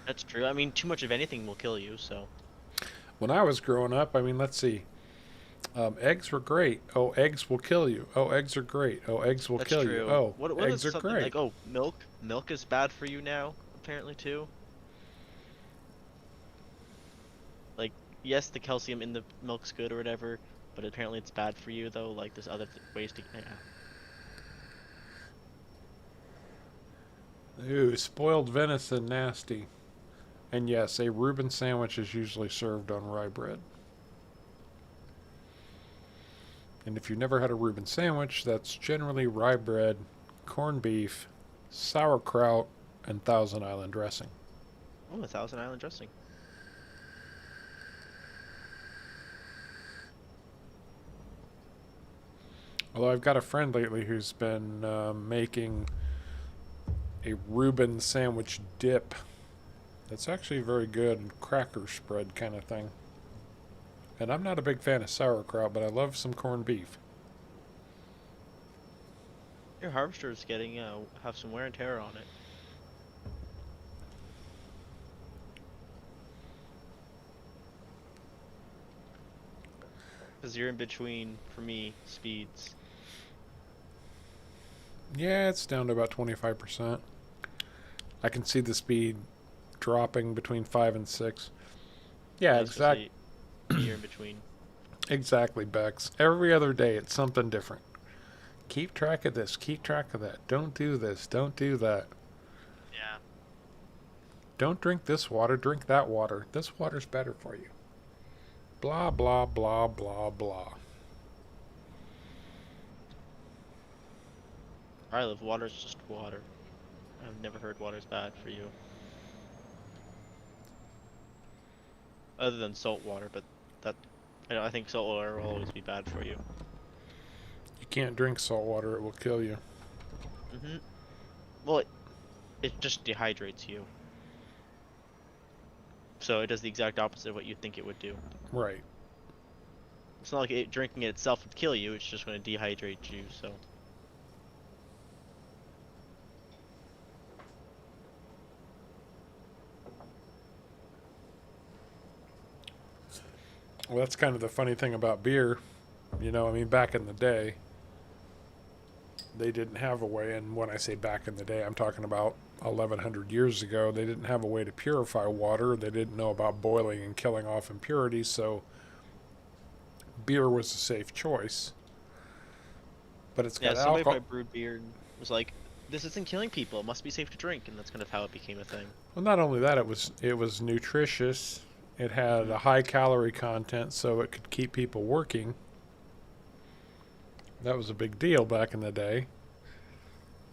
That's true. I mean, too much of anything will kill you. So When I was growing up, I mean, let's see. Eggs were great. Oh, eggs will kill you. Oh, eggs are great. Oh, eggs will that's kill you. true. Oh, What is eggs are something great. like milk? Milk is bad for you now, apparently too. Like yes, the calcium in the milk's good or whatever, but apparently it's bad for you though. Like there's other ways to. Yeah. Ooh, spoiled venison, nasty. And yes, a Reuben sandwich is usually served on rye bread. And if you've never had a Reuben sandwich, that's generally rye bread, corned beef, sauerkraut, and Thousand Island dressing. Oh, a Thousand Island dressing. Although I've got a friend lately who's been making a Reuben sandwich dip that's actually very good, cracker spread kind of thing. And I'm not a big fan of sauerkraut, but I love some corned beef. Your harvester's getting have some wear and tear on it. Because you're in between, for me, speeds. Yeah, it's down to about 25%. I can see the speed dropping between 5 and 6. Yeah, I was gonna say you're in between. exactly, Bex. Every other day it's something different. Keep track of this, keep track of that. Don't do this, don't do that. Yeah. Don't drink this water, drink that water. This water's better for you. Blah, blah, blah, blah, blah. I live. Water's just water. I've never heard water's bad for you. Other than salt water, but that I think salt water will always be bad for you. You can't drink salt water, it will kill you. Mm-hmm. Well, it just dehydrates you. So it does the exact opposite of what you'd think it would do. Right. It's not like drinking it itself would kill you, it's just going to dehydrate you, so. Well, that's kind of the funny thing about beer. You know, I mean, back in the day, they didn't have a way, and when I say back in the day, I'm talking about 1100 years ago, they didn't have a way to purify water. They didn't know about boiling and killing off impurities, so beer was a safe choice. but it's Yeah, got somebody alcohol. probably brewed beer and was like, "This isn't killing people. It must be safe to drink," and that's kind of how it became a thing. Well, not only that, it was nutritious. It had Hmm. a high calorie content, so it could keep people working. That was a big deal back in the day,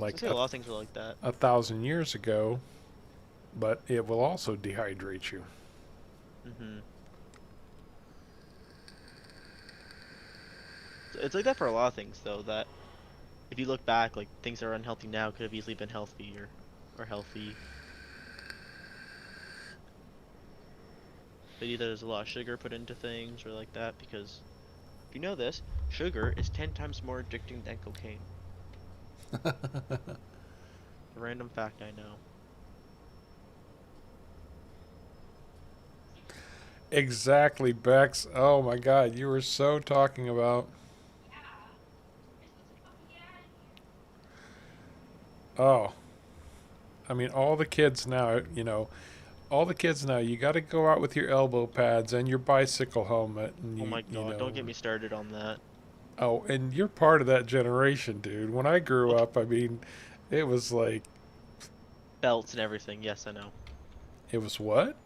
So I like say a lot of things are like that. 1,000 years ago. But it will also dehydrate you. Hmm. So it's like that for a lot of things, though. That if you look back, like things that are unhealthy now could have easily been healthier or healthy. But either there's a lot of sugar put into things or like that, because if you know this, sugar is 10 times more addicting than cocaine. A random fact I know. Exactly, Bex. Oh my God, you were so talking about. Oh, I mean, all the kids now, all the kids now, you got to go out with your elbow pads and your bicycle helmet, and Oh you, my you god, don't know. get me started on that. Oh, and you're part of that generation, dude. When I grew Okay. up, I mean, it was like, Belts and everything, yes, I know. it was what?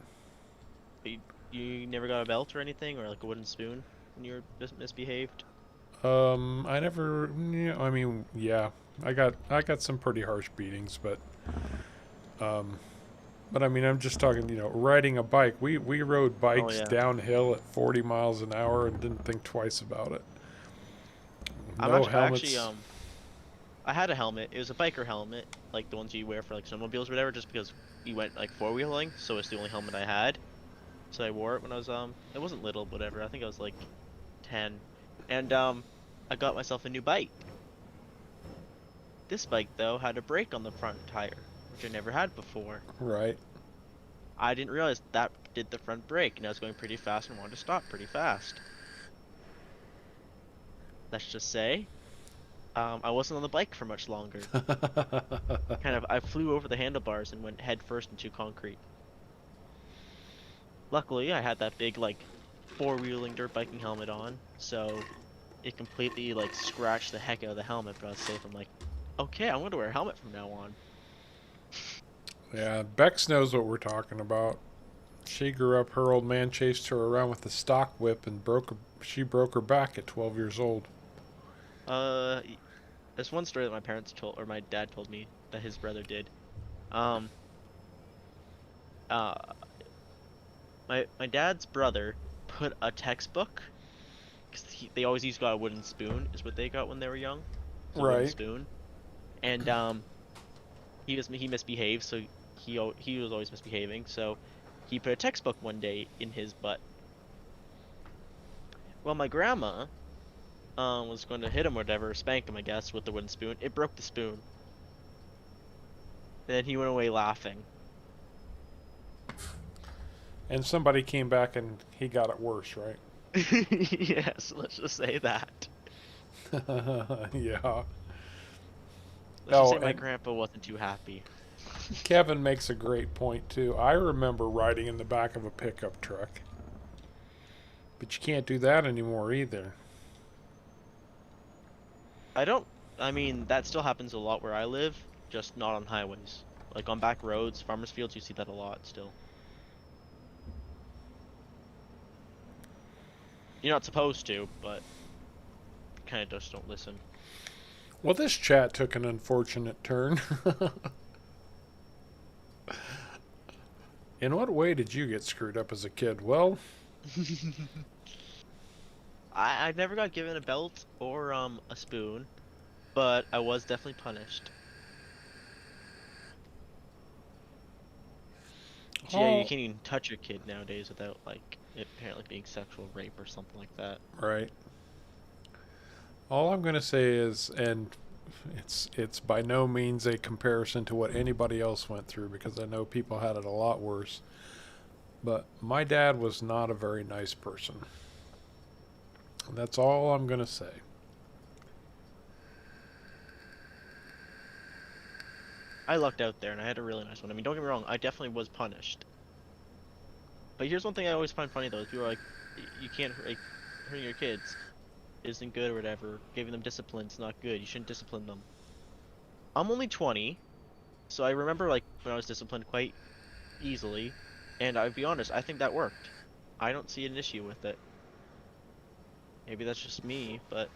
But you never got a belt or anything, or like a wooden spoon when you were misbehaved? I never. I mean, yeah, I got some pretty harsh beatings, um, but I mean, I'm just talking, riding a bike. We rode Oh bikes yeah. downhill at 40 miles an hour and didn't think twice about it. I'm No actually, I actually, helmets. I had a helmet. It was a biker helmet, like the ones you wear for like snowmobiles or whatever, just because we went like four-wheeling, so it's the only helmet I had. So I wore it when I was it wasn't little, whatever. I think I was like 10. And I got myself a new bike. This bike though had a brake on the front tire, which I never had before. Right. I didn't realize that did the front brake, and I was going pretty fast and wanted to stop pretty fast. Let's just say, I wasn't on the bike for much longer. I flew over the handlebars and went head first into concrete. Luckily, I had that big like four-wheeling dirt biking helmet on, so it completely like scratched the heck out of the helmet, but I was safe. I'm like, okay, I'm gonna wear a helmet from now on. Yeah, Bex knows what we're talking about. She grew up. Her old man chased her around with a stock whip and she broke her back at 12 years old. Y- there's one story that my parents told, or my dad told me that his brother did. Um, uh, my dad's brother put a textbook, because they always used got a wooden spoon, is what they got when they were young. It's a wooden Right. spoon, and he misbehaved, so he was always misbehaving, so he put a textbook one day in his butt. Well, my grandma was going to hit him or whatever, spank him, I guess, with the wooden spoon. It broke the spoon. And then he went away laughing. And somebody came back and he got it worse, right? Yes, let's just say that. Yeah. Let's just Oh, say my and grandpa wasn't too happy. Kevin makes a great point too. I remember riding in the back of a pickup truck, but you can't do that anymore either. I don't, I mean, that still happens a lot where I live, just not on highways. Like on back roads, farmers fields, you see that a lot still. You're not supposed to, but kind of just don't listen. Well, this chat took an unfortunate turn. In what way did you get screwed up as a kid? Well, I never got given a belt or a spoon, but I was definitely punished. So yeah, you all can't even touch your kid nowadays without like it apparently being sexual rape or something like that. right. All I'm going to say is, and it's by no means a comparison to what anybody else went through because I know people had it a lot worse. But my dad was not a very nice person. That's all I'm going to say. I lucked out there and I had a really nice one. I mean, don't get me wrong, I definitely was punished. But here's one thing I always find funny though: is people are like, you can't hurt your kids." isn't good or whatever. Giving them discipline's not good. You shouldn't discipline them. I'm only 20, so I remember like when I was disciplined quite easily, and I'll be honest, I think that worked. I don't see an issue with it. Maybe that's just me, but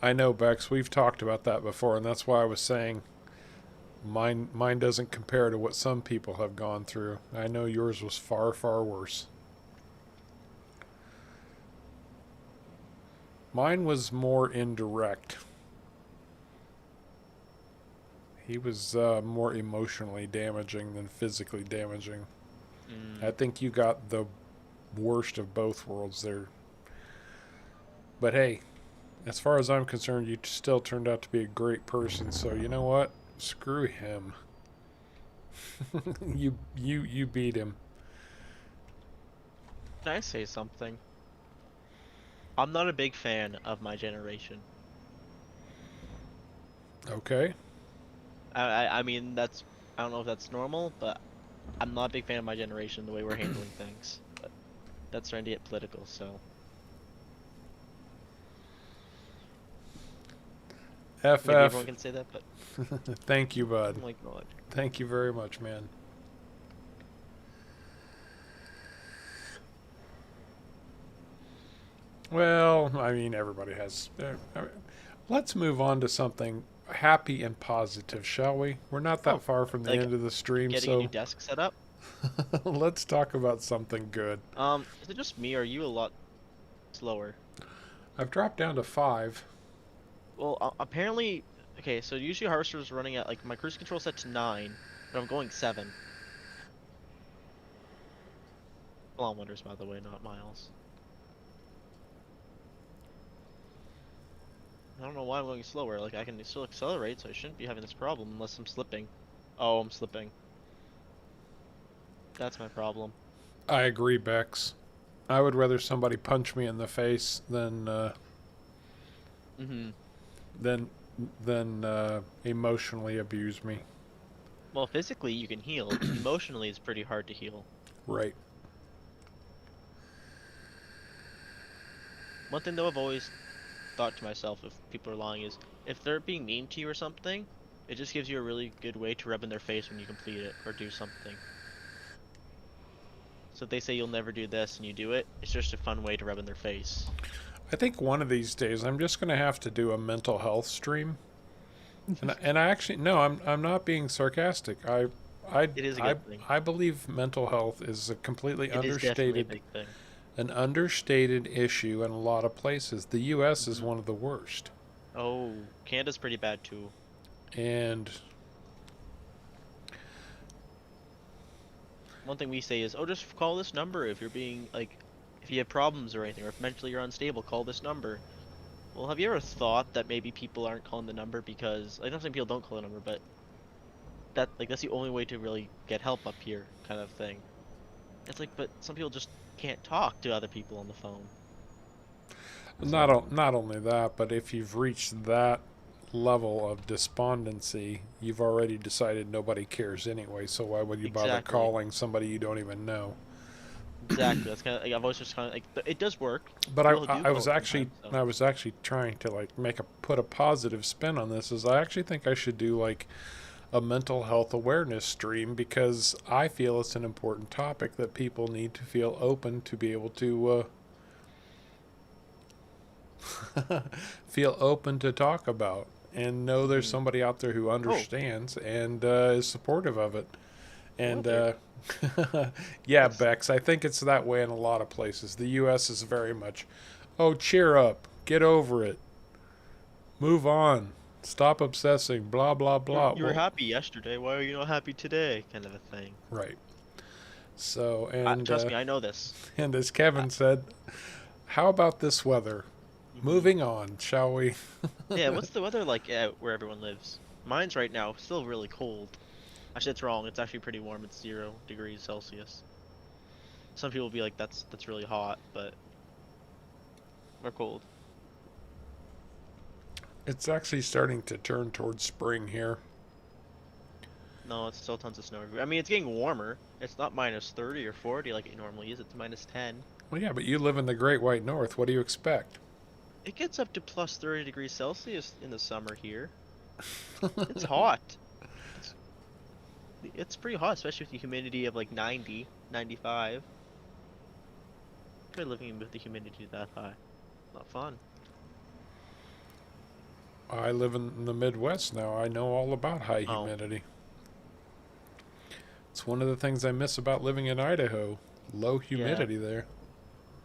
I know, Bex. We've talked about that before, and that's why I was saying mine doesn't compare to what some people have gone through. I know yours was far, far worse. Mine was more indirect. He was more emotionally damaging than physically damaging. I mm, think you got the worst of both worlds there. But hey, as far as I'm concerned, you still turned out to be a great person. So you know what? Screw him. You beat him. can I say something? I'm not a big fan of my generation. Okay. I mean I don't know if that's normal, but I'm not a big fan of my generation the way we're handling things. But that's starting to get political, so maybe FF. everyone can say that, but Thank you, bud. oh my god. Thank you very much, man. Well, I mean, everybody has. Let's move on to something happy and positive, shall we? We're not that Oh, far from the like end of the stream, getting a new so desk set up. let's talk about something good. Is it just me or are you a lot slower? I've dropped down to 5. Well, apparently, okay, so usually Harvester's running at like my cruise control set to 9, but I'm going 7. Kilometers, by the way, not miles. I don't know why I'm going slower. Like I can still accelerate, so I shouldn't be having this problem unless I'm slipping. Oh, I'm slipping. That's my problem. I agree, Bex. I would rather somebody punch me in the face Mm-hmm. than emotionally abuse me. Well, physically you can heal. Emotionally, it's pretty hard to heal. Right. One thing though I've always thought to myself if people are lying is if they're being mean to you or something, it just gives you a really good way to rub in their face when you complete it or do something. So if they say you'll never do this and you do it, it's just a fun way to rub in their face. I think one of these days I'm just going to have to do a mental health stream. And I actually no, I'm not being sarcastic. I It is a I good thing. I believe mental health is a completely It is definitely a understated big thing. an understated issue in a lot of places. The US is Hmm. one of the worst. Oh, Canada's pretty bad too. And One thing we say is, oh, just call this number if you're being like, if you have problems or anything, or if mentally you're unstable, call this number. Well, have you ever thought that maybe people aren't calling the number because, I'm not saying people don't call the number, but that's the only way to really get help up here, kind of thing. It's like, but some people just can't talk to other people on the phone. So, not only that, but if you've reached that level of despondency, you've already decided nobody cares anyway, so why would you bother exactly, calling somebody you don't even know? exactly. That's kind of like I've always just kind of like it does work. But People do I call was it actually sometimes. So, I was actually trying to like put a positive spin on this. Is I actually think I should do like a mental health awareness stream because I feel it's an important topic that people need to feel open to be able to feel open to talk about and know there's mhm. somebody out there who Oh, understands and is supportive of it. hello And there. yeah, Yes. Bex, I think it's that way in a lot of places. The U.S. is very much, oh, cheer up, get over it, move on, stop obsessing, blah, blah, blah. You were Well, happy yesterday. Why are you not happy today? Kind of a thing. right. So, Trust me, I know this. and as Uh, Kevin said, how about this weather? hmm. Moving on, shall we? Yeah, what's the weather like out where everyone lives? Mine's right now still really cold. Actually, that's wrong. It's actually pretty warm. It's 0 degrees Celsius. Some people will be like, that's really hot, but we're cold. It's actually starting to turn towards spring here. No, it's still tons of snow everywhere. I mean, it's getting warmer. It's not minus 30 or 40 like it normally is. It's minus 10. Well, yeah, but you live in the Great White North. What do you expect? It gets up to plus 30 degrees Celsius in the summer here. It's hot. It's, it's pretty hot, especially with the humidity of like 90, 95. Try living with the humidity that high. Not fun. I live in the Midwest now. I know all about high Oh, humidity. It's one of the things I miss about living in Idaho. Low yeah. humidity there.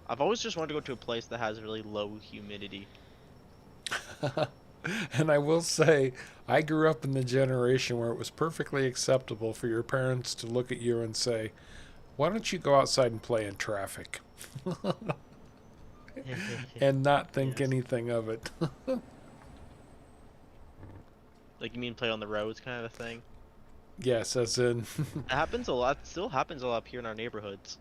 I've always just wanted to go to a place that has really low humidity. And I will say, I grew up in the generation where it was perfectly acceptable for your parents to look at you and say, "Why don't you go outside and play in traffic?" And not think Yes. anything of it. Like you mean play on the roads kind of a thing? Yes, as in, It happens a lot. Still happens a lot here in our neighborhoods.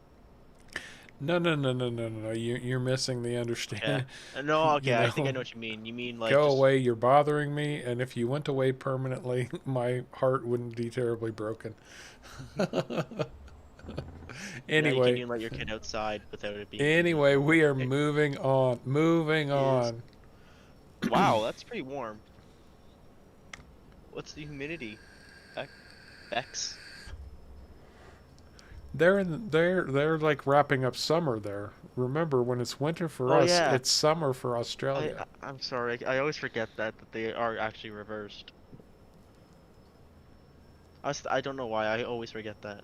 no, no, no, no, no, no, no. You're missing the Yeah. understanding. No, You okay, I think I know, know what you mean. You mean like go just away. You're bothering me, and if you went away permanently, my heart wouldn't be terribly broken. yeah, you can't Anyway, even let your kid outside without it being too anyway, we are thick. moving on. Moving Is on. wow, that's pretty warm. What's the humidity? Beck, Bex? They're like wrapping up summer there. Remember, when it's winter for Oh us, yeah. it's summer for Australia. I'm sorry. I always forget that they are actually reversed. I don't know why. I always forget that.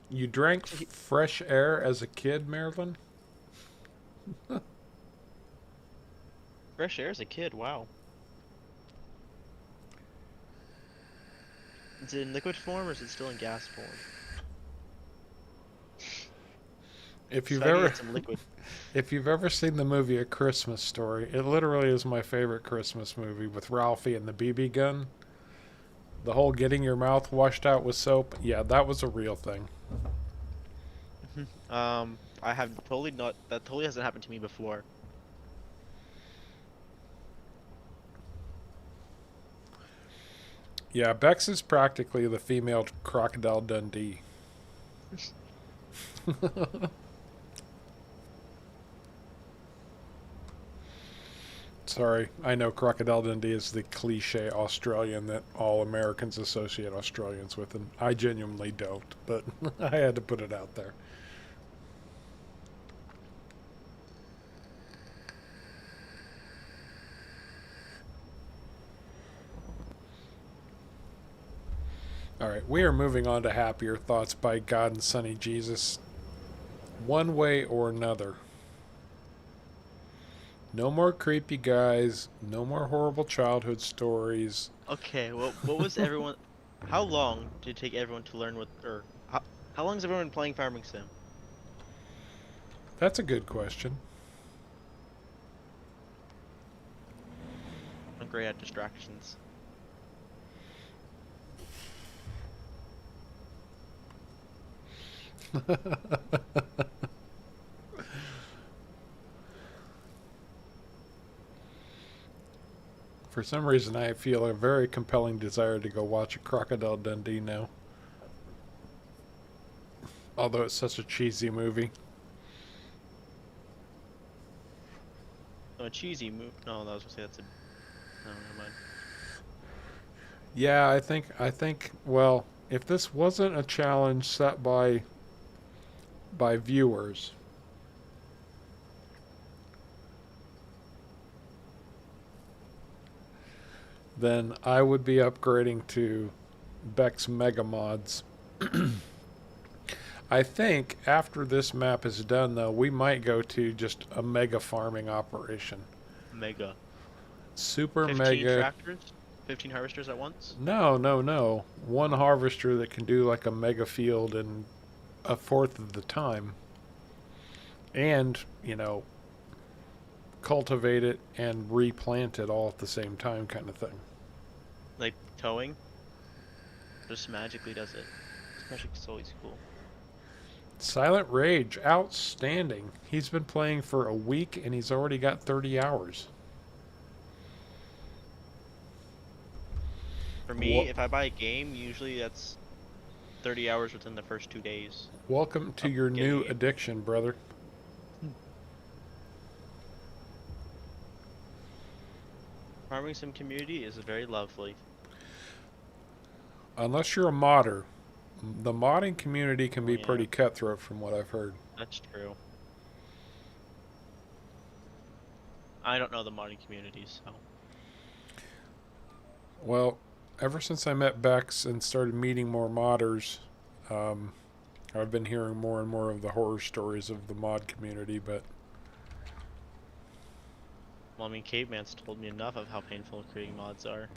You drank So fresh air as a kid, Marilyn? fresh air as a kid. Wow. Is it in liquid form or is it still in gas form? If So you've I can ever get some liquid. if you've ever seen the movie A Christmas Story, it literally is my favorite Christmas movie with Ralphie and the BB gun. The whole getting your mouth washed out with soap, yeah, that was a real thing. I have totally not. That totally hasn't happened to me before. Yeah, Bex is practically the female Crocodile Dundee. Sorry, I know Crocodile Dundee is the cliche Australian that all Americans associate Australians with, and I genuinely don't, but I had to put it out there. All right, we are moving on to happier thoughts by God and Sonny Jesus. One way or another. No more creepy guys, no more horrible childhood stories. Okay, well, what was everyone? How long did it take everyone to learn what, or how long has everyone been playing Farming Sim? That's a good question. I'm great at distractions. For some reason, I feel a very compelling desire to go watch a Crocodile Dundee now. Although it's such a cheesy movie. Oh, a cheesy move. No, I was gonna say that's a. No, never mind. Yeah, well, if this wasn't a challenge set by viewers, then I would be upgrading to Beck's Mega Mods. I think after this map is done, though, we might go to just a mega farming operation. Mega. Super 15 mega. tractors, 15 harvesters at once. No, no, no. One harvester that can do like a mega field in a fourth of the time. And, cultivate it and replant it all at the same time, kind of thing. Like towing, just magically does it. This magic's always cool. Silent Rage, outstanding. He's been playing for a week and he's already got 30 hours. For Wel- me, if I buy a game, usually that's 30 hours within the first 2 days Welcome to of your getting new a game. addiction, brother. Farming Sim community is very lovely. Unless you're a modder, the modding community can Oh be yeah, pretty cutthroat from what I've heard. that's true. I don't know the modding community, so Well, ever since I met Bex and started meeting more modders, um, I've been hearing more and more of the horror stories of the mod community, but well, I mean, Caveman's told me enough of how painful creating mods are.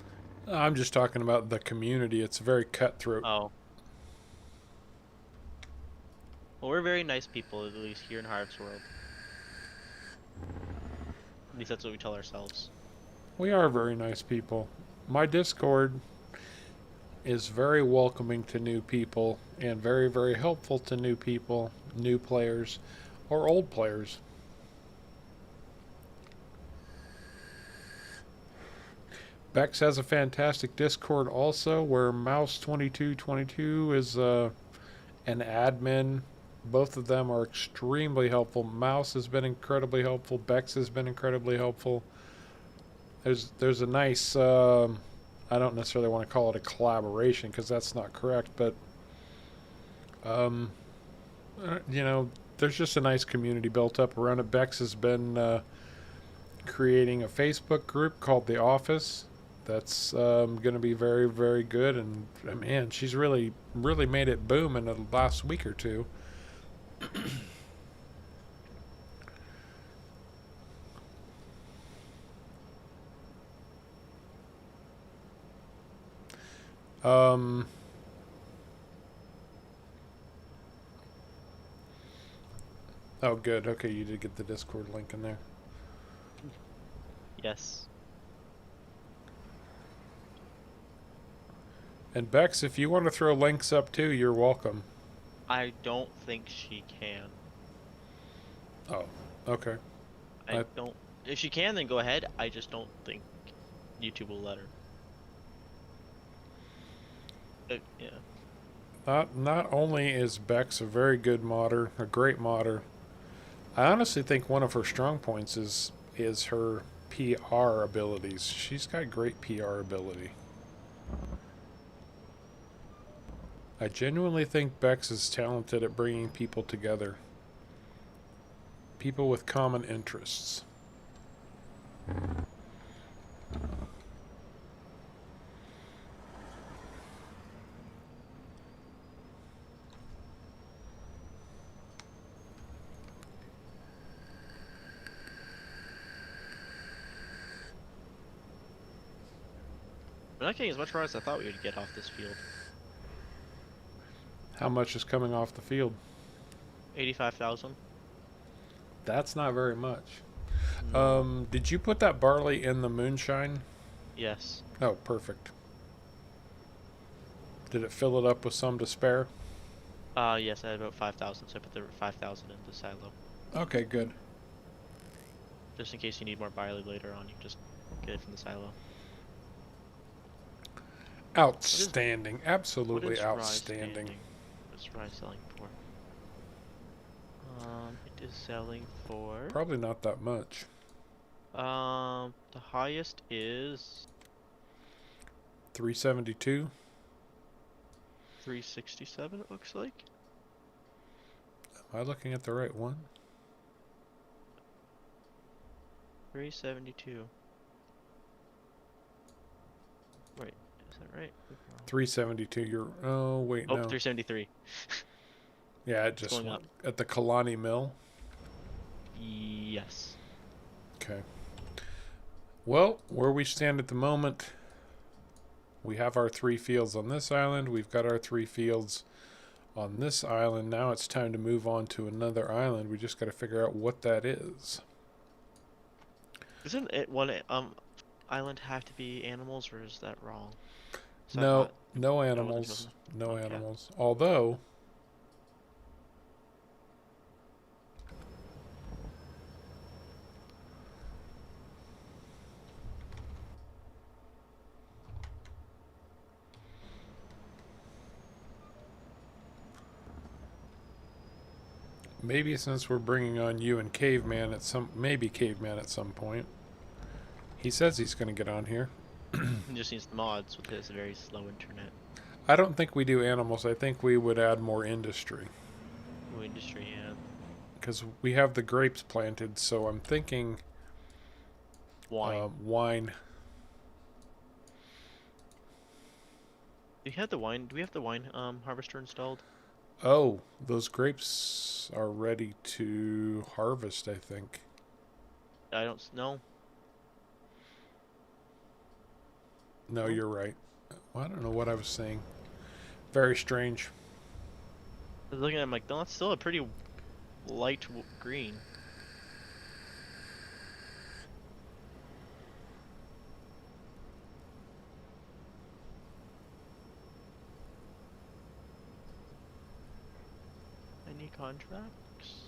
I'm just talking about the community. It's very cutthroat. Oh, well, we're very nice people, at least here in Harv's World. At least that's what we tell ourselves. We are very nice people. My Discord is very welcoming to new people and very, very helpful to new people, new players, or old players. Bex has a fantastic Discord also where Mouse2222 is an admin. Both of them are extremely helpful. Mouse has been incredibly helpful. Bex has been incredibly helpful. There's a nice I don't necessarily want to call it a collaboration because that's not correct, but um, you know, there's just a nice community built up around it. Bex has been creating a Facebook group called The Office. That's going to be very, very good, and man, she's really, really made it boom in the last week or two. Um, oh, good. Okay, you did get the Discord link in there. Yes. And Bex, if you want to throw links up too, you're welcome. I don't think she can. Oh, okay. I don't. If she can, then go ahead. I just don't think YouTube will let her. Yeah. Not only is Bex a very good modder, a great modder, I honestly think one of her strong points is her PR abilities. She's got great PR ability. I genuinely think Bex is talented at bringing people together. People with common interests. We're not getting as much progress as I thought we would get off this field. How much is coming off the field? 85,000. That's not very much. No. Did you put that barley in the moonshine? Yes. Oh, perfect. Did it fill it up with some to spare? Yes, I had about 5,000, so I put the 5,000 in the silo. Okay, good. Just in case you need more barley later on, you can just get it from the silo. Outstanding. What Absolutely is outstanding. What's rye selling for? It is selling for... Probably not that much. The highest is 372. 367, it looks like. Am I looking at the right one? 372. Wait, is that right? 372. You're. Oh, wait, Oh, no. 373. Yeah, it just going went up. at the Kalani Mill. Yes. Okay. Well, where we stand at the moment, we have our 3 fields on this island. We've got our 3 fields on this island. Now it's time to move on to another island. We just got to figure out what that is. Isn't it one island have to be animals, or is that wrong? Is that No, not no what it animals. was? No Okay. animals. Although, Maybe since we're bringing on you and Caveman at some, maybe Caveman at some point. He says he's going to get on here. He just needs the mods with his very slow internet. I don't think we do animals. I think we would add more industry. Ooh, industry, yeah. Because we have the grapes planted, so I'm thinking Wine. wine. Do we have the wine harvester installed? Oh, those grapes are ready to harvest, I think. I don't know. No, you're right. Well, I don't know what I was saying. Very strange. I was looking at him like, no, that's still a pretty light green. Any contracts?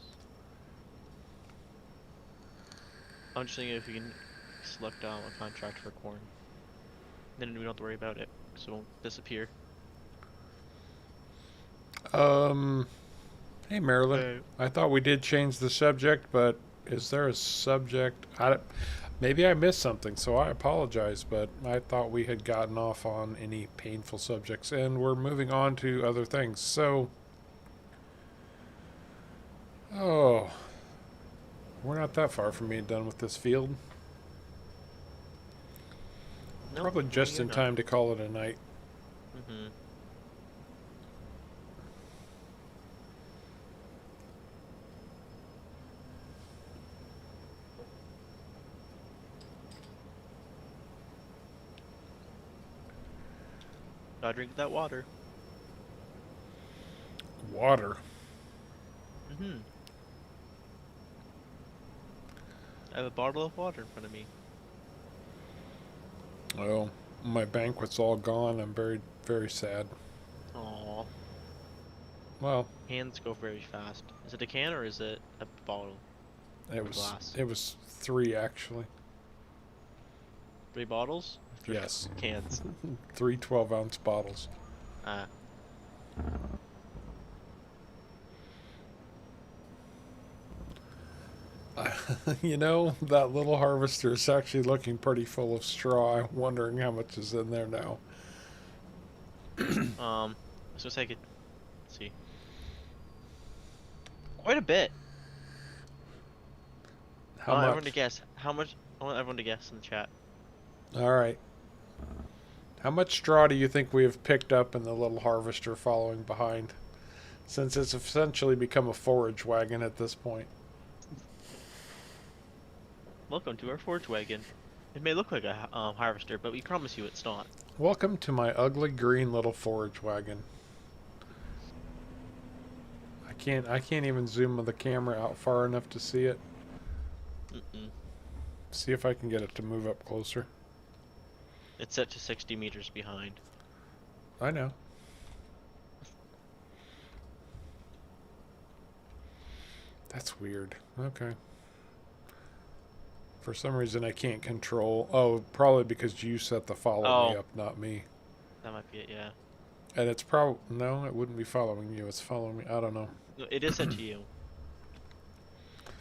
I'm just thinking if we can select a contract for corn. Then we don't have to worry about it, so it won't disappear. Hey Marilyn. I thought we did change the subject, but is there a subject? Maybe I missed something, so I apologize, but I thought we had gotten off on any painful subjects, and we're moving on to other things. So, oh, we're not that far from being done with this field. Nope, Probably just in time to call it a night. Mm-hmm. Gotta drink that water. Water. Mm-hmm. I have a bottle of water in front of me. Well, my banquet's all gone. I'm very, very sad. Aww. Well, Hands go very fast. Is it a can or is it a bottle? Glass. It was 3 actually. 3 bottles? Yes. Cans. 3 12-ounce bottles. Ah. You know, that little harvester is actually looking pretty full of straw. I'm wondering how much is in there now. I was gonna say I could see. Quite a bit. How I want much? everyone to guess. How much? I want everyone to guess in the chat. All right. How much straw do you think we have picked up in the little harvester following behind? Since it's essentially become a forage wagon at this point. Welcome to our forage wagon. It may look like a harvester, but we promise you it's not. Welcome to my ugly green little forage wagon. I can't even zoom the camera out far enough to see it. Mm-mm. See if I can get it to move up closer. It's set to 60 meters behind. I know. That's weird. Okay. For some reason I can't control. Oh, probably because you set the follow me up, not me. That might be it, yeah. And it's probably... No, it wouldn't be following you. It's following me. I don't know. No, it is set to you.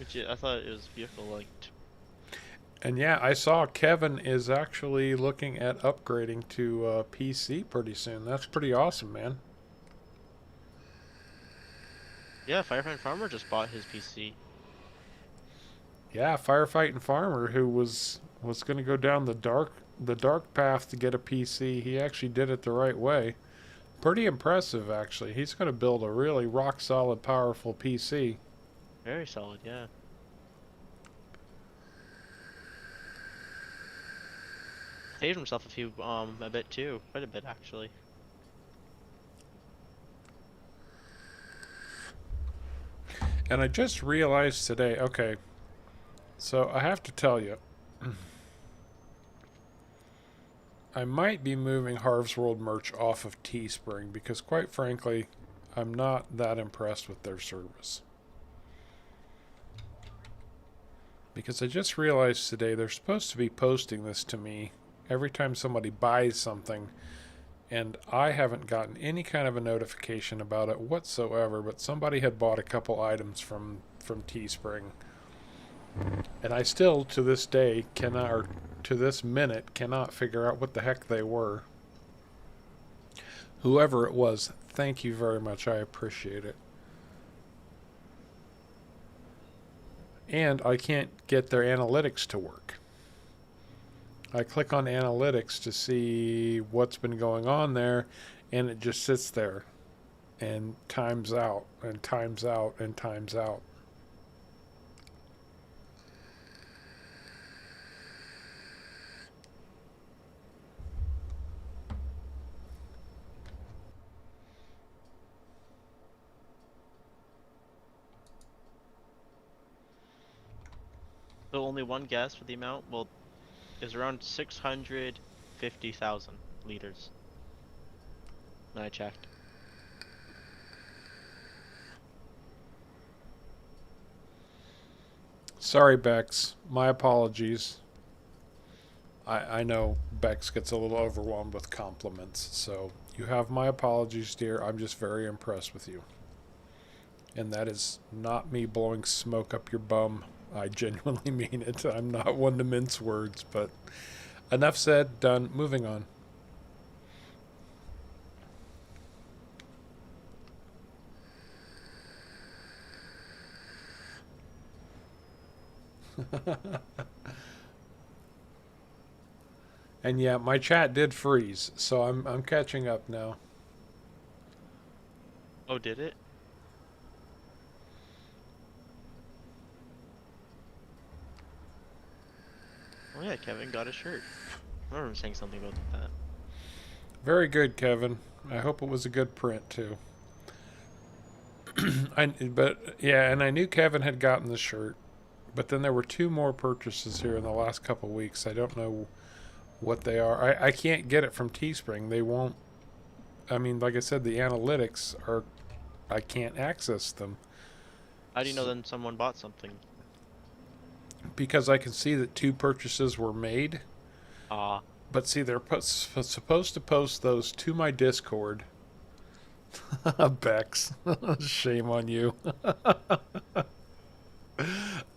Which I thought it was vehicle linked. And yeah, I saw Kevin is actually looking at upgrading to PC pretty soon. That's pretty awesome, man. Yeah, Firefighting Farmer just bought his PC. Yeah, Firefighting Farmer, who was going to go down the dark path to get a PC. He actually did it the right way. Pretty impressive, actually. He's going to build a really rock solid, powerful PC. Very solid, yeah. Saved himself a bit too. Quite a bit, actually. And I just realized today, okay, so I have to tell you, I might be moving Harv's World merch off of Teespring because, quite frankly, I'm not that impressed with their service. Because I just realized today they're supposed to be posting this to me every time somebody buys something. and I haven't gotten any kind of a notification about it whatsoever, but somebody had bought a couple items from Teespring, and I still to this day cannot, or to this minute cannot figure out what the heck they were. Whoever it was, thank you very much. I appreciate it. And I can't get their analytics to work. I click on analytics to see what's been going on there, and it just sits there and times out and times out and times out. So only one guess for the amount? Well, is around 650,000 liters. When I checked. Sorry, Bex. My apologies. I know Bex gets a little overwhelmed with compliments, so you have my apologies, dear. I'm just very impressed with you. And that is not me blowing smoke up your bum. I genuinely mean it. I'm not one to mince words, but enough said, done, moving on. And yeah, my chat did freeze, so I'm catching up now. Oh, did it? Oh yeah, Kevin got a shirt. I remember him saying something about that. Very good, Kevin. I hope it was a good print too. But yeah, and I knew Kevin had gotten the shirt, but then there were two more purchases here in the last couple weeks. I don't know what they are. I can't get it from Teespring. They won't. I mean, like I said, the analytics are. I can't access them. How do you know then someone bought something? Because I can see that two purchases were made. Ah. But see, they're supposed to post those to my Discord. Bex, shame on you.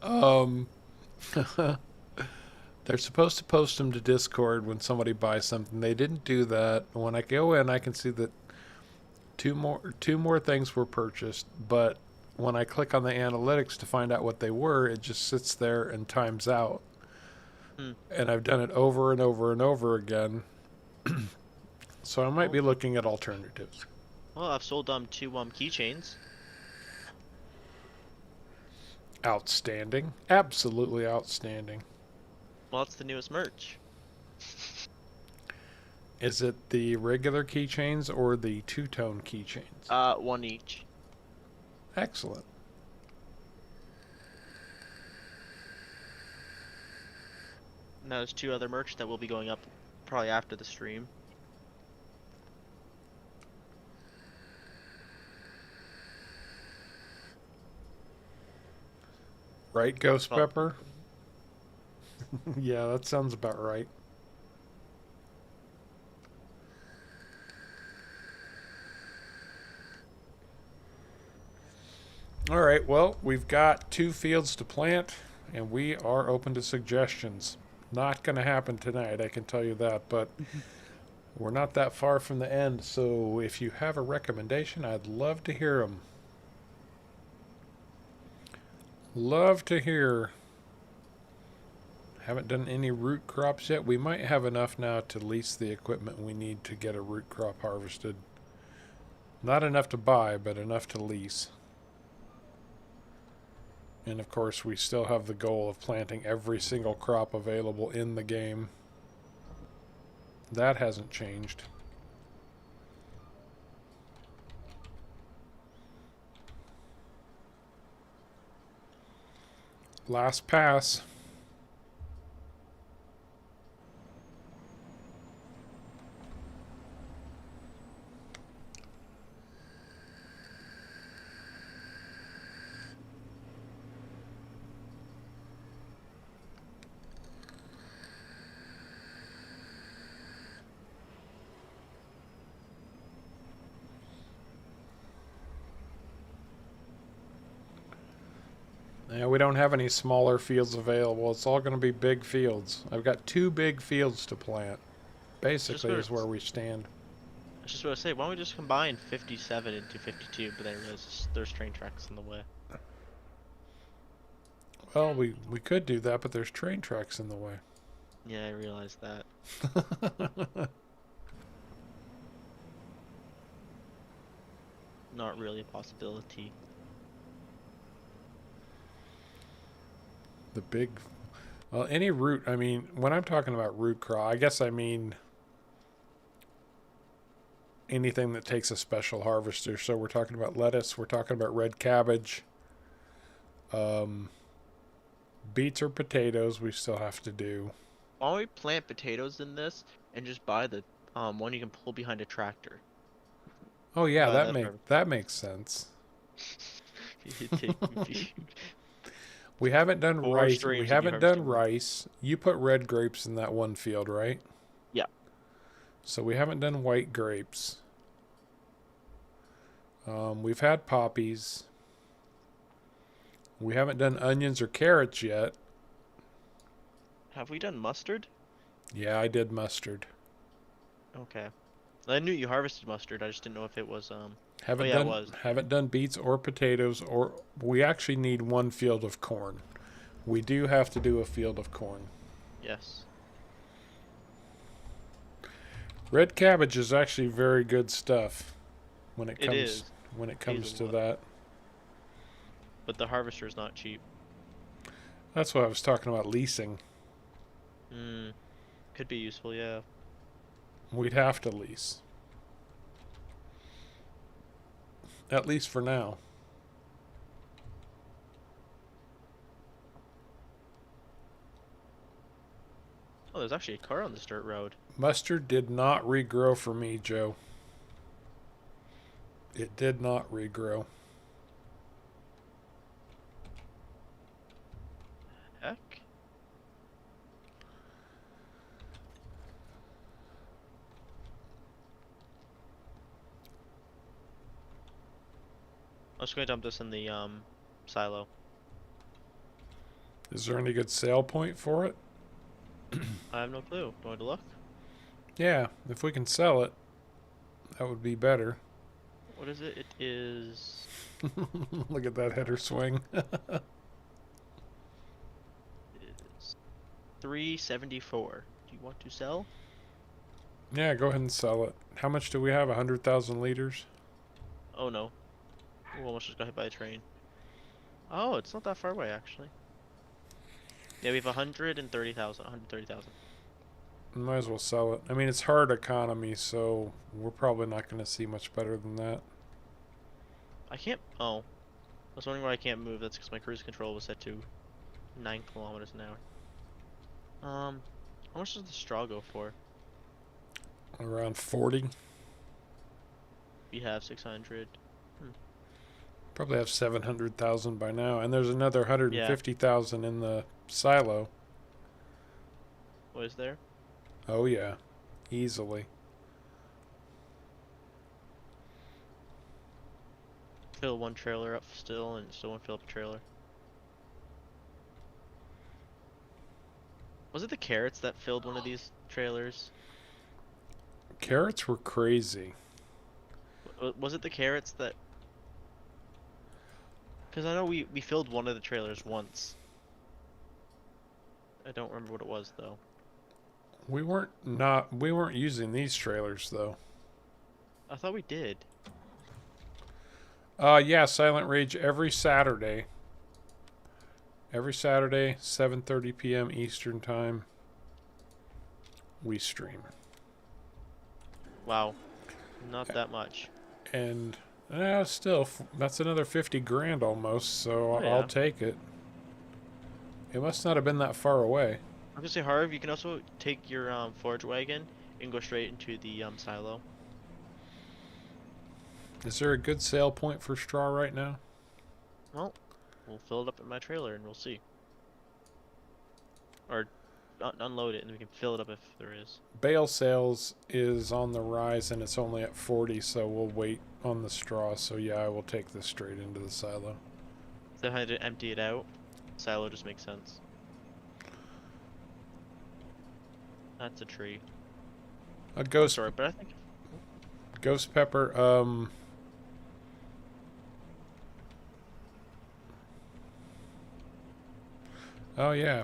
um, they're supposed to post them to Discord when somebody buys something. They didn't do that. When I go in, I can see that two more things were purchased, but when I click on the analytics to find out what they were, it just sits there and times out. And I've done it over and over and over again. So I might be looking at alternatives. Well, I've sold two keychains. Outstanding. Absolutely outstanding. Well, that's the newest merch. Is it the regular keychains or the two-tone keychains? One each. Excellent. Now there's two other merch that will be going up probably after the stream. Right, Ghost Pepper? Yeah, that sounds about right. All right, well, we've got 2 fields to plant, and we are open to suggestions. Not going to happen tonight, I can tell you that, but we're not that far from the end, so if you have a recommendation, I'd love to hear them. Love to hear. Haven't done any root crops yet. We might have enough now to lease the equipment we need to get a root crop harvested. Not enough to buy, but enough to lease. And of course, we still have the goal of planting every single crop available in the game. That hasn't changed. Last pass. Yeah, we don't have any smaller fields available. It's all going to be big fields. I've got 2 big fields to plant. Basically, is where we stand. I was just about to say, why don't we just combine 57 into 52? But then I realized there's train tracks in the way. Well, we could do that, but there's train tracks in the way. Yeah, I realized that. Not really a possibility. The big... Well, any root... I mean, when I'm talking about root crop, I guess I mean anything that takes a special harvester. So we're talking about lettuce. We're talking about red cabbage. Beets or potatoes we still have to do. Why don't we plant potatoes in this and just buy the one you can pull behind a tractor? Oh yeah, Buy that makes sense. Take We haven't done Four rice. streams We of you haven't done harvesting. rice. You put red grapes in that one field, right? Yeah. So we haven't done white grapes. We've had poppies. We haven't done onions or carrots yet. Have we done mustard? Yeah, I did mustard. Okay. I knew you harvested mustard. I just didn't know if it was Haven't yeah, it done was. haven't done beets or potatoes, or we actually need one field of corn. We do have to do a field of corn. Yes. Red cabbage is actually very good stuff when it It comes is. when it Pays comes a to lot. that. But the harvester is not cheap. That's what I was talking about leasing. Could be useful, yeah. We'd have to lease. At least for now. Oh, there's actually a car on this dirt road. Mustard did not regrow for me, Joe. It did not regrow. Heck. I'm just gonna dump this in the silo. Is there any good sale point for it? I have no clue. Going to look? Yeah, if we can sell it, that would be better. What is it? It is Look at that header swing. it is 374. Do you want to sell? Yeah, go ahead and sell it. How much do we have? 100,000 liters? Oh no. We almost just got hit by a train. Oh, it's not that far away actually. Yeah, we have 130,000. 130,000. Might as well sell it. I mean, it's hard economy, so we're probably not going to see much better than that. I can't. Oh, I was wondering why I can't move. That's because my cruise control was set to 9 kilometers an hour. How much does the straw go for? Around 40. We have 600. Probably have 700,000 by now. And there's another 150,000 in the silo. What is there? Oh, yeah. Easily. Fill one trailer up still, and still won't fill up a trailer. Was it the carrots that filled one of these trailers? Carrots were crazy. Was it the carrots that... Because I know we filled one of the trailers once. I don't remember what it was, though. We weren't using these trailers, though. I thought we did. Yeah, Silent Rage every Saturday. Every Saturday, 7:30 p.m. Eastern Time. We stream. Wow. Not that much. And still, that's another 50 grand almost, so Oh, yeah. I'll take it. It must not have been that far away. I'm gonna say, Harv, you can also take your forage wagon and go straight into the silo. Is there a good sale point for straw right now? Well, we'll fill it up in my trailer and we'll see. Or unload it and we can fill it up if there is. Bale sales is on the rise and it's only at 40, so we'll wait on the straw. So yeah, I will take this straight into the silo. So I had to empty it out. Silo just makes sense. That's a tree. A ghost Sorry, but I think ghost pepper. Oh yeah.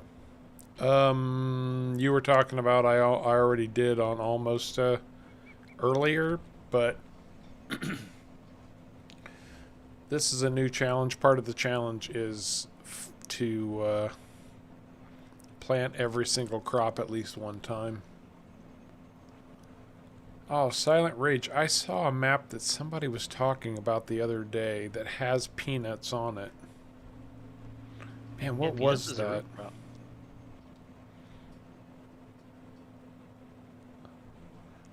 You were talking about I already did on almost earlier, but this is a new challenge. Part of the challenge is to plant every single crop at least one time. Oh, Silent Rage. I saw a map that somebody was talking about the other day that has peanuts on it. Man, what was is a that? root crop.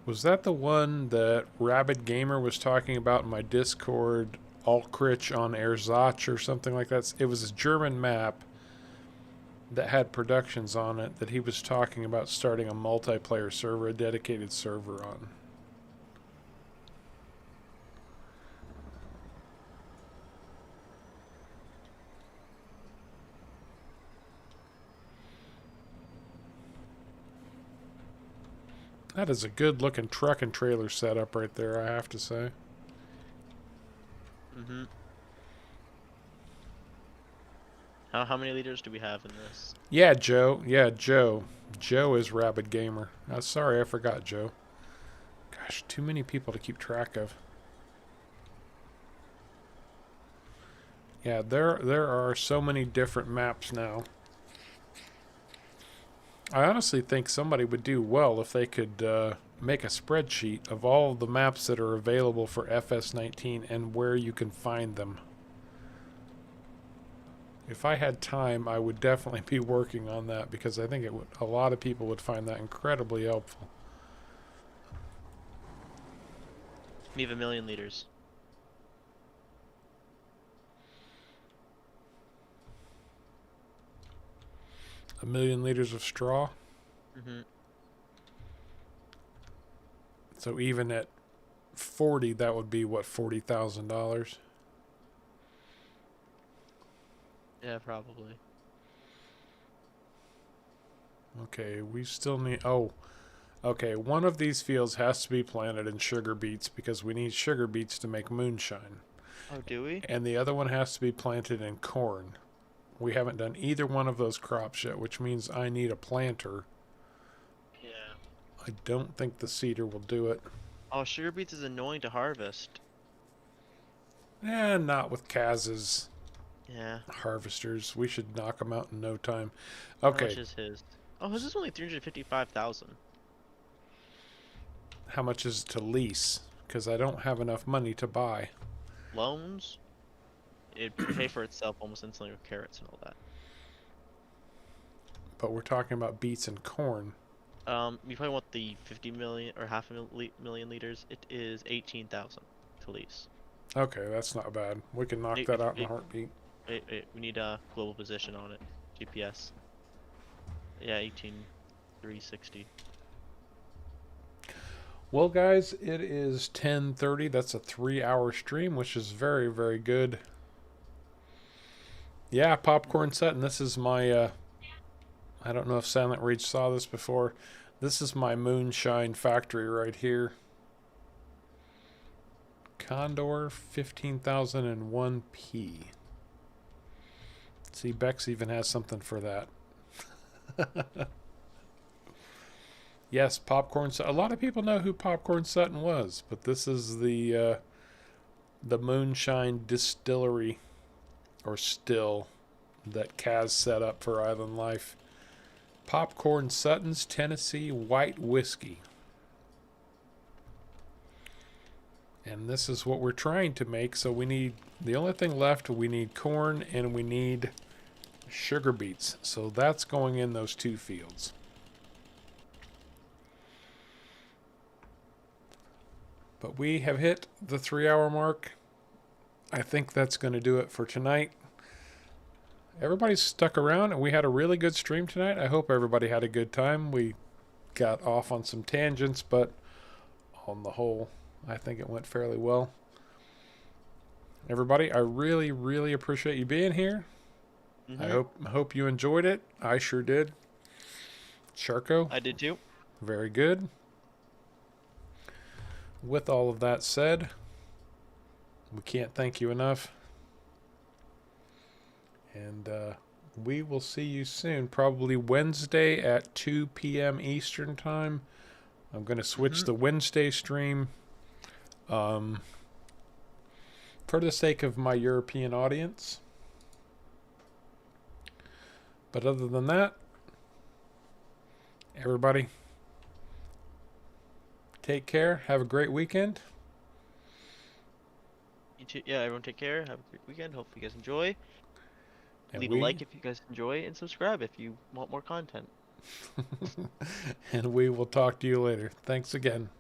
Was that the one that Rabid Gamer was talking about in my Discord, Alkrich on Erzach or something like that? It was a German map that had productions on it that he was talking about starting a multiplayer server, a dedicated server on. That is a good looking truck and trailer setup right there, I have to say. Mm-hmm. How many liters do we have in this? Yeah, Joe. Yeah, Joe. Joe is Rabid Gamer. Sorry, I forgot Joe. Gosh, too many people to keep track of. Yeah, there are so many different maps now. I honestly think somebody would do well if they could make a spreadsheet of all the maps that are available for FS19 and where you can find them. If I had time, I would definitely be working on that because I think a lot of people would find that incredibly helpful. We have 1,000,000 liters. A million liters of straw. Mm-hmm. So even at 40, that would be what, $40,000? Yeah, probably. Okay, we still need. Oh, okay. One of these fields has to be planted in sugar beets because we need sugar beets to make moonshine. Oh, do we? And the other one has to be planted in corn. We haven't done either one of those crops yet, which means I need a planter. Yeah. I don't think the seeder will do it. Oh, sugar beets is annoying to harvest. Not with Cazz's Yeah. harvesters. We should knock them out in no time. How much Okay, is his? Oh, his is only 355,000. how much is it to lease? Because I don't have enough money to buy. Loans? It'd pay for itself almost instantly with carrots and all that. But we're talking about beets and corn. You probably want the 50 million or half a million liters. It is 18,000 to lease. Okay, that's not bad. We can knock that out in a heartbeat. We need a global position on it. GPS. Yeah, 18,360. Well, guys, it is 10:30. That's a 3-hour stream, which is very, very good. Yeah, Popcorn Sutton. This is my. I don't know if Silent Rage saw this before. This is my moonshine factory right here. Condor 15,001p. See, Bex even has something for that. Yes, Popcorn Sutton. A lot of people know who Popcorn Sutton was, but this is the moonshine distillery or still that Cazz set up for Island Life. Popcorn Sutton's Tennessee White Whiskey. And this is what we're trying to make. So we need, the only thing left, we need corn and we need sugar beets. So that's going in those two fields. But we have hit the 3-hour mark. I think that's going to do it for tonight. Everybody's stuck around and we had a really good stream tonight. I hope everybody had a good time. We got off on some tangents, but on the whole, I think it went fairly well. Everybody, I really, really appreciate you being here. Mm-hmm. I hope you enjoyed it. I sure did. Charco, I did too. very good. With all of that said, we can't thank you enough. And we will see you soon, probably Wednesday at 2 p.m. Eastern Time. I'm going to switch the Wednesday stream for the sake of my European audience. But other than that, everybody, take care. Have a great weekend. You too. Yeah, everyone take care. Have a great weekend. Hope you guys enjoy. And Leave a like if you guys enjoy, and subscribe if you want more content. and we will talk to you later. Thanks again.